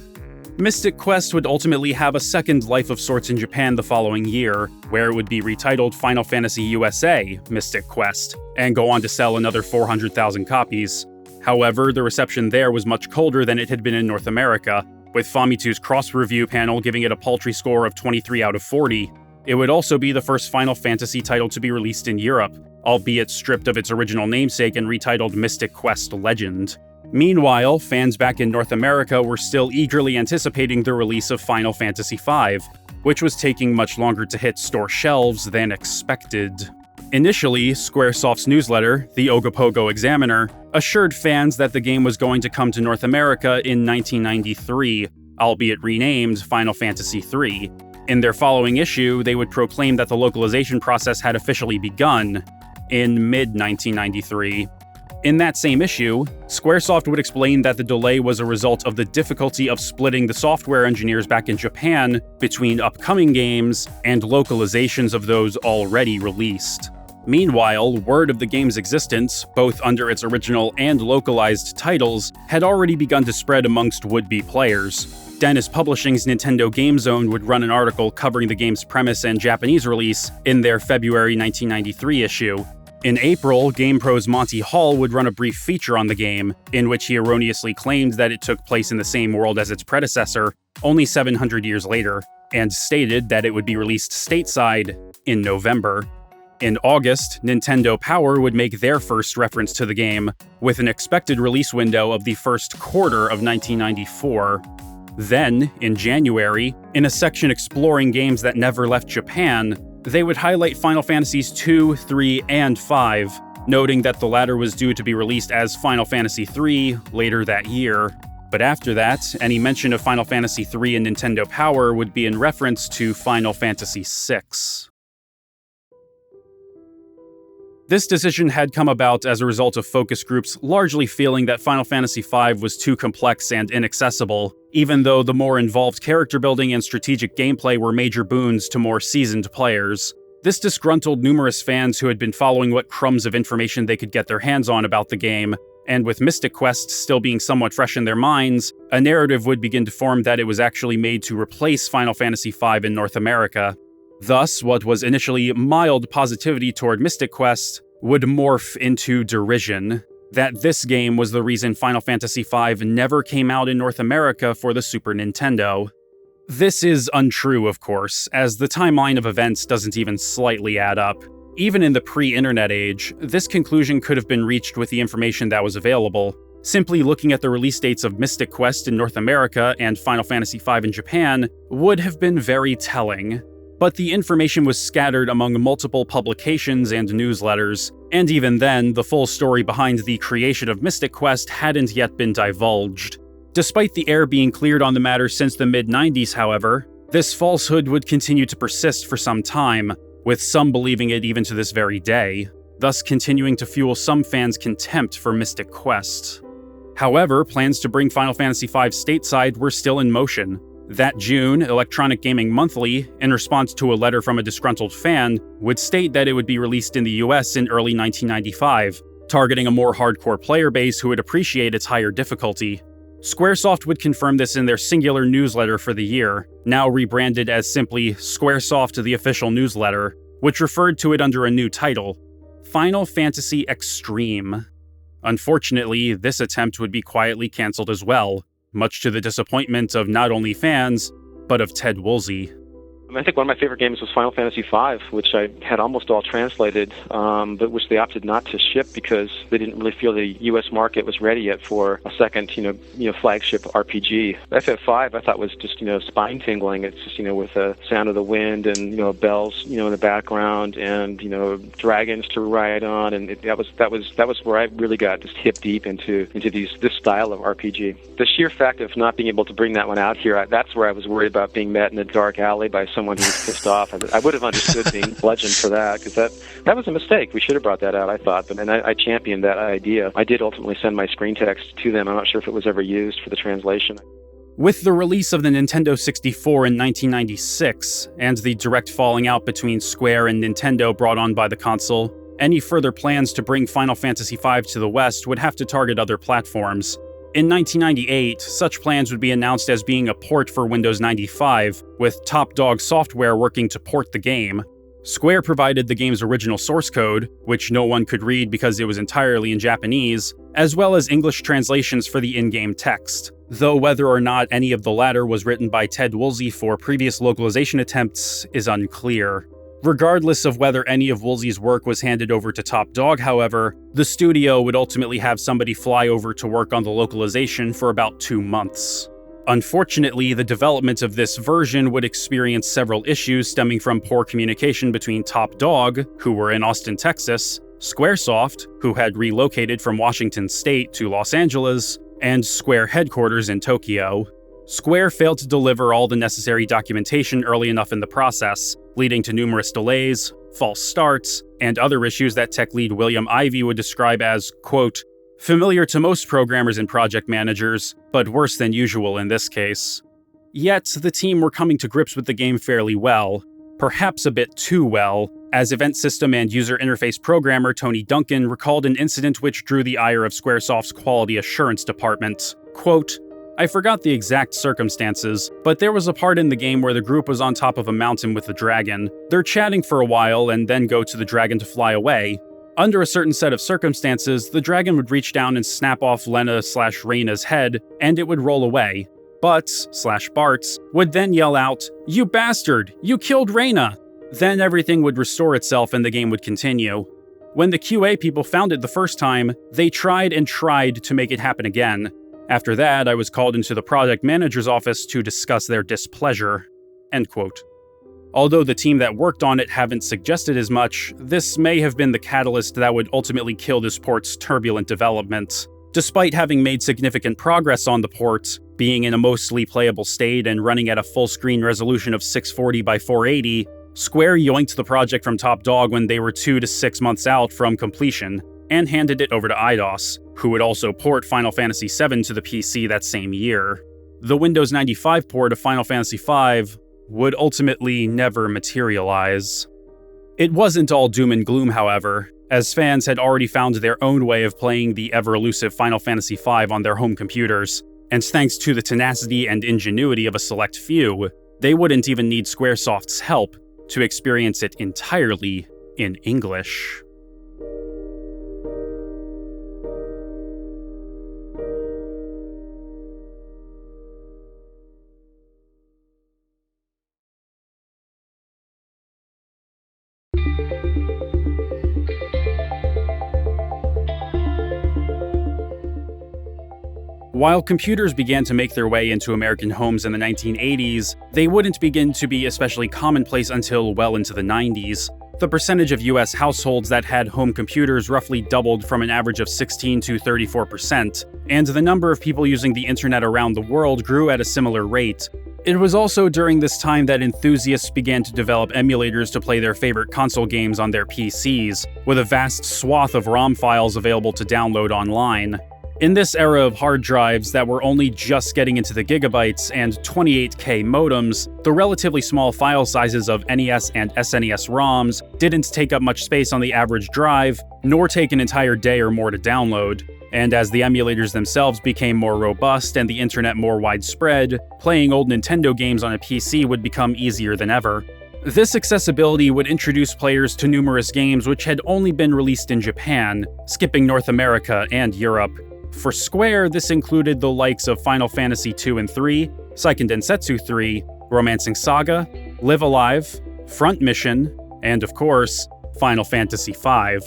Mystic Quest would ultimately have a second life of sorts in Japan the following year, where it would be retitled Final Fantasy USA Mystic Quest, and go on to sell another 400,000 copies. However, the reception there was much colder than it had been in North America, with Famitu's cross-review panel giving it a paltry score of 23 out of 40. It would also be the first Final Fantasy title to be released in Europe, albeit stripped of its original namesake and retitled Mystic Quest Legend. Meanwhile, fans back in North America were still eagerly anticipating the release of Final Fantasy V, which was taking much longer to hit store shelves than expected. Initially, Squaresoft's newsletter, the Ogopogo Examiner, assured fans that the game was going to come to North America in 1993, albeit renamed Final Fantasy III. In their following issue, they would proclaim that the localization process had officially begun in mid-1993. In that same issue, Squaresoft would explain that the delay was a result of the difficulty of splitting the software engineers back in Japan between upcoming games and localizations of those already released. Meanwhile, word of the game's existence, both under its original and localized titles, had already begun to spread amongst would-be players. Dennis Publishing's Nintendo Game Zone would run an article covering the game's premise and Japanese release in their February 1993 issue. In April, GamePro's Monty Hall would run a brief feature on the game, in which he erroneously claimed that it took place in the same world as its predecessor, only 700 years later, and stated that it would be released stateside in November. In August, Nintendo Power would make their first reference to the game, with an expected release window of the first quarter of 1994. Then, in January, in a section exploring games that never left Japan, they would highlight Final Fantasies 2, 3, and 5, noting that the latter was due to be released as Final Fantasy 3 later that year. But after that, any mention of Final Fantasy 3 in Nintendo Power would be in reference to Final Fantasy 6. This decision had come about as a result of focus groups largely feeling that Final Fantasy V was too complex and inaccessible, even though the more involved character building and strategic gameplay were major boons to more seasoned players. This disgruntled numerous fans who had been following what crumbs of information they could get their hands on about the game, and with Mystic Quest still being somewhat fresh in their minds, a narrative would begin to form that it was actually made to replace Final Fantasy V in North America. Thus, what was initially mild positivity toward Mystic Quest would morph into derision, that this game was the reason Final Fantasy V never came out in North America for the Super Nintendo. This is untrue, of course, as the timeline of events doesn't even slightly add up. Even in the pre-internet age, this conclusion could have been reached with the information that was available. Simply looking at the release dates of Mystic Quest in North America and Final Fantasy V in Japan would have been very telling. But the information was scattered among multiple publications and newsletters, and even then, the full story behind the creation of Mystic Quest hadn't yet been divulged. Despite the air being cleared on the matter since the mid-90s, however, this falsehood would continue to persist for some time, with some believing it even to this very day, thus continuing to fuel some fans' contempt for Mystic Quest. However, plans to bring Final Fantasy V stateside were still in motion. That June, Electronic Gaming Monthly, in response to a letter from a disgruntled fan, would state that it would be released in the US in early 1995, targeting a more hardcore player base who would appreciate its higher difficulty. Squaresoft would confirm this in their singular newsletter for the year, now rebranded as simply Squaresoft the Official Newsletter, which referred to it under a new title, Final Fantasy Extreme. Unfortunately, this attempt would be quietly cancelled as well, much to the disappointment of not only fans, but of Ted Woolsey. I think one of my favorite games was Final Fantasy V, which I had almost all translated, but which they opted not to ship because they didn't really feel the U.S. market was ready yet for a second, flagship RPG. FF5 I thought was just, spine tingling. It's just, with the sound of the wind and, bells, in the background and, dragons to ride on, and that was where I really got just hip deep into this style of RPG. The sheer fact of not being able to bring that one out here, that's where I was worried about being met in a dark alley by someone who was pissed off. I would have understood being bludgeoned for that, because that was a mistake. We should have brought that out, I thought, and I championed that idea. I did ultimately send my screen text to them. I'm not sure if it was ever used for the translation. With the release of the Nintendo 64 in 1996, and the direct falling out between Square and Nintendo brought on by the console, any further plans to bring Final Fantasy V to the West would have to target other platforms. In 1998, such plans would be announced as being a port for Windows 95, with Top Dog Software working to port the game. Square provided the game's original source code, which no one could read because it was entirely in Japanese, as well as English translations for the in-game text, though whether or not any of the latter was written by Ted Woolsey for previous localization attempts is unclear. Regardless of whether any of Woolsey's work was handed over to Top Dog, however, the studio would ultimately have somebody fly over to work on the localization for about 2 months. Unfortunately, the development of this version would experience several issues stemming from poor communication between Top Dog, who were in Austin, Texas, Squaresoft, who had relocated from Washington State to Los Angeles, and Square headquarters in Tokyo. Square failed to deliver all the necessary documentation early enough in the process, leading to numerous delays, false starts, and other issues that tech lead William Ivey would describe as, quote, familiar to most programmers and project managers, but worse than usual in this case. Yet, the team were coming to grips with the game fairly well, perhaps a bit too well, as event system and user interface programmer Tony Duncan recalled an incident which drew the ire of Squaresoft's quality assurance department. Quote, I forgot the exact circumstances, but there was a part in the game where the group was on top of a mountain with the dragon. They're chatting for a while and then go to the dragon to fly away. Under a certain set of circumstances, the dragon would reach down and snap off Lena/Reyna's head, and it would roll away. Butts/Bartz would then yell out, "You bastard! You killed Reyna!" Then everything would restore itself and the game would continue. When the QA people found it the first time, they tried and tried to make it happen again. After that, I was called into the project manager's office to discuss their displeasure. End quote. Although the team that worked on it haven't suggested as much, this may have been the catalyst that would ultimately kill this port's turbulent development. Despite having made significant progress on the port, being in a mostly playable state and running at a full-screen resolution of 640 by 480, Square yoinked the project from Top Dog when they were 2 to 6 months out from completion, and handed it over to Eidos, who would also port Final Fantasy VII to the PC that same year. The Windows 95 port of Final Fantasy V would ultimately never materialize. It wasn't all doom and gloom, however, as fans had already found their own way of playing the ever-elusive Final Fantasy V on their home computers, and thanks to the tenacity and ingenuity of a select few, they wouldn't even need Squaresoft's help to experience it entirely in English. While computers began to make their way into American homes in the 1980s, they wouldn't begin to be especially commonplace until well into the 90s. The percentage of US households that had home computers roughly doubled from an average of 16 to 34%, and the number of people using the internet around the world grew at a similar rate. It was also during this time that enthusiasts began to develop emulators to play their favorite console games on their PCs, with a vast swath of ROM files available to download online. In this era of hard drives that were only just getting into the gigabytes and 28K modems, the relatively small file sizes of NES and SNES ROMs didn't take up much space on the average drive, nor take an entire day or more to download. And as the emulators themselves became more robust and the internet more widespread, playing old Nintendo games on a PC would become easier than ever. This accessibility would introduce players to numerous games which had only been released in Japan, skipping North America and Europe. For Square, this included the likes of Final Fantasy II and III, Seiken Densetsu III, Romancing Saga, Live Alive, Front Mission, and of course, Final Fantasy V.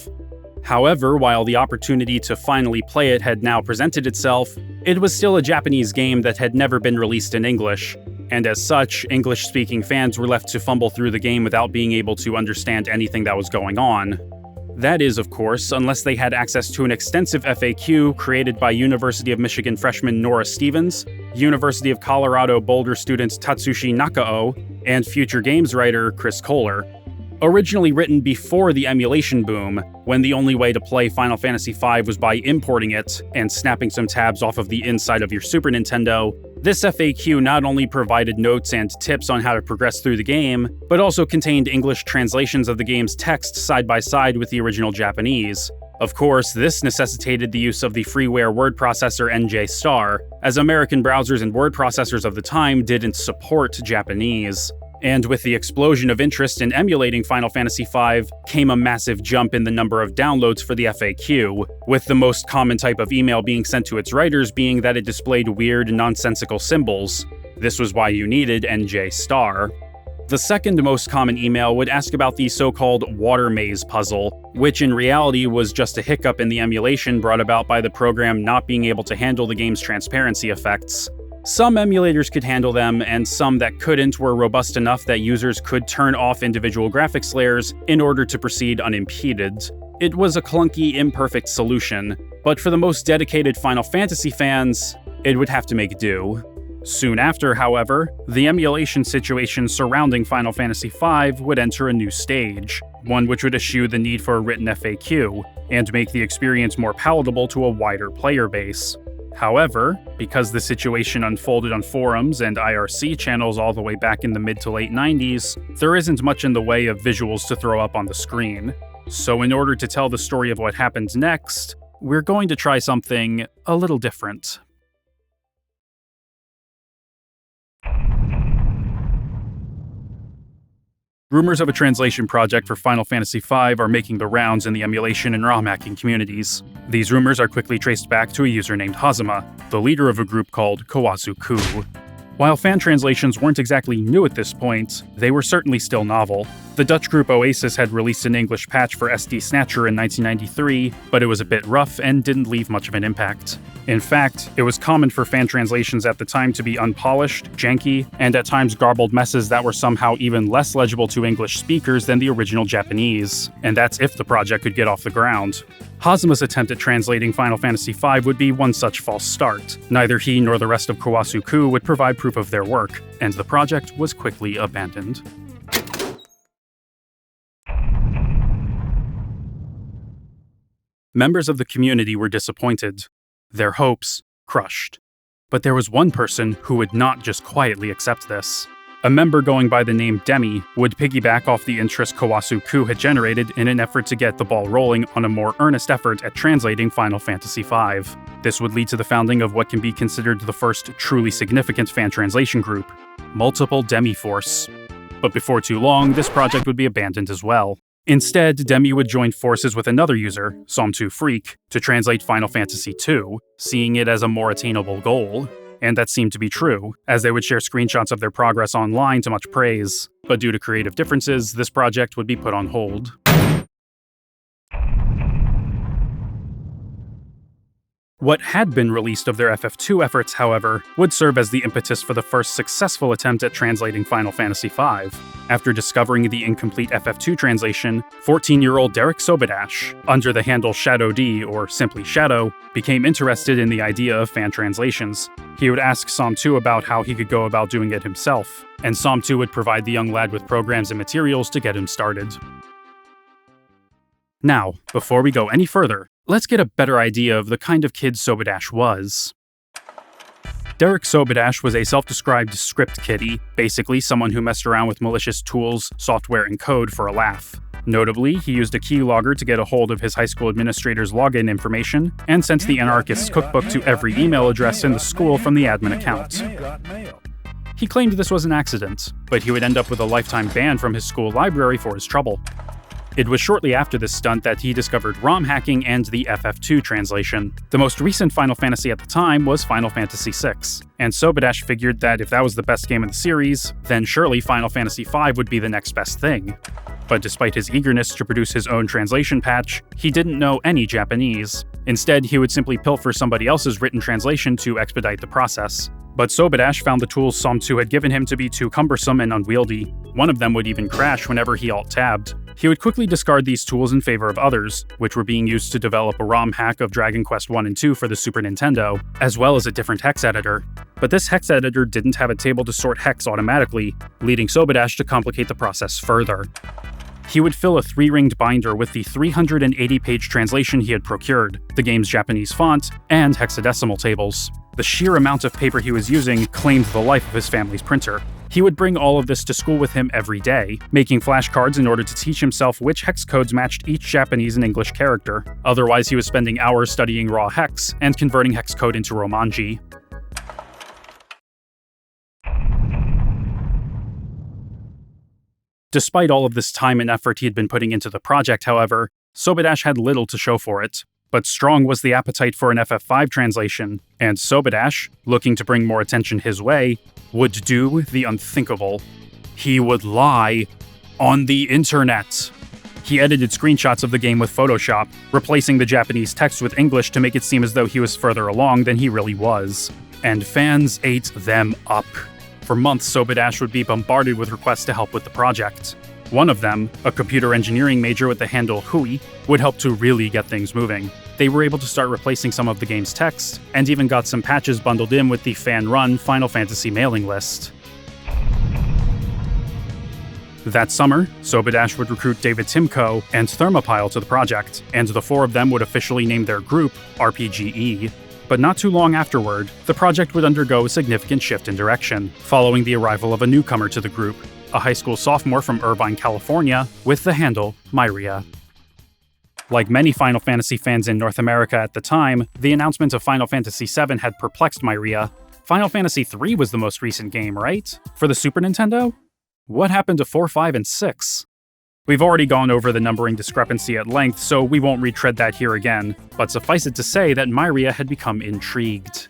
However, while the opportunity to finally play it had now presented itself, it was still a Japanese game that had never been released in English, and as such, English-speaking fans were left to fumble through the game without being able to understand anything that was going on. That is, of course, unless they had access to an extensive FAQ created by University of Michigan freshman Nora Stevens, University of Colorado Boulder student Tatsushi Nakao, and future games writer Chris Kohler. Originally written before the emulation boom, when the only way to play Final Fantasy V was by importing it and snapping some tabs off of the inside of your Super Nintendo, this FAQ not only provided notes and tips on how to progress through the game, but also contained English translations of the game's text side by side with the original Japanese. Of course, this necessitated the use of the freeware word processor NJ-Star, as American browsers and word processors of the time didn't support Japanese. And with the explosion of interest in emulating Final Fantasy V came a massive jump in the number of downloads for the FAQ, with the most common type of email being sent to its writers being that it displayed weird, nonsensical symbols. This was why you needed NJ-Star. The second most common email would ask about the so-called water maze puzzle, which in reality was just a hiccup in the emulation brought about by the program not being able to handle the game's transparency effects. Some emulators could handle them, and some that couldn't were robust enough that users could turn off individual graphics layers in order to proceed unimpeded. It was a clunky, imperfect solution, but for the most dedicated Final Fantasy fans, it would have to make do. Soon after, however, the emulation situation surrounding Final Fantasy V would enter a new stage, one which would eschew the need for a written FAQ, and make the experience more palatable to a wider player base. However, because the situation unfolded on forums and IRC channels all the way back in the mid to late 90s, there isn't much in the way of visuals to throw up on the screen. So in order to tell the story of what happens next, we're going to try something a little different. Rumors of a translation project for Final Fantasy V are making the rounds in the emulation and ROM hacking communities. These rumors are quickly traced back to a user named Hazama, the leader of a group called Kawazu-ku. While fan translations weren't exactly new at this point, they were certainly still novel. The Dutch group Oasis had released an English patch for SD Snatcher in 1993, but it was a bit rough and didn't leave much of an impact. In fact, it was common for fan translations at the time to be unpolished, janky, and at times garbled messes that were somehow even less legible to English speakers than the original Japanese, and that's if the project could get off the ground. Hazama's attempt at translating Final Fantasy V would be one such false start. Neither he nor the rest of Kawazu-ku would provide proof of their work, and the project was quickly abandoned. Members of the community were disappointed, their hopes crushed. But there was one person who would not just quietly accept this. A member going by the name Demi would piggyback off the interest Kawazu-ku had generated in an effort to get the ball rolling on a more earnest effort at translating Final Fantasy V. This would lead to the founding of what can be considered the first truly significant fan translation group, Multiple Demi Force. But before too long, this project would be abandoned as well. Instead, Demi would join forces with another user, Som2 Freak, to translate Final Fantasy II, seeing it as a more attainable goal. And that seemed to be true, as they would share screenshots of their progress online to much praise. But due to creative differences, this project would be put on hold. What had been released of their FF2 efforts, however, would serve as the impetus for the first successful attempt at translating Final Fantasy V. After discovering the incomplete FF2 translation, 14-year-old Derek Sobodash, under the handle Shadow D, or simply Shadow, became interested in the idea of fan translations. He would ask Som2 about how he could go about doing it himself, and Som2 would provide the young lad with programs and materials to get him started. Now, before we go any further, let's get a better idea of the kind of kid Sobodash was. Derek Sobodash was a self-described script kiddie, basically someone who messed around with malicious tools, software, and code for a laugh. Notably, he used a keylogger to get a hold of his high school administrator's login information, and sent the anarchist's cookbook to every email address in the school from the admin account. He claimed this was an accident, but he would end up with a lifetime ban from his school library for his trouble. It was shortly after this stunt that he discovered ROM hacking and the FF2 translation. The most recent Final Fantasy at the time was Final Fantasy VI, and Sobodash figured that if that was the best game in the series, then surely Final Fantasy V would be the next best thing. But despite his eagerness to produce his own translation patch, he didn't know any Japanese. Instead, he would simply pilfer somebody else's written translation to expedite the process. But Sobodash found the tools Som2 had given him to be too cumbersome and unwieldy. One of them would even crash whenever he alt-tabbed. He would quickly discard these tools in favor of others, which were being used to develop a ROM hack of Dragon Quest I and II for the Super Nintendo, as well as a different hex editor. But this hex editor didn't have a table to sort hex automatically, leading Sobodash to complicate the process further. He would fill a 3-ringed binder with the 380-page translation he had procured, the game's Japanese font, and hexadecimal tables. The sheer amount of paper he was using claimed the life of his family's printer. He would bring all of this to school with him every day, making flashcards in order to teach himself which hex codes matched each Japanese and English character. Otherwise, he was spending hours studying raw hex and converting hex code into Romanji. Despite all of this time and effort he had been putting into the project, however, Sobodash had little to show for it. But strong was the appetite for an FF5 translation, and Sobodash, looking to bring more attention his way, would do the unthinkable. He would lie on the internet. He edited screenshots of the game with Photoshop, replacing the Japanese text with English to make it seem as though he was further along than he really was. and fans ate them up. For months, Sobadash would be bombarded with requests to help with the project. One of them, a computer engineering major with the handle Hui, would help to really get things moving. They were able to start replacing some of the game's text, and even got some patches bundled in with the fan-run Final Fantasy mailing list. That summer, Sobadash would recruit David Timko and Thermopyle to the project, and the four of them would officially name their group RPGE. But not too long afterward, the project would undergo a significant shift in direction, following the arrival of a newcomer to the group, a high school sophomore from Irvine, California, with the handle Myria. Like many Final Fantasy fans in North America at the time, the announcement of Final Fantasy VII had perplexed Myria. Final Fantasy III was the most recent game, right? For the Super Nintendo? What happened to 4, 5, and 6? We've already gone over the numbering discrepancy at length, so we won't retread that here again, but suffice it to say that Myria had become intrigued.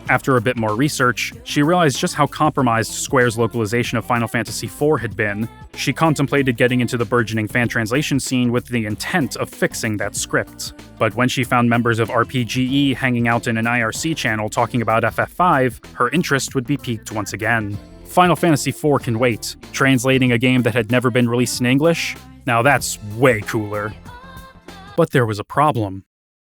After a bit more research, she realized just how compromised Square's localization of Final Fantasy IV had been. She contemplated getting into the burgeoning fan translation scene with the intent of fixing that script. But when she found members of RPGE hanging out in an IRC channel talking about FF5, her interest would be piqued once again. Final Fantasy IV can wait. Translating a game that had never been released in English? Now that's way cooler. But there was a problem.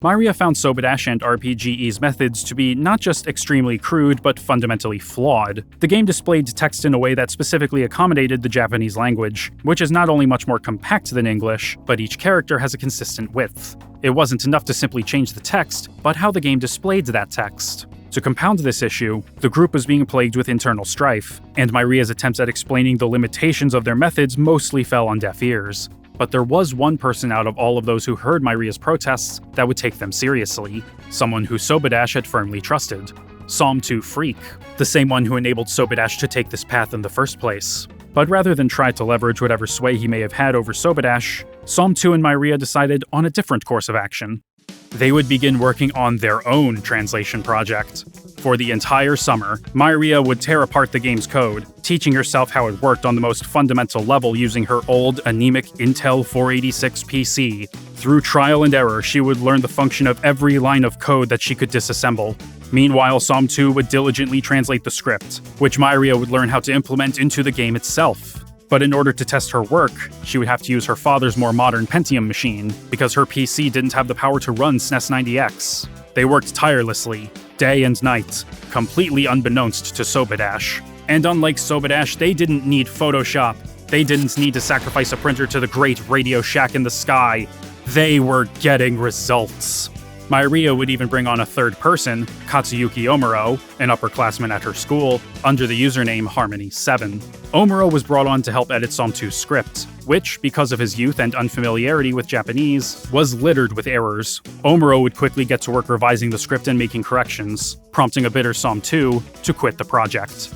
Myria found Sobadash and RPGE's methods to be not just extremely crude, but fundamentally flawed. The game displayed text in a way that specifically accommodated the Japanese language, which is not only much more compact than English, but each character has a consistent width. It wasn't enough to simply change the text, but how the game displayed that text. To compound this issue, the group was being plagued with internal strife, and Myria's attempts at explaining the limitations of their methods mostly fell on deaf ears. But there was one person out of all of those who heard Myria's protests that would take them seriously, someone who Sobadash had firmly trusted. Psalm 2 Freak, the same one who enabled Sobadash to take this path in the first place. But rather than try to leverage whatever sway he may have had over Sobadash, Psalm 2 and Myria decided on a different course of action. They would begin working on their own translation project. For the entire summer, Myria would tear apart the game's code, teaching herself how it worked on the most fundamental level using her old, anemic Intel 486 PC. Through trial and error, she would learn the function of every line of code that she could disassemble. Meanwhile, Psalm 2 would diligently translate the script, which Myria would learn how to implement into the game itself. But in order to test her work, she would have to use her father's more modern Pentium machine, because her PC didn't have the power to run SNES 90X. They worked tirelessly, day and night, completely unbeknownst to Sobadash. And unlike Sobadash, they didn't need Photoshop. They didn't need to sacrifice a printer to the great Radio Shack in the sky. They were getting results. Myria would even bring on a third person, Katsuyuki Omuro, an upperclassman at her school, under the username Harmony7. Omuro was brought on to help edit Psalm 2's script, which, because of his youth and unfamiliarity with Japanese, was littered with errors. Omuro would quickly get to work revising the script and making corrections, prompting a bitter Psalm 2 to quit the project.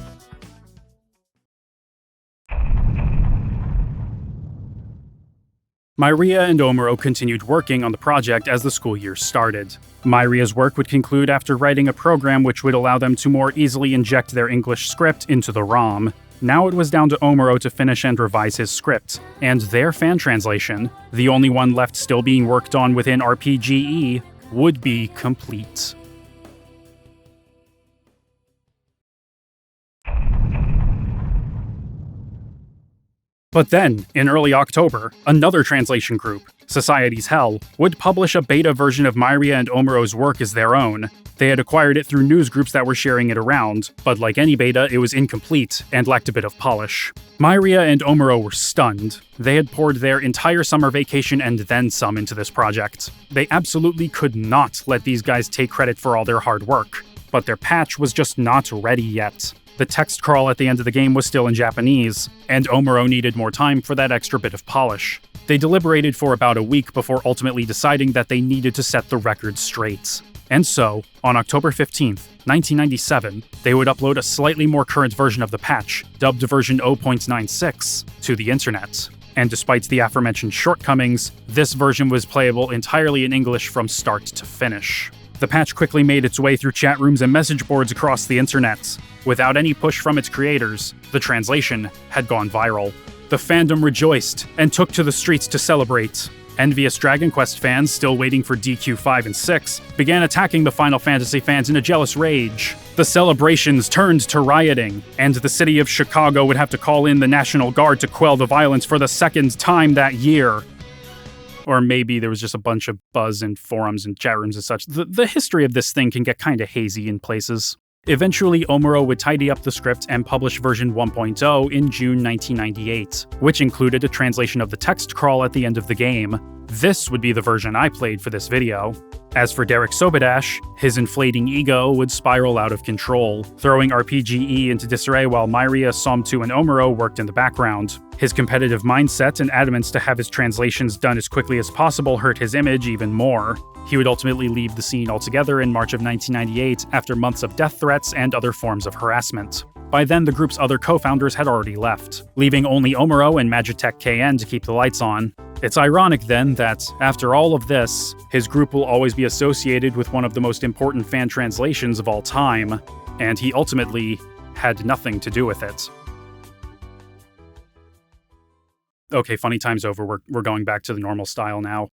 Myria and Omuro continued working on the project as the school year started. Myria's work would conclude after writing a program which would allow them to more easily inject their English script into the ROM. Now it was down to Omuro to finish and revise his script, and their fan translation, the only one left still being worked on within RPGE, would be complete. But then, in early October, another translation group, Society's Hell, would publish a beta version of Myria and Omuro's work as their own. They had acquired it through news groups that were sharing it around, but like any beta, it was incomplete and lacked a bit of polish. Myria and Omuro were stunned. They had poured their entire summer vacation and then some into this project. They absolutely could not let these guys take credit for all their hard work, but their patch was just not ready yet. The text crawl at the end of the game was still in Japanese, and Omuro needed more time for that extra bit of polish. They deliberated for about a week before ultimately deciding that they needed to set the record straight. And so, on October 15th, 1997, they would upload a slightly more current version of the patch, dubbed version 0.96, to the internet. And despite the aforementioned shortcomings, this version was playable entirely in English from start to finish. The patch quickly made its way through chat rooms and message boards across the internet. Without any push from its creators, the translation had gone viral. The fandom rejoiced and took to the streets to celebrate. Envious Dragon Quest fans, still waiting for DQ5 and 6, began attacking the Final Fantasy fans in a jealous rage. The celebrations turned to rioting, and the city of Chicago would have to call in the National Guard to quell the violence for the second time that year. Or maybe there was just a bunch of buzz in forums and chat rooms and such. The history of this thing can get kinda hazy in places. Eventually, Omuro would tidy up the script and publish version 1.0 in June 1998, which included a translation of the text crawl at the end of the game. This would be the version I played for this video. As for Derek Sobodash, his inflating ego would spiral out of control, throwing RPGE into disarray while Myria, Som2, and Omuro worked in the background. His competitive mindset and adamance to have his translations done as quickly as possible hurt his image even more. He would ultimately leave the scene altogether in March of 1998 after months of death threats and other forms of harassment. By then, the group's other co-founders had already left, leaving only Omuro and Magitech KN to keep the lights on. It's ironic, then, that, after all of this, his group will always be associated with one of the most important fan translations of all time, and he ultimately had nothing to do with it. Okay, funny time's over. We're going back to the normal style now.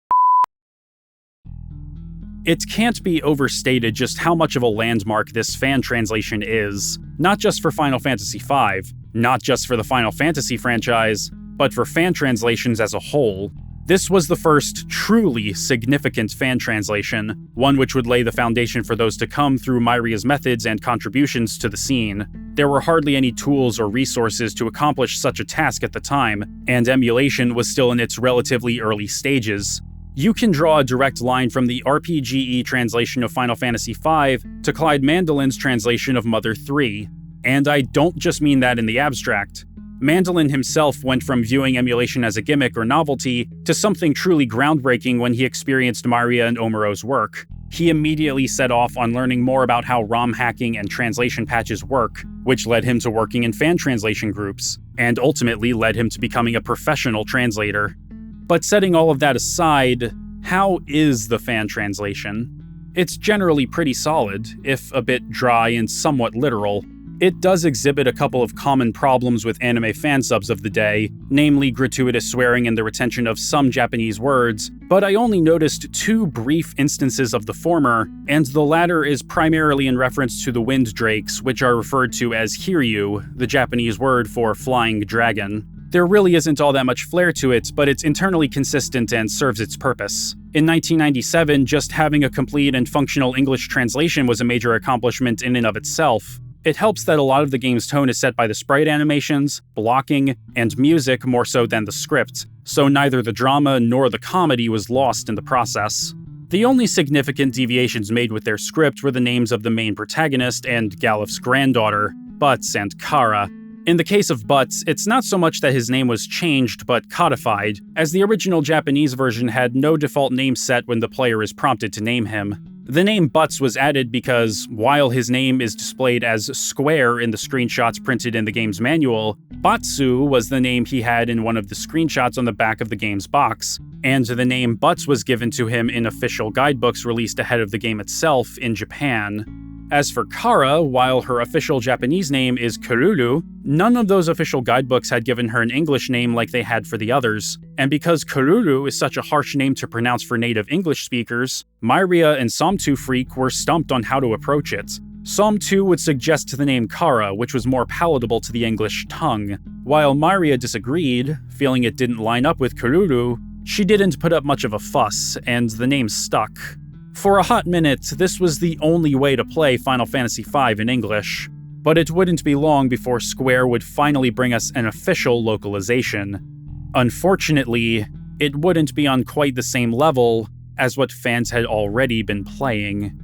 It can't be overstated just how much of a landmark this fan translation is, not just for Final Fantasy V, not just for the Final Fantasy franchise, but for fan translations as a whole. This was the first truly significant fan translation, one which would lay the foundation for those to come through Myria's methods and contributions to the scene. There were hardly any tools or resources to accomplish such a task at the time, and emulation was still in its relatively early stages. You can draw a direct line from the RPGE translation of Final Fantasy V to Clyde Mandolin's translation of Mother 3. And I don't just mean that in the abstract. Mandolin himself went from viewing emulation as a gimmick or novelty to something truly groundbreaking when he experienced Myria and Omuro's work. He immediately set off on learning more about how ROM hacking and translation patches work, which led him to working in fan translation groups, and ultimately led him to becoming a professional translator. But setting all of that aside, how is the fan translation? It's generally pretty solid, if a bit dry and somewhat literal. It does exhibit a couple of common problems with anime fansubs of the day, namely gratuitous swearing and the retention of some Japanese words, but I only noticed 2 brief instances of the former, and the latter is primarily in reference to the wind drakes, which are referred to as Hiryu, the Japanese word for flying dragon. There really isn't all that much flair to it, but it's internally consistent and serves its purpose. In 1997, just having a complete and functional English translation was a major accomplishment in and of itself. It helps that a lot of the game's tone is set by the sprite animations, blocking, and music more so than the script, so neither the drama nor the comedy was lost in the process. The only significant deviations made with their script were the names of the main protagonist and Galif's granddaughter, Butts and Kara. In the case of Butts, it's not so much that his name was changed but codified, as the original Japanese version had no default name set when the player is prompted to name him. The name Butts was added because, while his name is displayed as square in the screenshots printed in the game's manual, Batsu was the name he had in one of the screenshots on the back of the game's box, and the name Butts was given to him in official guidebooks released ahead of the game itself in Japan. As for Kara, while her official Japanese name is Kururu, none of those official guidebooks had given her an English name like they had for the others, and because Kururu is such a harsh name to pronounce for native English speakers, Myria and Som2 Freak were stumped on how to approach it. Som2 would suggest the name Kara, which was more palatable to the English tongue. While Myria disagreed, feeling it didn't line up with Kururu, she didn't put up much of a fuss, and the name stuck. For a hot minute, this was the only way to play Final Fantasy V in English, but it wouldn't be long before Square would finally bring us an official localization. Unfortunately, it wouldn't be on quite the same level as what fans had already been playing.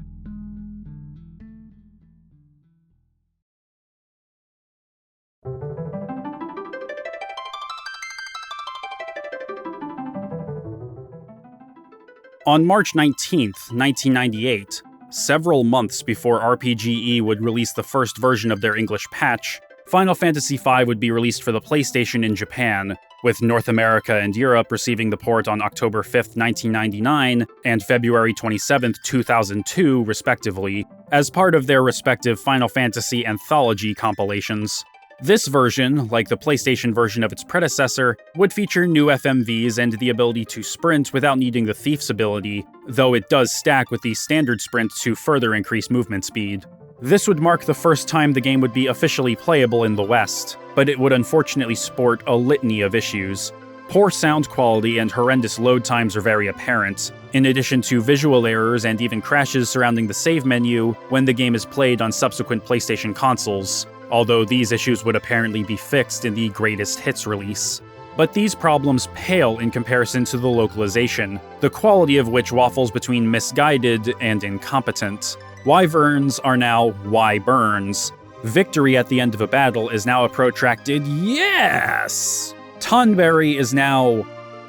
On March 19, 1998, several months before RPGE would release the first version of their English patch, Final Fantasy V would be released for the PlayStation in Japan, with North America and Europe receiving the port on October 5, 1999 and February 27, 2002, respectively, as part of their respective Final Fantasy anthology compilations. This version, like the PlayStation version of its predecessor, would feature new FMVs and the ability to sprint without needing the Thief's ability, though it does stack with the standard sprint to further increase movement speed. This would mark the first time the game would be officially playable in the West, but it would unfortunately sport a litany of issues. Poor sound quality and horrendous load times are very apparent, in addition to visual errors and even crashes surrounding the save menu when the game is played on subsequent PlayStation consoles, although these issues would apparently be fixed in the Greatest Hits release. But these problems pale in comparison to the localization, the quality of which waffles between misguided and incompetent. Wyverns are now Wyburns. Victory at the end of a battle is now a protracted yes! Tonberry is now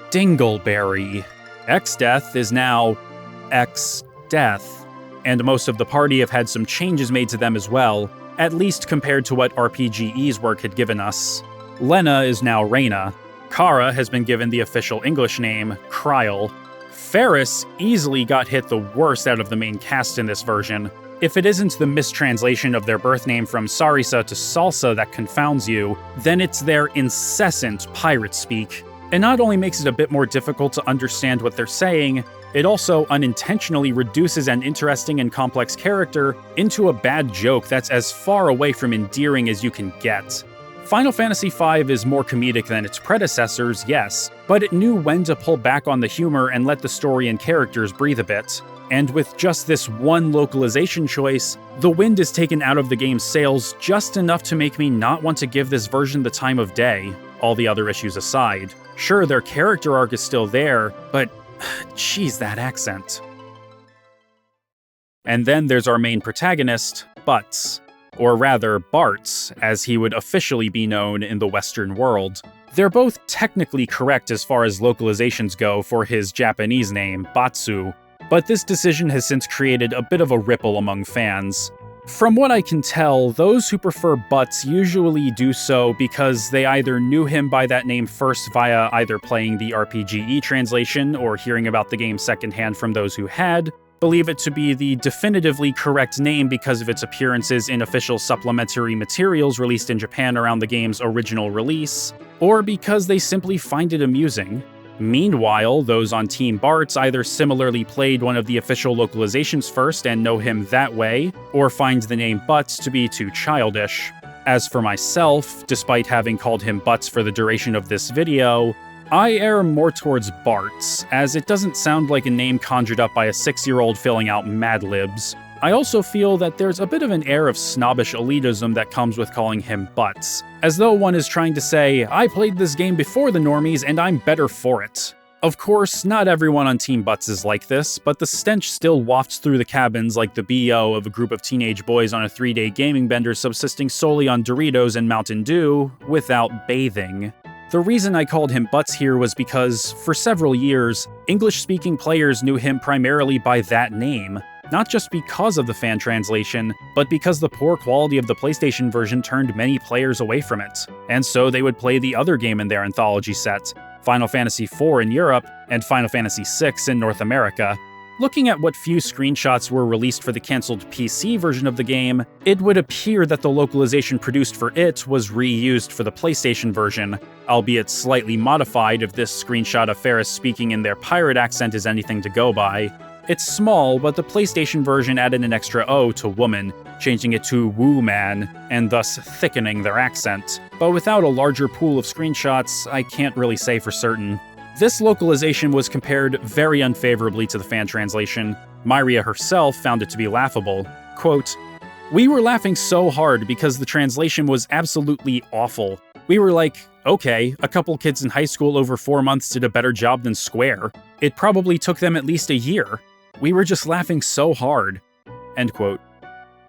Dingleberry. X-Death is now X-Death. And most of the party have had some changes made to them as well, at least compared to what RPGE's work had given us. Lena is now Reyna. Kara has been given the official English name, Kryl. Ferris easily got hit the worst out of the main cast in this version. If it isn't the mistranslation of their birth name from Sarisa to Salsa that confounds you, then it's their incessant pirate speak. It not only makes it a bit more difficult to understand what they're saying, it also unintentionally reduces an interesting and complex character into a bad joke that's as far away from endearing as you can get. Final Fantasy V is more comedic than its predecessors, yes, but it knew when to pull back on the humor and let the story and characters breathe a bit. And with just this one localization choice, the wind is taken out of the game's sails just enough to make me not want to give this version the time of day, all the other issues aside. Sure, their character arc is still there, but geez, that accent. And then there's our main protagonist, Butts. Or rather, Bartz, as he would officially be known in the Western world. They're both technically correct as far as localizations go for his Japanese name, Batsu, but this decision has since created a bit of a ripple among fans. From what I can tell, those who prefer Butts usually do so because they either knew him by that name first via either playing the RPGE translation or hearing about the game secondhand from those who had, believe it to be the definitively correct name because of its appearances in official supplementary materials released in Japan around the game's original release, or because they simply find it amusing. Meanwhile, those on Team Bartz either similarly played one of the official localizations first and know him that way, or find the name Butts to be too childish. As for myself, despite having called him Butts for the duration of this video, I err more towards Bartz, as it doesn't sound like a name conjured up by a 6-year-old filling out Mad Libs. I also feel that there's a bit of an air of snobbish elitism that comes with calling him Butts, as though one is trying to say, I played this game before the normies and I'm better for it. Of course, not everyone on Team Butts is like this, but the stench still wafts through the cabins like the BO of a group of teenage boys on a 3-day gaming bender subsisting solely on Doritos and Mountain Dew, without bathing. The reason I called him Butts here was because, for several years, English-speaking players knew him primarily by that name, not just because of the fan translation, but because the poor quality of the PlayStation version turned many players away from it, and so they would play the other game in their anthology set, Final Fantasy IV in Europe and Final Fantasy VI in North America. Looking at what few screenshots were released for the cancelled PC version of the game, it would appear that the localization produced for it was reused for the PlayStation version, albeit slightly modified if this screenshot of Ferris speaking in their pirate accent is anything to go by. It's small, but the PlayStation version added an extra O to woman, changing it to woo man, and thus thickening their accent. But without a larger pool of screenshots, I can't really say for certain. This localization was compared very unfavorably to the fan translation. Myria herself found it to be laughable. Quote, "We were laughing so hard because the translation was absolutely awful. We were like, okay, a couple kids in high school over 4 months did a better job than Square. It probably took them at least a year. We were just laughing so hard." End quote.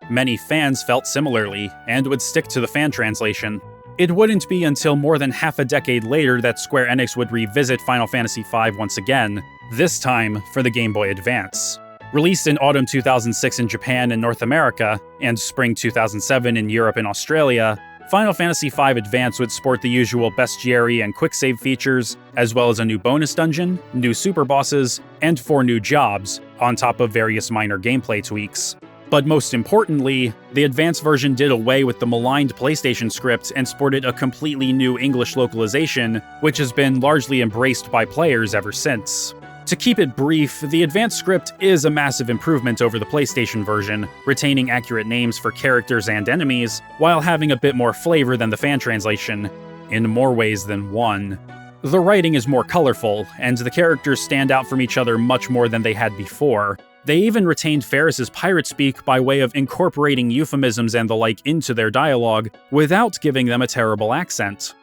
Many fans felt similarly, and would stick to the fan translation. It wouldn't be until more than half a decade later that Square Enix would revisit Final Fantasy V once again, this time for the Game Boy Advance. Released in autumn 2006 in Japan and North America, and spring 2007 in Europe and Australia, Final Fantasy V Advance would sport the usual bestiary and quick save features, as well as a new bonus dungeon, new super bosses, and 4 new jobs, on top of various minor gameplay tweaks. But most importantly, the advanced version did away with the maligned PlayStation script and sported a completely new English localization, which has been largely embraced by players ever since. To keep it brief, the advanced script is a massive improvement over the PlayStation version, retaining accurate names for characters and enemies, while having a bit more flavor than the fan translation, in more ways than one. The writing is more colorful, and the characters stand out from each other much more than they had before. They even retained Ferris's pirate speak by way of incorporating euphemisms and the like into their dialogue, without giving them a terrible accent.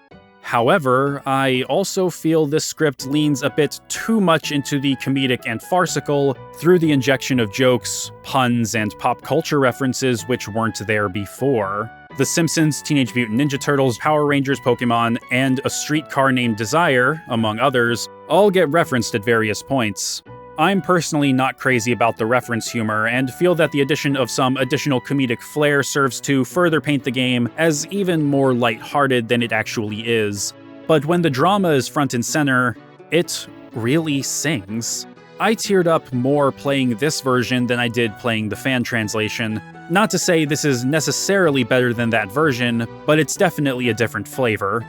However, I also feel this script leans a bit too much into the comedic and farcical through the injection of jokes, puns, and pop culture references which weren't there before. The Simpsons, Teenage Mutant Ninja Turtles, Power Rangers, Pokemon, and A Streetcar Named Desire, among others, all get referenced at various points. I'm personally not crazy about the reference humor, and feel that the addition of some additional comedic flair serves to further paint the game as even more lighthearted than it actually is. But when the drama is front and center, it really sings. I teared up more playing this version than I did playing the fan translation. Not to say this is necessarily better than that version, but it's definitely a different flavor.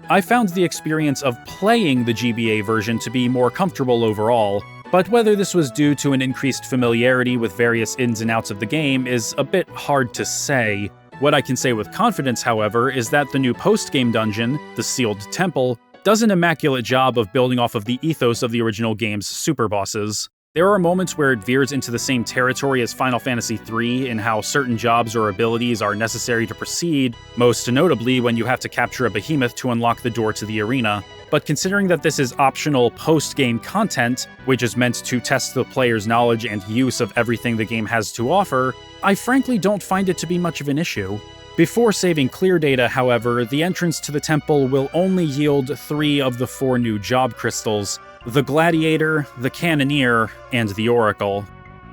I found the experience of playing the GBA version to be more comfortable overall, but whether this was due to an increased familiarity with various ins and outs of the game is a bit hard to say. What I can say with confidence, however, is that the new post-game dungeon, the Sealed Temple, does an immaculate job of building off of the ethos of the original game's super bosses. There are moments where it veers into the same territory as Final Fantasy III in how certain jobs or abilities are necessary to proceed, most notably when you have to capture a behemoth to unlock the door to the arena. But considering that this is optional post-game content, which is meant to test the player's knowledge and use of everything the game has to offer, I frankly don't find it to be much of an issue. Before saving clear data, however, the entrance to the temple will only yield 3 of the 4 new job crystals: the Gladiator, the Cannoneer, and the Oracle.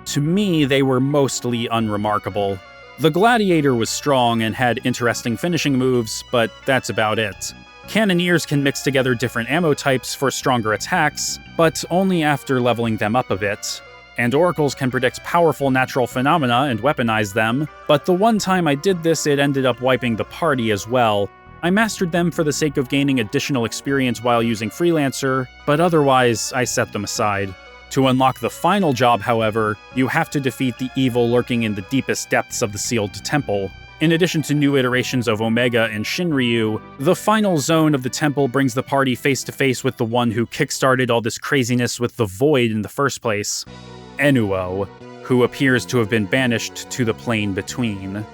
To me, they were mostly unremarkable. The Gladiator was strong and had interesting finishing moves, but that's about it. Cannoneers can mix together different ammo types for stronger attacks, but only after leveling them up a bit. And Oracles can predict powerful natural phenomena and weaponize them, but the one time I did this, it ended up wiping the party as well. I mastered them for the sake of gaining additional experience while using Freelancer, but otherwise I set them aside. To unlock the final job, however, you have to defeat the evil lurking in the deepest depths of the Sealed Temple. In addition to new iterations of Omega and Shinryu, the final zone of the temple brings the party face to face with the one who kickstarted all this craziness with the Void in the first place, Enuo, who appears to have been banished to the plane between.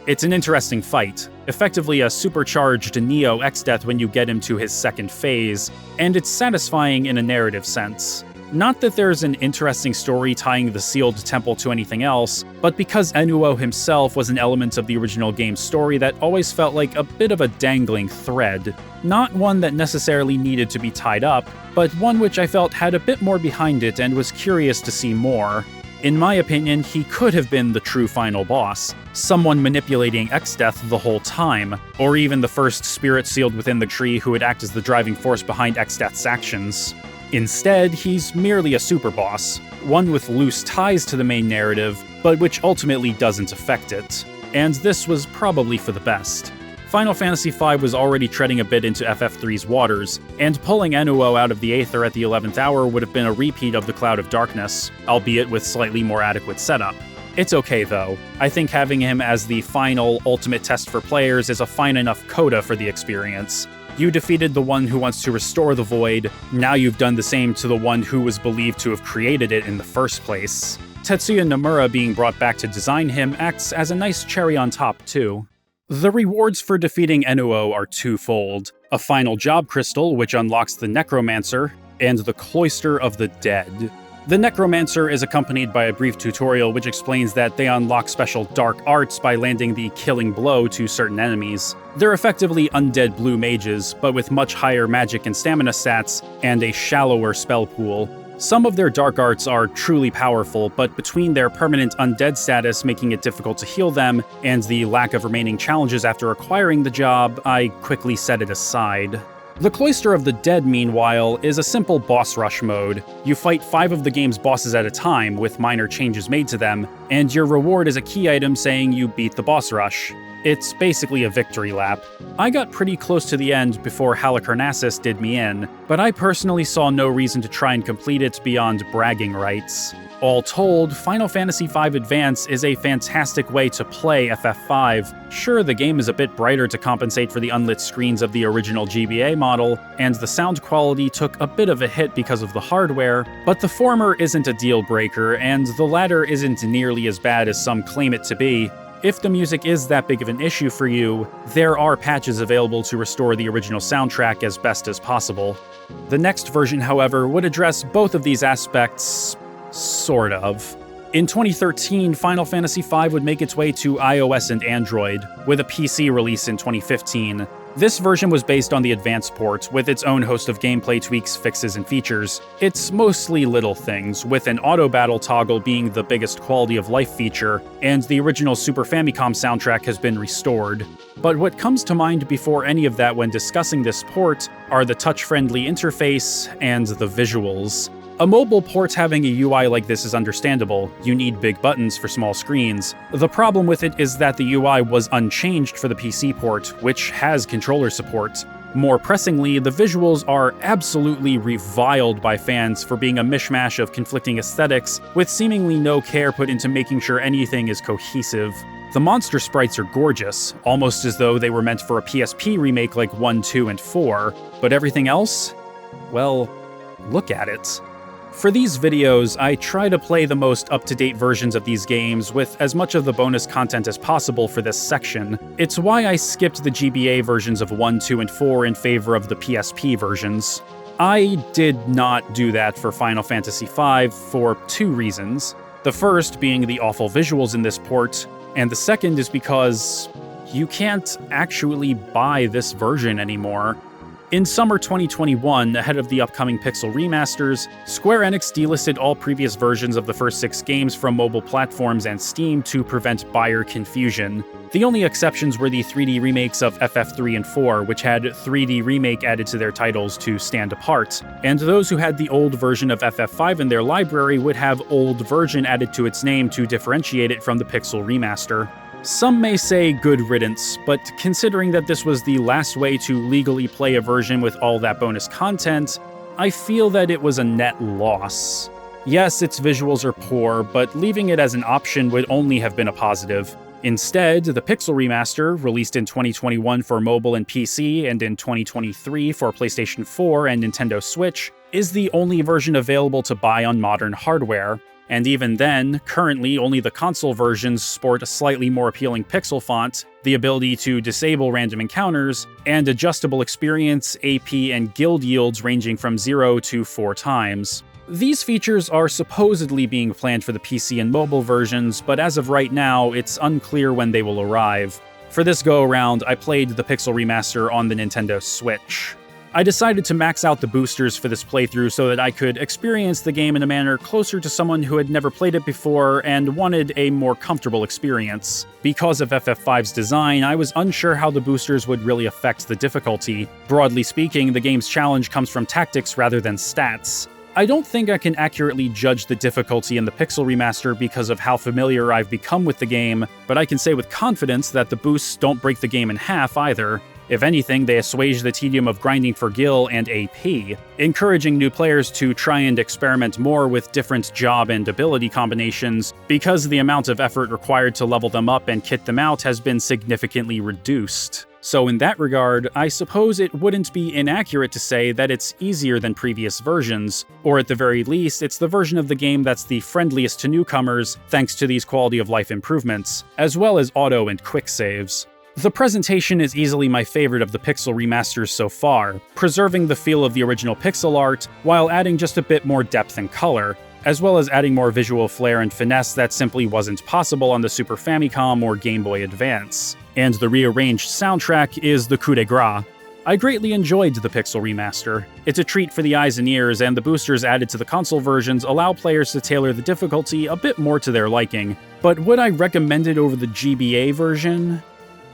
It's an interesting fight, effectively a supercharged Neo X-Death when you get him to his second phase, and it's satisfying in a narrative sense. Not that there's an interesting story tying the Sealed Temple to anything else, but because Enuo himself was an element of the original game's story that always felt like a bit of a dangling thread. Not one that necessarily needed to be tied up, but one which I felt had a bit more behind it and was curious to see more. In my opinion, he could have been the true final boss, someone manipulating X-Death the whole time, or even the first spirit sealed within the tree who would act as the driving force behind X-Death's actions. Instead, he's merely a super boss, one with loose ties to the main narrative, but which ultimately doesn't affect it. And this was probably for the best. Final Fantasy V was already treading a bit into FF3's waters, and pulling Enuo out of the Aether at the 11th hour would have been a repeat of the Cloud of Darkness, albeit with slightly more adequate setup. It's okay though. I think having him as the final, ultimate test for players is a fine enough coda for the experience. You defeated the one who wants to restore the Void, now you've done the same to the one who was believed to have created it in the first place. Tetsuya Nomura being brought back to design him acts as a nice cherry on top too. The rewards for defeating Enuo are twofold: a final job crystal, which unlocks the Necromancer, and the Cloister of the Dead. The Necromancer is accompanied by a brief tutorial which explains that they unlock special dark arts by landing the killing blow to certain enemies. They're effectively undead blue mages, but with much higher magic and stamina stats, and a shallower spell pool. Some of their dark arts are truly powerful, but between their permanent undead status making it difficult to heal them, and the lack of remaining challenges after acquiring the job, I quickly set it aside. The Cloister of the Dead, meanwhile, is a simple boss rush mode. You fight 5 of the game's bosses at a time, with minor changes made to them, and your reward is a key item saying you beat the boss rush. It's basically a victory lap. I got pretty close to the end before Halicarnassus did me in, but I personally saw no reason to try and complete it beyond bragging rights. All told, Final Fantasy V Advance is a fantastic way to play FF5. Sure, the game is a bit brighter to compensate for the unlit screens of the original GBA model, and the sound quality took a bit of a hit because of the hardware, but the former isn't a deal breaker, and the latter isn't nearly as bad as some claim it to be. If the music is that big of an issue for you, there are patches available to restore the original soundtrack as best as possible. The next version, however, would address both of these aspects, sort of. In 2013, Final Fantasy V would make its way to iOS and Android, with a PC release in 2015. This version was based on the Advance port, with its own host of gameplay tweaks, fixes, and features. It's mostly little things, with an auto-battle toggle being the biggest quality of life feature, and the original Super Famicom soundtrack has been restored. But what comes to mind before any of that when discussing this port are the touch-friendly interface and the visuals. A mobile port having a UI like this is understandable. You need big buttons for small screens. The problem with it is that the UI was unchanged for the PC port, which has controller support. More pressingly, the visuals are absolutely reviled by fans for being a mishmash of conflicting aesthetics, with seemingly no care put into making sure anything is cohesive. The monster sprites are gorgeous, almost as though they were meant for a PSP remake like 1, 2, and 4, but everything else? Well, look at it. For these videos, I try to play the most up-to-date versions of these games with as much of the bonus content as possible for this section. It's why I skipped the GBA versions of 1, 2, and 4 in favor of the PSP versions. I did not do that for Final Fantasy V for 2 reasons. The first being the awful visuals in this port, and the second is because you can't actually buy this version anymore. In summer 2021, ahead of the upcoming Pixel remasters, Square Enix delisted all previous versions of the first 6 games from mobile platforms and Steam to prevent buyer confusion. The only exceptions were the 3D remakes of FF3 and 4, which had 3D Remake added to their titles to stand apart, and those who had the old version of FF5 in their library would have Old Version added to its name to differentiate it from the Pixel remaster. Some may say good riddance, but considering that this was the last way to legally play a version with all that bonus content, I feel that it was a net loss. Yes, its visuals are poor, but leaving it as an option would only have been a positive. Instead, the Pixel remaster, released in 2021 for mobile and PC and in 2023 for PlayStation 4 and Nintendo Switch, is the only version available to buy on modern hardware. And even then, currently only the console versions sport a slightly more appealing pixel font, the ability to disable random encounters, and adjustable experience, AP, and guild yields ranging from 0 to 4 times. These features are supposedly being planned for the PC and mobile versions, but as of right now, it's unclear when they will arrive. For this go-around, I played the Pixel remaster on the Nintendo Switch. I decided to max out the boosters for this playthrough so that I could experience the game in a manner closer to someone who had never played it before and wanted a more comfortable experience. Because of FF5's design, I was unsure how the boosters would really affect the difficulty. Broadly speaking, the game's challenge comes from tactics rather than stats. I don't think I can accurately judge the difficulty in the Pixel remaster because of how familiar I've become with the game, but I can say with confidence that the boosts don't break the game in half either. If anything, they assuage the tedium of grinding for gil and AP, encouraging new players to try and experiment more with different job and ability combinations, because the amount of effort required to level them up and kit them out has been significantly reduced. So in that regard, I suppose it wouldn't be inaccurate to say that it's easier than previous versions, or at the very least, it's the version of the game that's the friendliest to newcomers thanks to these quality of life improvements, as well as auto and quick saves. The presentation is easily my favorite of the Pixel remasters so far, preserving the feel of the original pixel art while adding just a bit more depth and color, as well as adding more visual flair and finesse that simply wasn't possible on the Super Famicom or Game Boy Advance. And the rearranged soundtrack is the coup de grace. I greatly enjoyed the Pixel remaster. It's a treat for the eyes and ears, and the boosters added to the console versions allow players to tailor the difficulty a bit more to their liking. But would I recommend it over the GBA version?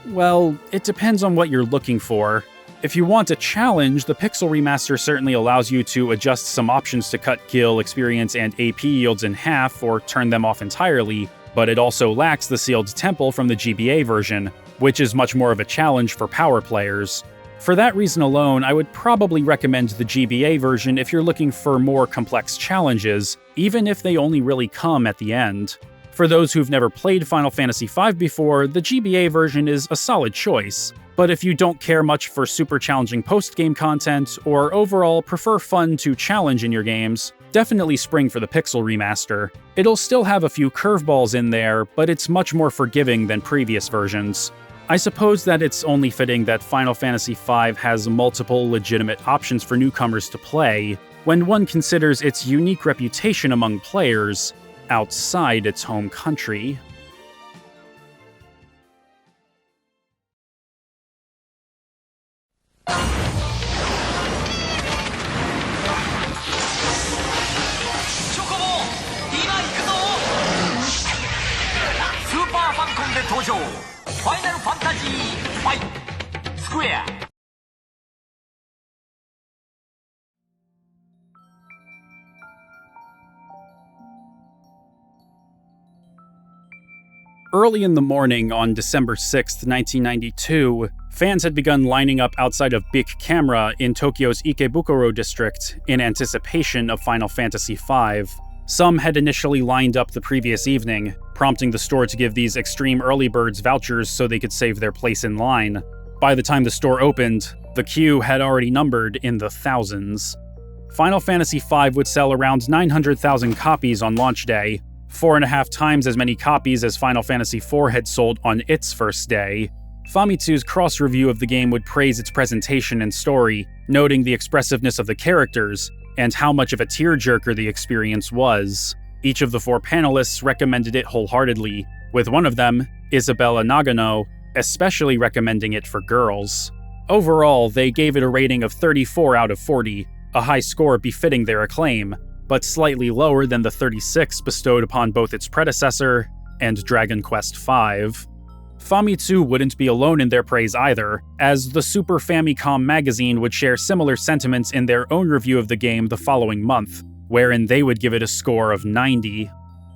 Well, it depends on what you're looking for. If you want a challenge, the Pixel Remaster certainly allows you to adjust some options to cut gil, experience, and AP yields in half or turn them off entirely, but it also lacks the sealed temple from the GBA version, which is much more of a challenge for power players. For that reason alone, I would probably recommend the GBA version if you're looking for more complex challenges, even if they only really come at the end. For those who've never played Final Fantasy V before, the GBA version is a solid choice. But if you don't care much for super challenging post-game content, or overall prefer fun to challenge in your games, definitely spring for the Pixel Remaster. It'll still have a few curveballs in there, but it's much more forgiving than previous versions. I suppose that it's only fitting that Final Fantasy V has multiple legitimate options for newcomers to play, when one considers its unique reputation among players outside its home country. Early in the morning on December 6, 1992, fans had begun lining up outside of Bic Camera in Tokyo's Ikebukuro district in anticipation of Final Fantasy V. Some had initially lined up the previous evening, prompting the store to give these extreme early birds vouchers so they could save their place in line. By the time the store opened, the queue had already numbered in the thousands. Final Fantasy V would sell around 900,000 copies on launch day, 4.5 times as many copies as Final Fantasy IV had sold on its first day. Famitsu's cross-review of the game would praise its presentation and story, noting the expressiveness of the characters, and how much of a tearjerker the experience was. Each of the 4 panelists recommended it wholeheartedly, with one of them, Isabella Nagano, especially recommending it for girls. Overall, they gave it a rating of 34 out of 40, a high score befitting their acclaim, but slightly lower than the 36 bestowed upon both its predecessor and Dragon Quest V. Famitsu wouldn't be alone in their praise either, as the Super Famicom magazine would share similar sentiments in their own review of the game the following month, wherein they would give it a score of 90.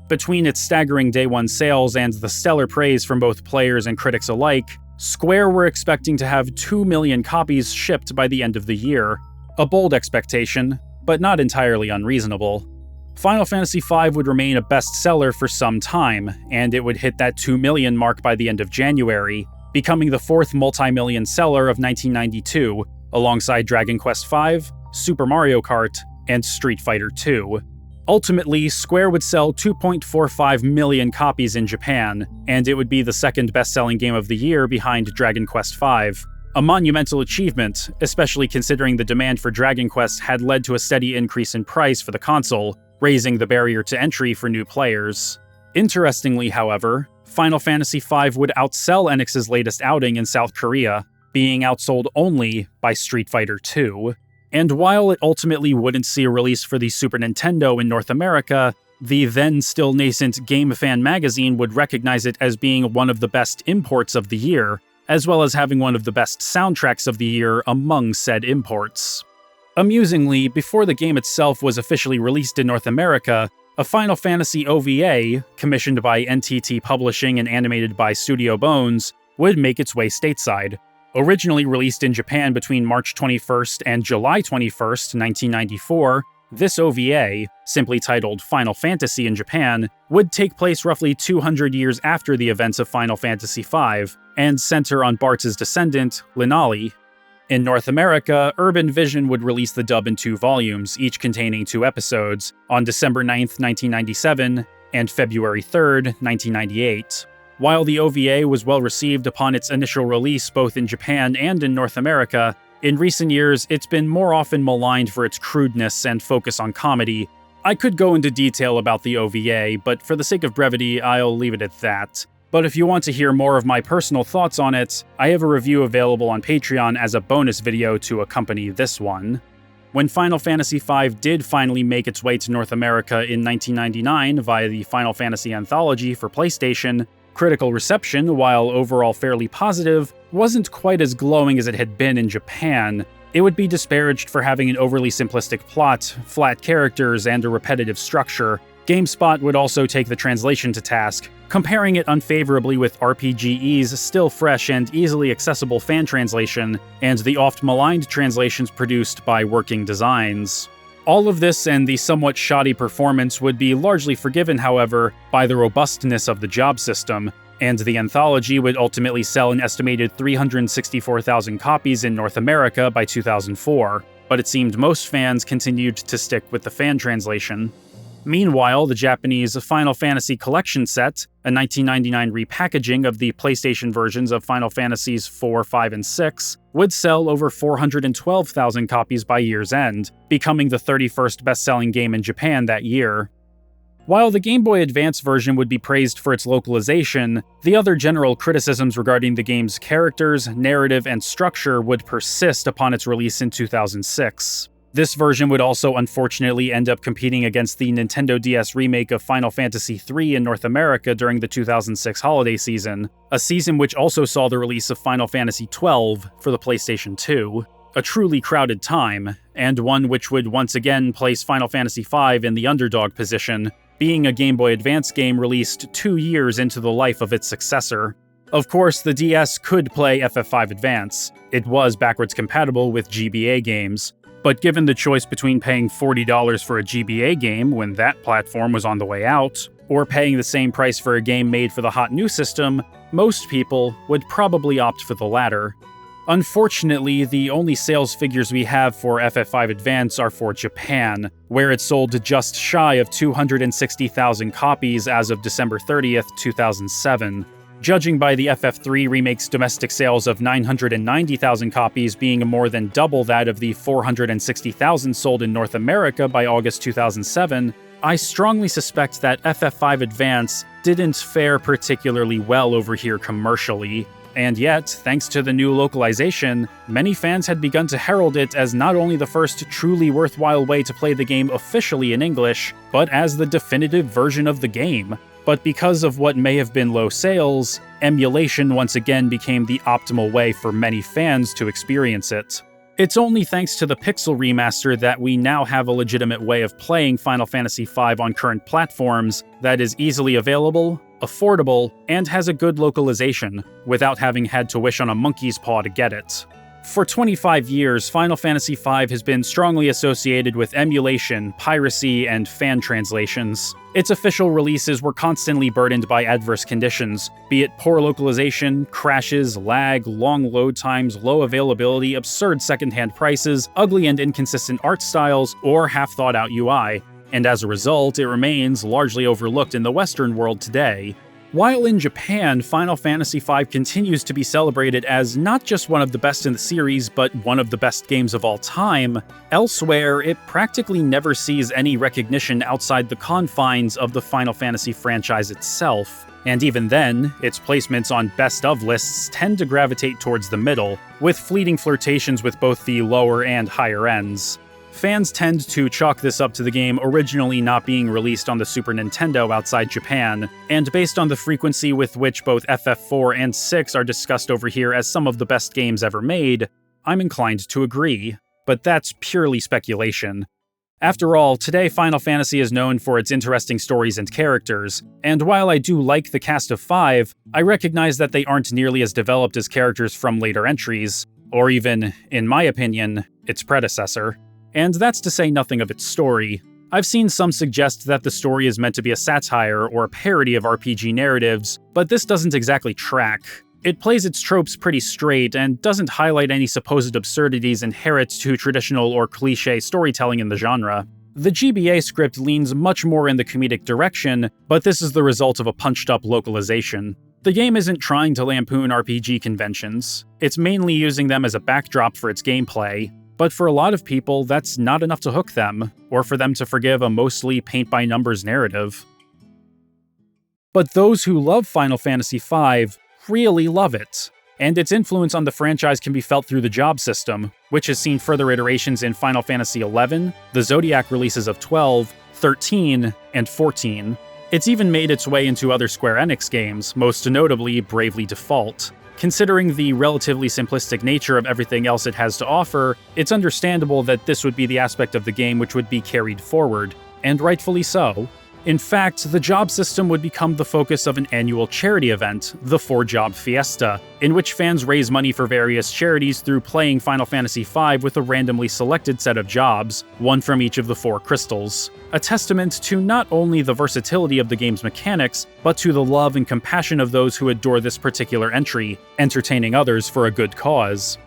Between its staggering Day 1 sales and the stellar praise from both players and critics alike, Square were expecting to have 2 million copies shipped by the end of the year. A bold expectation, but not entirely unreasonable. Final Fantasy V would remain a bestseller for some time, and it would hit that 2 million mark by the end of January, becoming the 4th multi-million seller of 1992, alongside Dragon Quest V, Super Mario Kart, and Street Fighter II. Ultimately, Square would sell 2.45 million copies in Japan, and it would be the 2nd best-selling game of the year behind Dragon Quest V. A monumental achievement, especially considering the demand for Dragon Quest had led to a steady increase in price for the console, raising the barrier to entry for new players. Interestingly, however, Final Fantasy V would outsell Enix's latest outing in South Korea, being outsold only by Street Fighter II. And while it ultimately wouldn't see a release for the Super Nintendo in North America, the then still nascent Game Fan magazine would recognize it as being one of the best imports of the year, as well as having one of the best soundtracks of the year among said imports. Amusingly, before the game itself was officially released in North America, a Final Fantasy OVA, commissioned by NTT Publishing and animated by Studio Bones, would make its way stateside. Originally released in Japan between March 21st and July 21st, 1994, this OVA, simply titled Final Fantasy in Japan, would take place roughly 200 years after the events of Final Fantasy V, and center on Bart's descendant, Linali. In North America, Urban Vision would release the dub in 2 volumes, each containing 2 episodes, on December 9th, 1997, and February 3rd, 1998. While the OVA was well received upon its initial release both in Japan and in North America, in recent years it's been more often maligned for its crudeness and focus on comedy. I could go into detail about the OVA, but for the sake of brevity, I'll leave it at that. But if you want to hear more of my personal thoughts on it, I have a review available on Patreon as a bonus video to accompany this one. When Final Fantasy V did finally make its way to North America in 1999 via the Final Fantasy Anthology for PlayStation, Critical reception, while overall fairly positive, wasn't quite as glowing as it had been in Japan. It would be disparaged for having an overly simplistic plot, flat characters, and a repetitive structure. GameSpot would also take the translation to task, comparing it unfavorably with RPGE's still fresh and easily accessible fan translation, and the oft-maligned translations produced by Working Designs. All of this and the somewhat shoddy performance would be largely forgiven, however, by the robustness of the job system, and the anthology would ultimately sell an estimated 364,000 copies in North America by 2004, but it seemed most fans continued to stick with the fan translation. Meanwhile, the Japanese Final Fantasy Collection Set, a 1999 repackaging of the PlayStation versions of Final Fantasies 4, 5, and 6, would sell over 412,000 copies by year's end, becoming the 31st best-selling game in Japan that year. While the Game Boy Advance version would be praised for its localization, the other general criticisms regarding the game's characters, narrative, and structure would persist upon its release in 2006. This version would also unfortunately end up competing against the Nintendo DS remake of Final Fantasy III in North America during the 2006 holiday season, a season which also saw the release of Final Fantasy XII for the PlayStation 2. A truly crowded time, and one which would once again place Final Fantasy V in the underdog position, being a Game Boy Advance game released 2 years into the life of its successor. Of course, the DS could play FF5 Advance. It was backwards compatible with GBA games. But given the choice between paying $40 for a GBA game when that platform was on the way out, or paying the same price for a game made for the hot new system, most people would probably opt for the latter. Unfortunately, the only sales figures we have for FF5 Advance are for Japan, where it sold just shy of 260,000 copies as of December 30th, 2007. Judging by the FF3 remake's domestic sales of 990,000 copies being more than double that of the 460,000 sold in North America by August 2007, I strongly suspect that FF5 Advance didn't fare particularly well over here commercially. And yet, thanks to the new localization, many fans had begun to herald it as not only the first truly worthwhile way to play the game officially in English, but as the definitive version of the game. But because of what may have been low sales, emulation once again became the optimal way for many fans to experience it. It's only thanks to the Pixel remaster that we now have a legitimate way of playing Final Fantasy V on current platforms that is easily available, affordable, and has a good localization, without having had to wish on a monkey's paw to get it. For 25 years, Final Fantasy V has been strongly associated with emulation, piracy, and fan translations. Its official releases were constantly burdened by adverse conditions, be it poor localization, crashes, lag, long load times, low availability, absurd secondhand prices, ugly and inconsistent art styles, or half-thought-out UI. And as a result, it remains largely overlooked in the Western world today. While in Japan, Final Fantasy V continues to be celebrated as not just one of the best in the series, but one of the best games of all time, elsewhere it practically never sees any recognition outside the confines of the Final Fantasy franchise itself. And even then, its placements on best of lists tend to gravitate towards the middle, with fleeting flirtations with both the lower and higher ends. Fans tend to chalk this up to the game originally not being released on the Super Nintendo outside Japan, and based on the frequency with which both FF4 and 6 are discussed over here as some of the best games ever made, I'm inclined to agree. But that's purely speculation. After all, today Final Fantasy is known for its interesting stories and characters, and while I do like the cast of 5, I recognize that they aren't nearly as developed as characters from later entries, or even, in my opinion, its predecessor. And that's to say nothing of its story. I've seen some suggest that the story is meant to be a satire or a parody of RPG narratives, but this doesn't exactly track. It plays its tropes pretty straight and doesn't highlight any supposed absurdities inherent to traditional or cliché storytelling in the genre. The GBA script leans much more in the comedic direction, but this is the result of a punched-up localization. The game isn't trying to lampoon RPG conventions. It's mainly using them as a backdrop for its gameplay. But for a lot of people, that's not enough to hook them, or for them to forgive a mostly paint-by-numbers narrative. But those who love Final Fantasy V really love it, and its influence on the franchise can be felt through the job system, which has seen further iterations in Final Fantasy XI, the Zodiac releases of 12, 13, and 14. It's even made its way into other Square Enix games, most notably Bravely Default. Considering the relatively simplistic nature of everything else it has to offer, it's understandable that this would be the aspect of the game which would be carried forward, and rightfully so. In fact, the job system would become the focus of an annual charity event, the 4-Job Fiesta, in which fans raise money for various charities through playing Final Fantasy V with a randomly selected set of jobs, one from each of the 4 crystals. A testament to not only the versatility of the game's mechanics, but to the love and compassion of those who adore this particular entry, entertaining others for a good cause.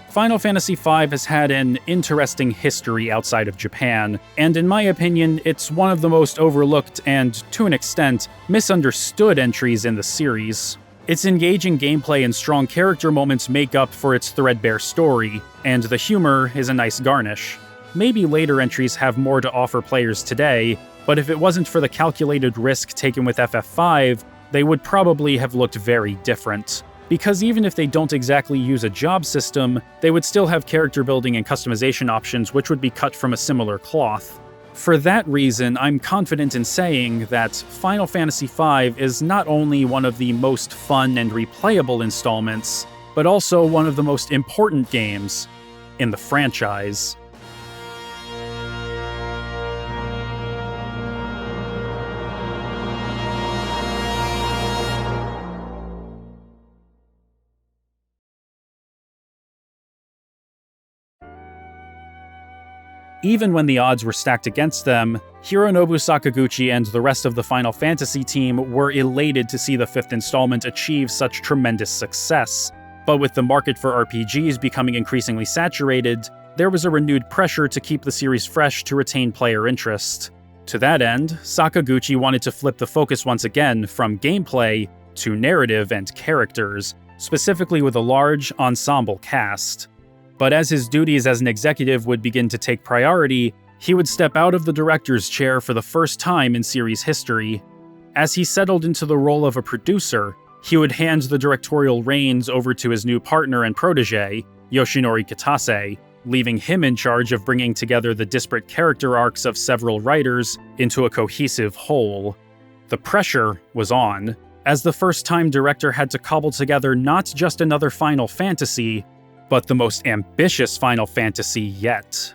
Final Fantasy V has had an interesting history outside of Japan, and in my opinion, it's one of the most overlooked and, to an extent, misunderstood entries in the series. Its engaging gameplay and strong character moments make up for its threadbare story, and the humor is a nice garnish. Maybe later entries have more to offer players today, but if it wasn't for the calculated risk taken with FF5, they would probably have looked very different. Because even if they don't exactly use a job system, they would still have character building and customization options which would be cut from a similar cloth. For that reason, I'm confident in saying that Final Fantasy V is not only one of the most fun and replayable installments, but also one of the most important games in the franchise. Even when the odds were stacked against them, Hironobu Sakaguchi and the rest of the Final Fantasy team were elated to see the 5th installment achieve such tremendous success. But with the market for RPGs becoming increasingly saturated, there was a renewed pressure to keep the series fresh to retain player interest. To that end, Sakaguchi wanted to flip the focus once again from gameplay to narrative and characters, specifically with a large ensemble cast. But as his duties as an executive would begin to take priority, he would step out of the director's chair for the first time in series history. As he settled into the role of a producer, he would hand the directorial reins over to his new partner and protege, Yoshinori Kitase, leaving him in charge of bringing together the disparate character arcs of several writers into a cohesive whole. The pressure was on, as the first-time director had to cobble together not just another Final Fantasy, but the most ambitious Final Fantasy yet.